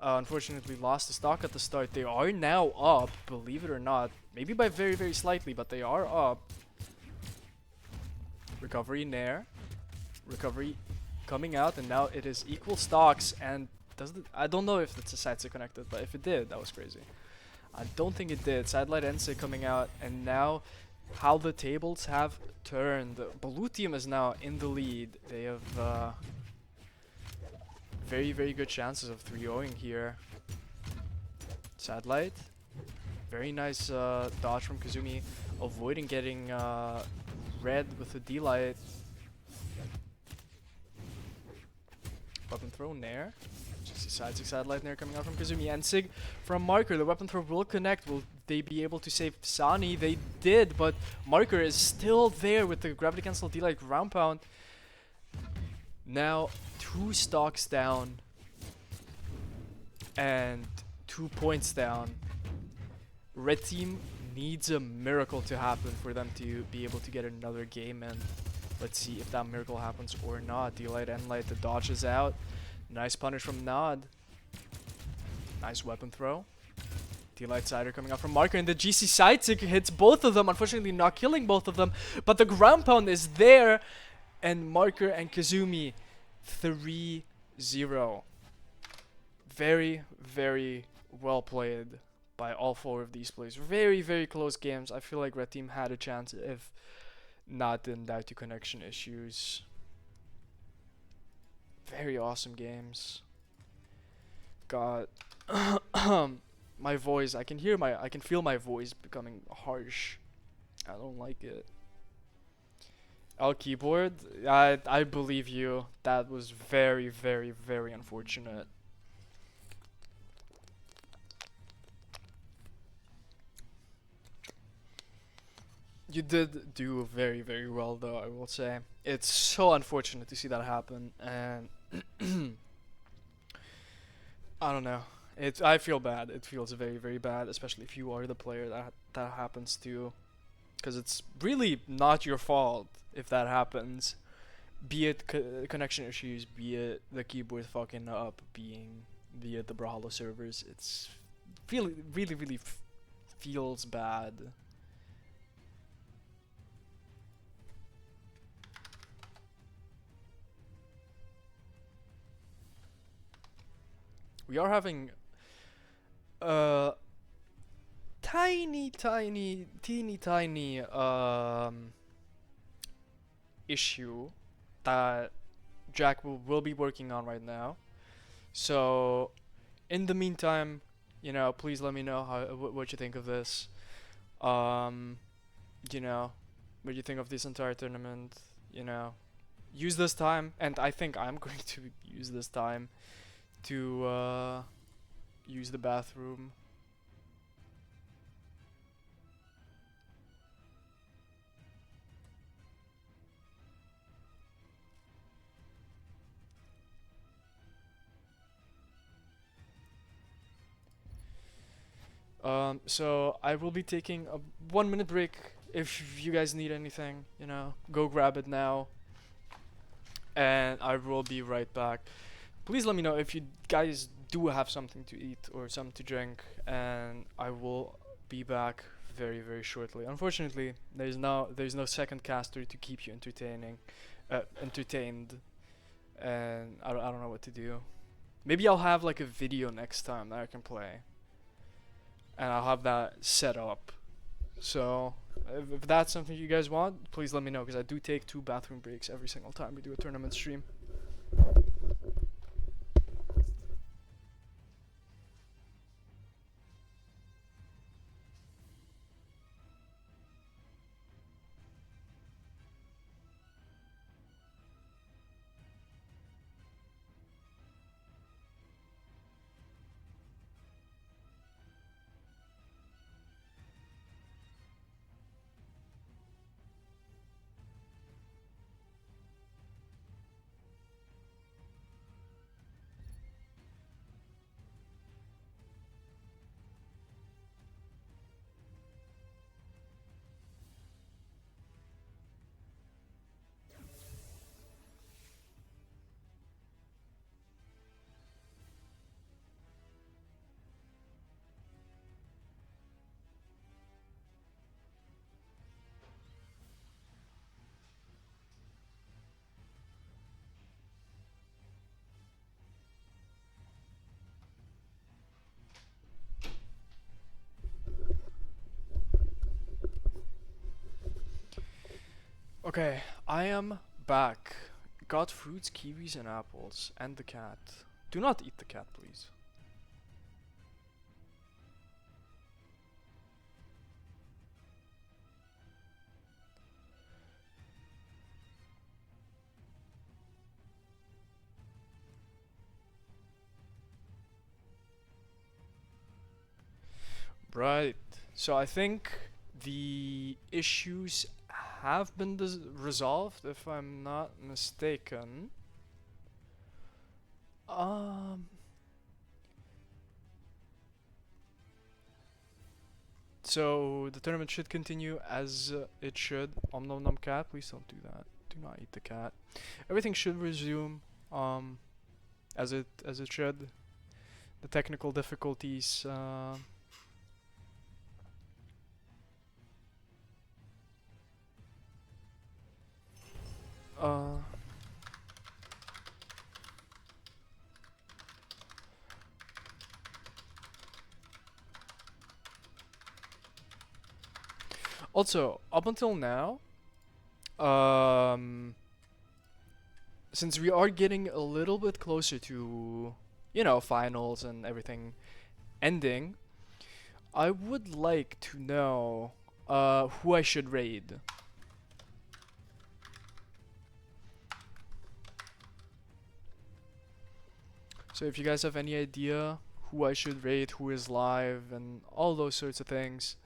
unfortunately lost the stock at the start, they are now up, believe it or not. Maybe by very, very slightly, but they are up. Recovery Nair. Recovery coming out, and now it is equal stocks, and I don't know if it's a side stick connected, but if it did, that was crazy. I don't think it did. Sidelight NSIG coming out, and now how the tables have turned. Blue team is now in the lead. They have very, very good chances of 3-0ing here. Satellite. Very nice dodge from Kazumi, avoiding getting red with the D-Light. Weapon throw Nair. Just side sig satellite Nair coming out from Kazumi. And Sig from Marker. The weapon throw will connect. Will they be able to save Saani? They did, but Marker is still there with the gravity cancel D-Light ground pound. Now 2 stocks down and 2 points down. Red team needs a miracle to happen for them to be able to get another game, and let's see if that miracle happens or not. D-Light, N-Light, the dodge is out. Nice punish from Nod. Nice weapon throw. D-Light Sider coming out from Marker, and the GC side stick hits both of them, unfortunately not killing both of them, but the ground pound is there, and Marker and Kazumi 3-0. Very, very well played by all 4 of these players. Very, very close games. I feel like Red Team had a chance if not didn't die to connection issues. Very awesome games. God. My voice, I can feel my voice becoming harsh. I don't like it. L keyboard, I believe you. That was very, very, very unfortunate. You did do very, very well though, I will say. It's so unfortunate to see that happen, and I don't know. I feel bad. It feels very, very bad, especially if you are the player that happens to, because it's really not your fault if that happens. Be it connection issues, be it the keyboard fucking up, be it the Brawlhalla servers. It's really, really feels bad. We are having teeny tiny issue that Jack will be working on right now. So in the meantime, you know, please let me know what you think of this. You know, what you think of this entire tournament. You know, use this time, and I think I'm going to use this time to use the bathroom. So I will be taking a 1 minute break. If you guys need anything, you know, go grab it now. And I will be right back. Please let me know if you guys do have something to eat or something to drink, and I will be back very very shortly. Unfortunately, there's no second caster to keep you entertained, and I don't know what to do. Maybe I'll have like a video next time that I can play, and I'll have that set up. So if that's something you guys want, please let me know, because I do take 2 bathroom breaks every single time we do a tournament stream. Okay, I am back. Got fruits, kiwis, and apples, and the cat. Do not eat the cat, please. Right. So I think the issues have been resolved, if I'm not mistaken. Um. So the tournament should continue as it should. Nom nom cat, please don't do that. Do not eat the cat. Everything should resume as it should. The technical difficulties uh also, up until now, um since we are getting a little bit closer to, you know, finals and everything ending, I would like to know who I should raid. So if you guys have any idea who I should raid, who is live, and all those sorts of things,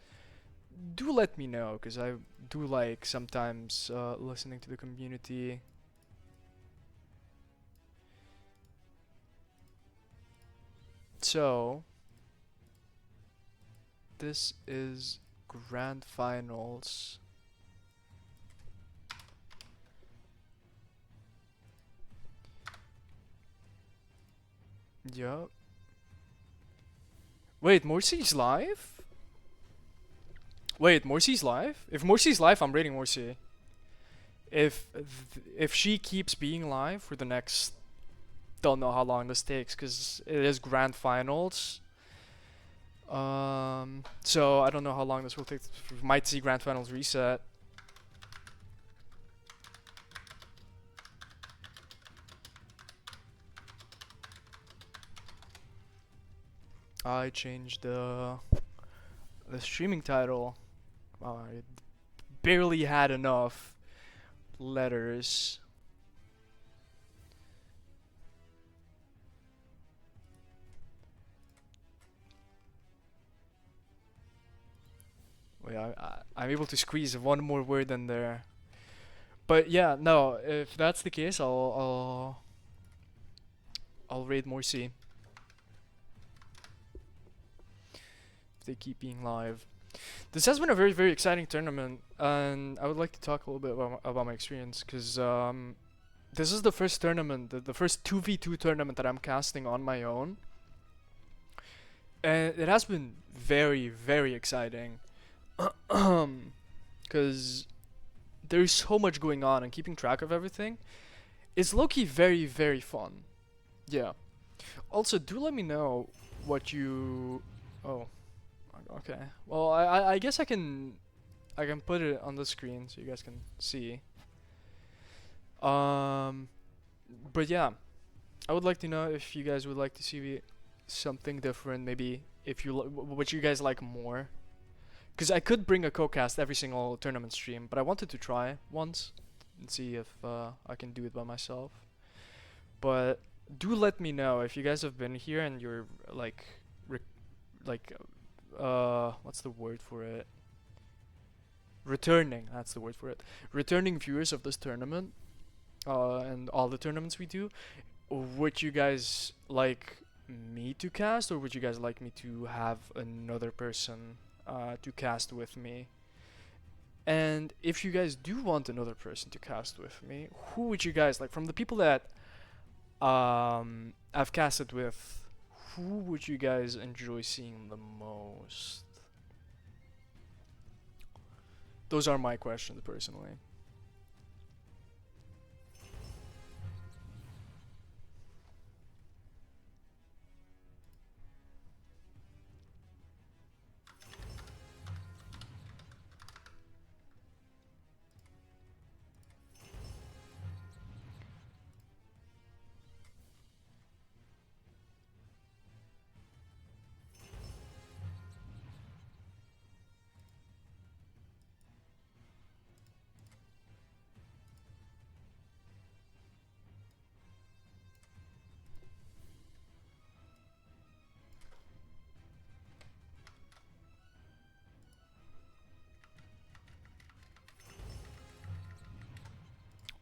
do let me know, because I do like sometimes listening to the community. So this is grand finals. Yup. Wait, Morsi's live? Wait, Morsi's live? If Morsi's live, I'm raiding Morsi. If she keeps being live for the next, don't know how long this takes, because it is grand finals. So I don't know how long this will take. We might see grand finals reset. I changed the streaming title. I barely had enough letters. Wait, I'm able to squeeze one more word in there. But yeah, no. If that's the case, I'll raid more C. if they keep being live. This has been a very, very exciting tournament, and I would like to talk a little bit about my experience, because this is the first tournament, the first 2v2 tournament that I'm casting on my own. And it has been very, very exciting. Because there's so much going on, and keeping track of everything is low-key very, very fun. Yeah. Also, do let me know what you... Oh. Okay. Well, I guess I can put it on the screen so you guys can see. But yeah, I would like to know if you guys would like to see something different. Maybe if you what you guys like more. Because I could bring a co-cast every single tournament stream, but I wanted to try once and see if I can do it by myself. But do let me know if you guys have been here and you're like what's the word for it? Returning, that's the word for it. Returning viewers of this tournament, and all the tournaments we do. Would you guys like me to cast, or would you guys like me to have another person to cast with me? And if you guys do want another person to cast with me, who would you guys like, from the people that I've casted with? Who would you guys enjoy seeing the most? Those are my questions, personally.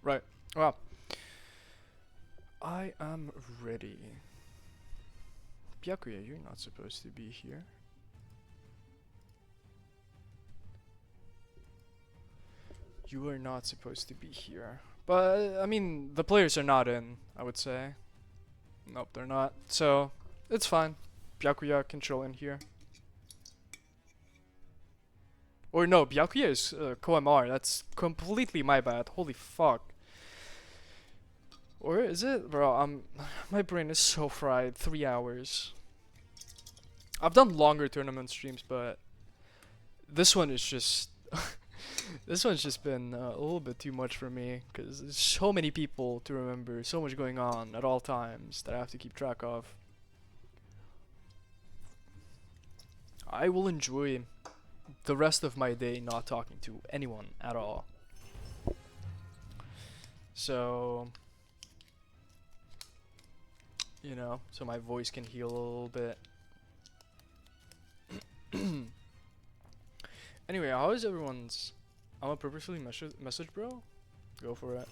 Right. Well, I am ready. Byakuya, you're not supposed to be here. You are not supposed to be here. But, I mean, the players are not in, I would say. Nope, they're not. So, it's fine. Byakuya can chill in here. Or no, Byakuya is Koamar. That's completely my bad. Holy fuck. Or is it? Bro, my brain is so fried. 3 hours. I've done longer tournament streams, but this one is just... this one's just been a little bit too much for me, because there's so many people to remember, so much going on at all times that I have to keep track of. I will enjoy the rest of my day not talking to anyone at all. So, you know, so my voice can heal a little bit. Anyway, how is everyone's... I'm a purposefully message bro? Go for it.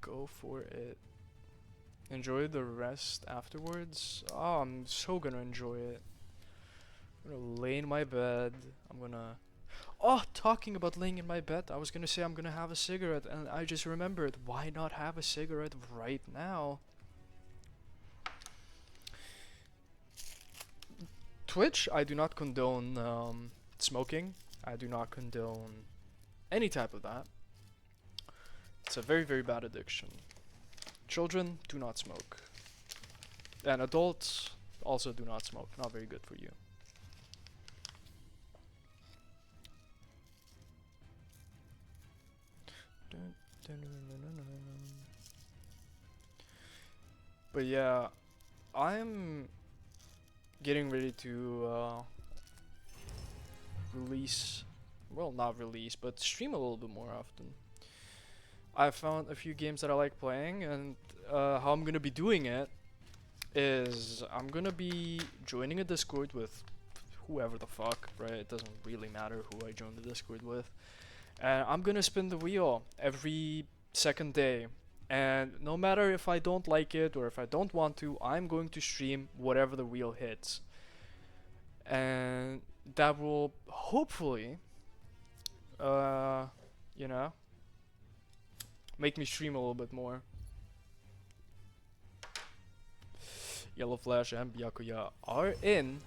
Go for it. Enjoy the rest afterwards? Oh, I'm so gonna enjoy it. I'm gonna lay in my bed. I'm gonna... Oh, talking about laying in my bed, I was gonna say I'm gonna have a cigarette, and I just remembered, why not have a cigarette right now? Twitch, I do not condone smoking. I do not condone any type of that. It's a very, very bad addiction. Children, do not smoke. And adults also do not smoke. Not very good for you. But yeah, I'm getting ready to release, well, not release, but stream a little bit more often. I found a few games that I like playing, and how I'm gonna be doing it is I'm gonna be joining a Discord with whoever the fuck, right? It doesn't really matter who I join the Discord with. And I'm gonna spin the wheel every second day And no matter if I don't like it or if I don't want to, I'm going to stream whatever the wheel hits. And that will hopefully, you know, make me stream a little bit more. Yellowflash and Byakuya are in.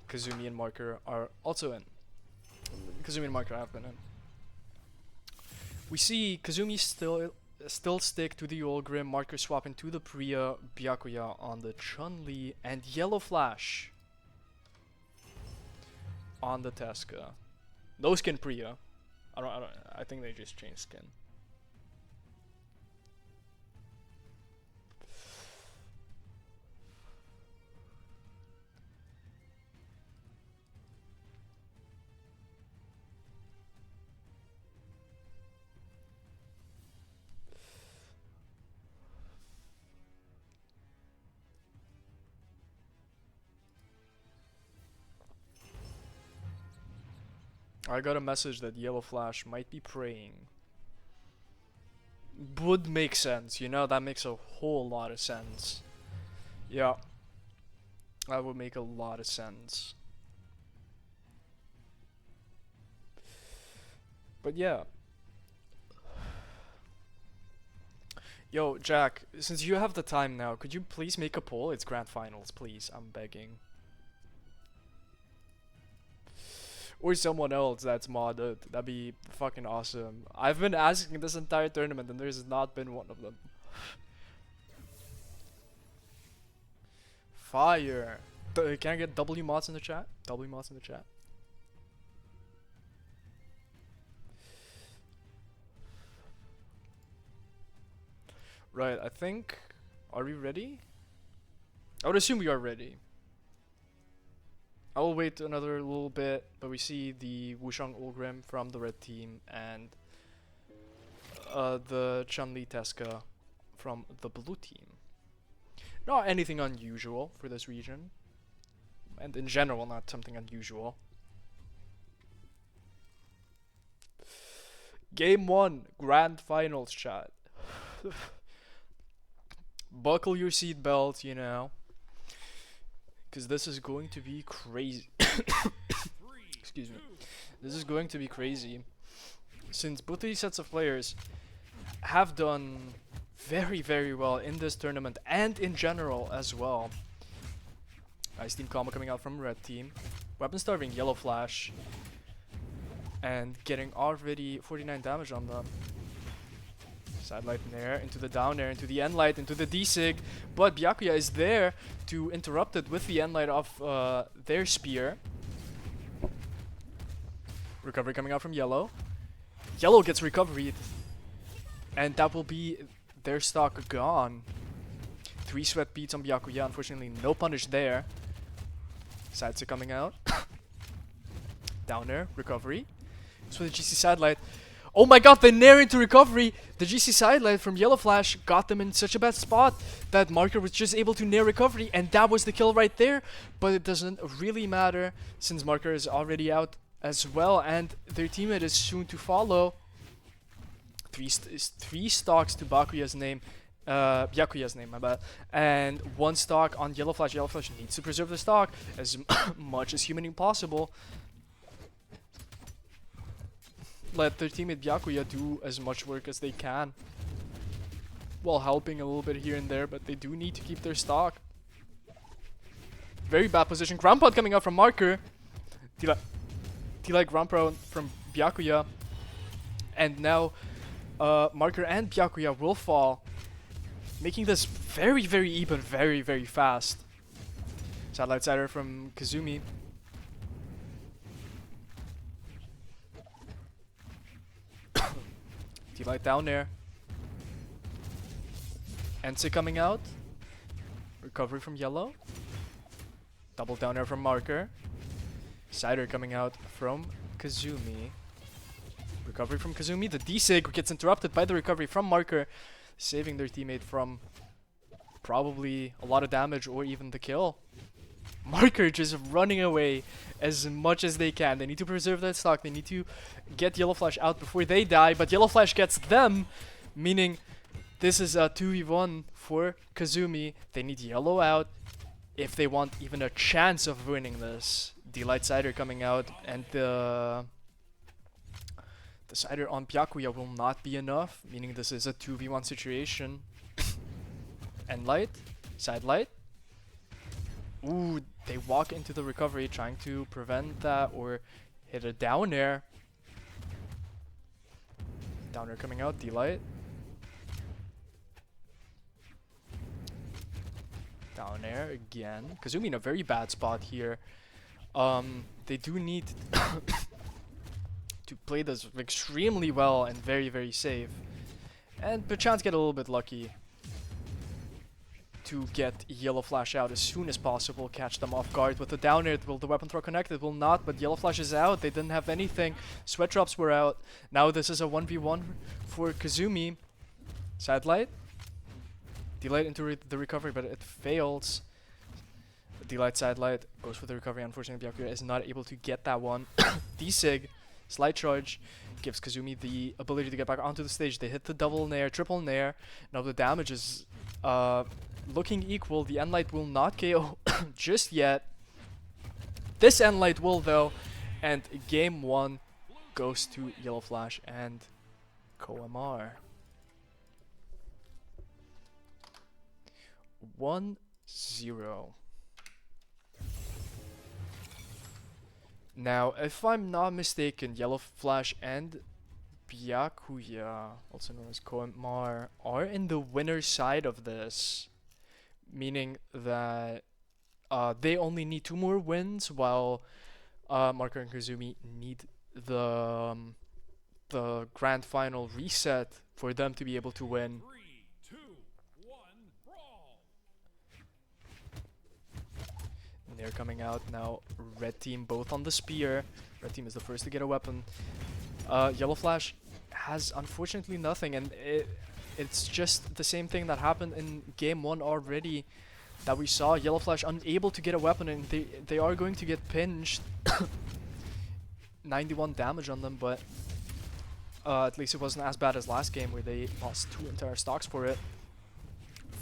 Kazumi and Marker are also in. Kazumi and Marker have been in. We see Kazumi still stick to the Olgrim, Marker swapping to the Priya, Byakuya on the Chun-Li, and Yellowflash on the Teska. No skin Priya. I think they just changed skin. I got a message that Yellowflash might be praying. Would make sense, you know, that makes a whole lot of sense. Yeah. That would make a lot of sense. But yeah. Yo, Jack, since you have the time now, could you please make a poll? It's grand finals, please. I'm begging. Or someone else that's modded. That'd be fucking awesome. I've been asking this entire tournament and there's not been one of them. Fire. Can I get W mods in the chat? W mods in the chat. Right, I think... Are we ready? I would assume we are ready. I will wait another little bit, but we see the Wushang Ulgrim from the red team and the Chun-Li Teska from the blue team. Not anything unusual for this region, and in general not something unusual. Game 1, Grand Finals chat. Buckle your seatbelt, you know. Because this is going to be crazy. Excuse me. This is going to be crazy. Since both these sets of players have done very, very well in this tournament and in general as well. Nice team combo coming out from red team. Weapon starving Yellowflash. And getting already 49 damage on them. Side light nair, into the down air, into the end light, into the D-Sig. But Byakuya is there to interrupt it with the end light of their spear. Recovery coming out from Yellow. Yellow gets recovered. And that will be their stock gone. 3 sweat beats on Byakuya. Unfortunately, no punish there. Sides are coming out. Down air, recovery. So the GC side light. Oh my god, the nair into recovery! The GC sidelight from Yellowflash got them in such a bad spot that Marker was just able to nair recovery, and that was the kill right there. But it doesn't really matter since Marker is already out as well, and their teammate is soon to follow. Three stocks to Byakuya's name, my bad, and 1 stock on Yellowflash. Yellowflash needs to preserve the stock as much as humanly possible. Let their teammate Byakuya do as much work as they can while helping a little bit here and there, but they do need to keep their stock. Very bad position. Ground pound coming out from Marker. T-like ground pound from Byakuya. And now Marker and Byakuya will fall, making this very, very even, very, very fast. Satellite sider from Kazumi. T-light down there. Ense coming out. Recovery from Yellow. Double down air from Marker. Cider coming out from Kazumi. Recovery from Kazumi. The D-Sig gets interrupted by the recovery from Marker, saving their teammate from probably a lot of damage or even the kill. Marker just running away as much as they can. They need to preserve that stock. They need to get Yellowflash out before they die, but Yellowflash gets them, meaning This is a 2v1 for Kazumi. They need yellow out if they want even a chance of winning this. The light cider coming out, and the cider on Byakuya will not be enough, meaning this is a 2v1 situation. And light, side light. Ooh, they walk into the recovery trying to prevent that or hit a down air. Down air coming out, D-light. Down air again. Kazumi in a very bad spot here. They do need to play this extremely well and very, very safe. And perchance get a little bit lucky to get Yellowflash out as soon as possible, catch them off guard with the down air. Will the weapon throw connect? It will not, but Yellowflash is out. They didn't have anything. Sweat drops were out. Now this is a 1v1 for Kazumi. Side light. D-light into the recovery, but it fails. D-light, side light goes for the recovery. Unfortunately, Byakuya is not able to get that one. D-sig, slight charge, gives Kazumi the ability to get back onto the stage. They hit the double nair, triple nair. Now the damage is looking equal. The N-light will not KO just yet. This N-light will though, and game 1 goes to Yellowflash and Koamar. 1-0. Now, if I'm not mistaken, Yellowflash and Byakuya, also known as Koamar, are in the winner's side of this. Meaning that they only need 2 more wins, while Marker and Kazumi need the grand final reset for them to be able to win. 3, 2, 1, brawl! And they're coming out now. Red team both on the spear. Red team is the first to get a weapon. Yellowflash has unfortunately nothing, and it's just the same thing that happened in game 1 already, that we saw Yellowflash unable to get a weapon, and they are going to get pinched. 91 damage on them, but at least it wasn't as bad as last game where they lost 2 entire stocks for it.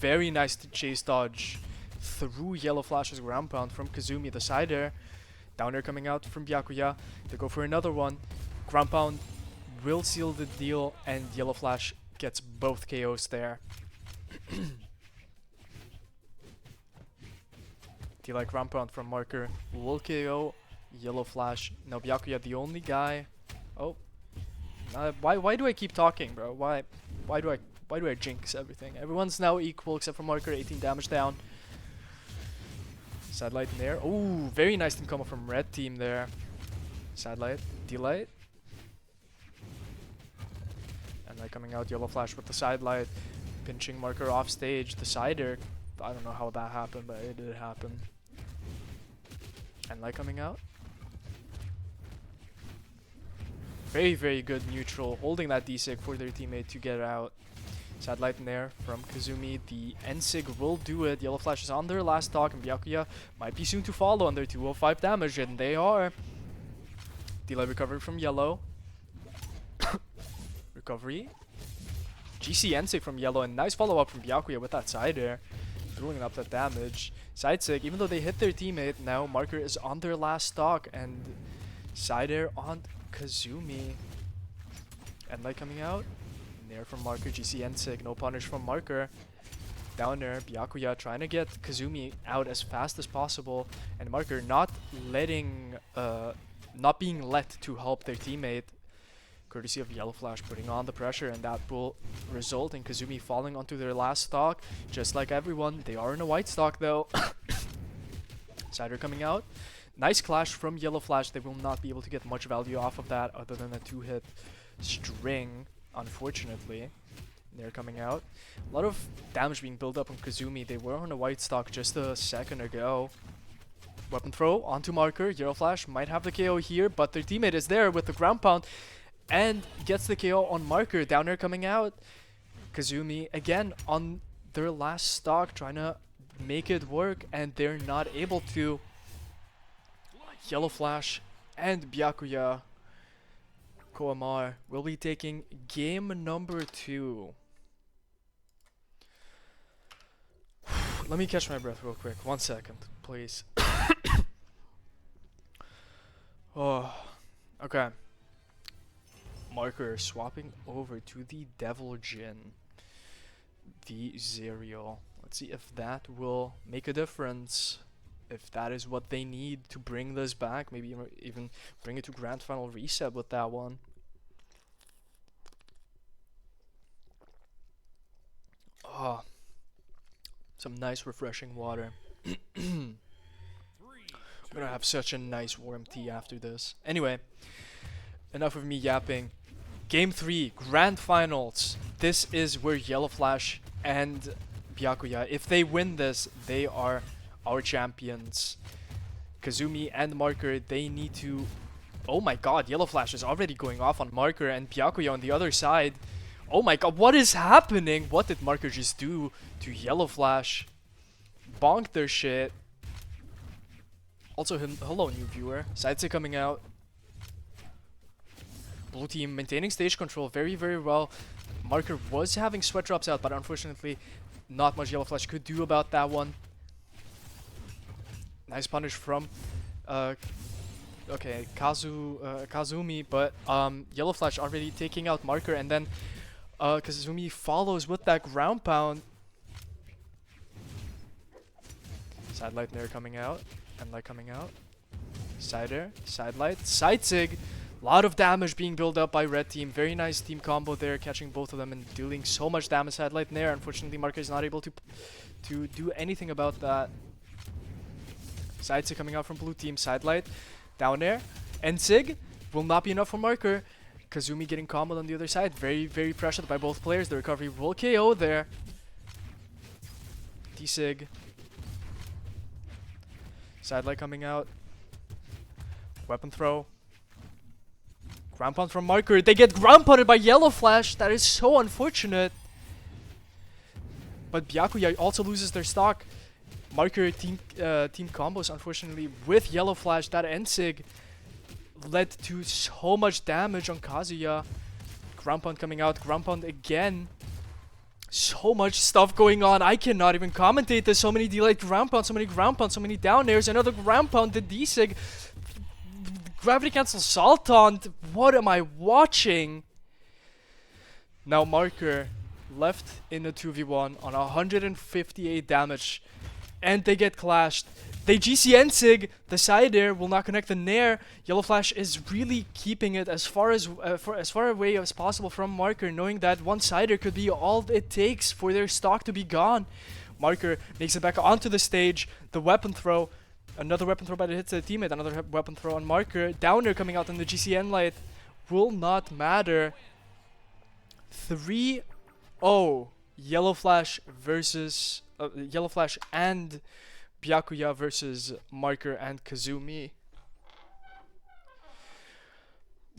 Very nice chase dodge through Yellowflash's ground pound from Kazumi, the side air. Down air coming out from Byakuya. They go for another one. Ground pound will seal the deal, and Yellowflash gets both KOs there. D-like ground pound from Marker will KO Yellowflash. Now Byakuya the only guy. Oh, why do I keep talking, bro? Why do I jinx everything? Everyone's now equal except for Marker. 18 damage down. Side light in there. Oh, very nice team combo from red team there. Side light, D-light. And light coming out, Yellowflash with the side light. Pinching Marker off stage. The sider, I don't know how that happened, but it did happen. And light coming out. Very, very good neutral, holding that D-sig for their teammate to get out. Side light in there from Kazumi. The N-sig will do it. Yellowflash is on their last stock, and Byakuya might be soon to follow on their 205 damage, and they are. D-light recovery from Yellow. Recovery. GC N-sig from Yellow, and nice follow-up from Byakuya with that side air. Throwing up that damage. Side sig, even though they hit their teammate, now Marker is on their last stock, and side air on Kazumi. And light coming out. Nair from Marker, GC N-sig, no punish from Marker. Down there, Byakuya trying to get Kazumi out as fast as possible, and Marker not being let to help their teammate, courtesy of Yellowflash putting on the pressure, and that will result in Kazumi falling onto their last stock, just like everyone. They are in a white stock though. Cider coming out. Nice clash from Yellowflash. They will not be able to get much value off of that other than a 2-hit string, unfortunately. They're coming out. A lot of damage being built up on Kazumi. They were on a white stock just a second ago. Weapon throw onto Marker. Yellowflash might have the KO here, but their teammate is there with the ground pound and gets the KO on Marker. Down air coming out. Kazumi again on their last stock, trying to make it work, and they're not able to. Yellowflash and Byakuya Koamar will be taking game number 2. Let me catch my breath real quick. 1 second, please. Oh, okay. Marker swapping over to the Devil Jin, the Zerial. Let's see if that will make a difference. If that is what they need to bring this back, maybe even bring it to Grand Final Reset with that one. Oh, some nice refreshing water. I'm gonna have such a nice warm tea after this. Anyway, enough of me yapping. Game 3, Grand Finals. This is where Yellowflash and Byakuya, if they win this, they are our champions. Kazumi and Marker, they need to... Oh my god, Yellowflash is already going off on Marker, and Byakuya on the other side. Oh my god, what is happening? What did Marker just do to Yellowflash? Bonked their shit. Also, hello new viewer. Sidesy coming out. Blue team maintaining stage control very, very well. Marker was having sweat drops out, but unfortunately not much Yellowflash could do about that one. Nice punish from Kazumi, but Yellowflash already taking out Marker, and then Kazumi follows with that ground pound. Side light there coming out, and light coming out. Side air, side light, side sig. Lot of damage being built up by red team. Very nice team combo there, catching both of them and dealing so much damage. Side light there. Unfortunately, Marker is not able to do anything about that. Side sig coming out from blue team. Side light down there, and sig will not be enough for Marker. Kazumi getting comboed on the other side. Very, very pressured by both players. The recovery will KO there. D-sig. Side light coming out. Weapon throw. Ground pound from Marker. They get ground pounded by Yellowflash. That is so unfortunate. But Byakuya also loses their stock. Marker team combos, unfortunately, with Yellowflash. That N-sig led to so much damage on Kazuya. Ground pound coming out. Ground pound again. So much stuff going on. I cannot even commentate this. So many delayed ground pounds, so many ground pounds, so many down airs. Another ground pound. The D-sig. Gravity cancel salt on. What am I watching? Now Marker left in a 2v1 on 158 damage, and they get clashed. They GCN sig. The side air will not connect the nair. Yellowflash is really keeping it as far away as possible from Marker, knowing that one side air could be all it takes for their stock to be gone. Marker makes it back onto the stage. The weapon throw. Another weapon throw by the hits to the teammate. Another weapon throw on Marker. Downer coming out in the GCN light. Will not matter. 3-0. Yellowflash versus... Yellowflash and Byakuya versus Marker and Kazumi.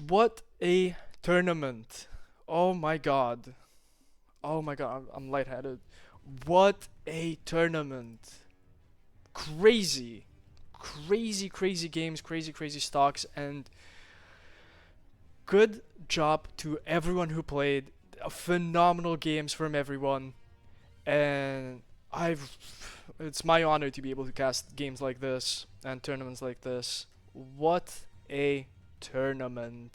What a tournament. Oh my god. Oh my god, I'm lightheaded. What a tournament. Crazy. Crazy games, crazy stocks, and good job to everyone who played. Phenomenal games from everyone, and it's my honor to be able to cast games like this and tournaments like this. What a tournament.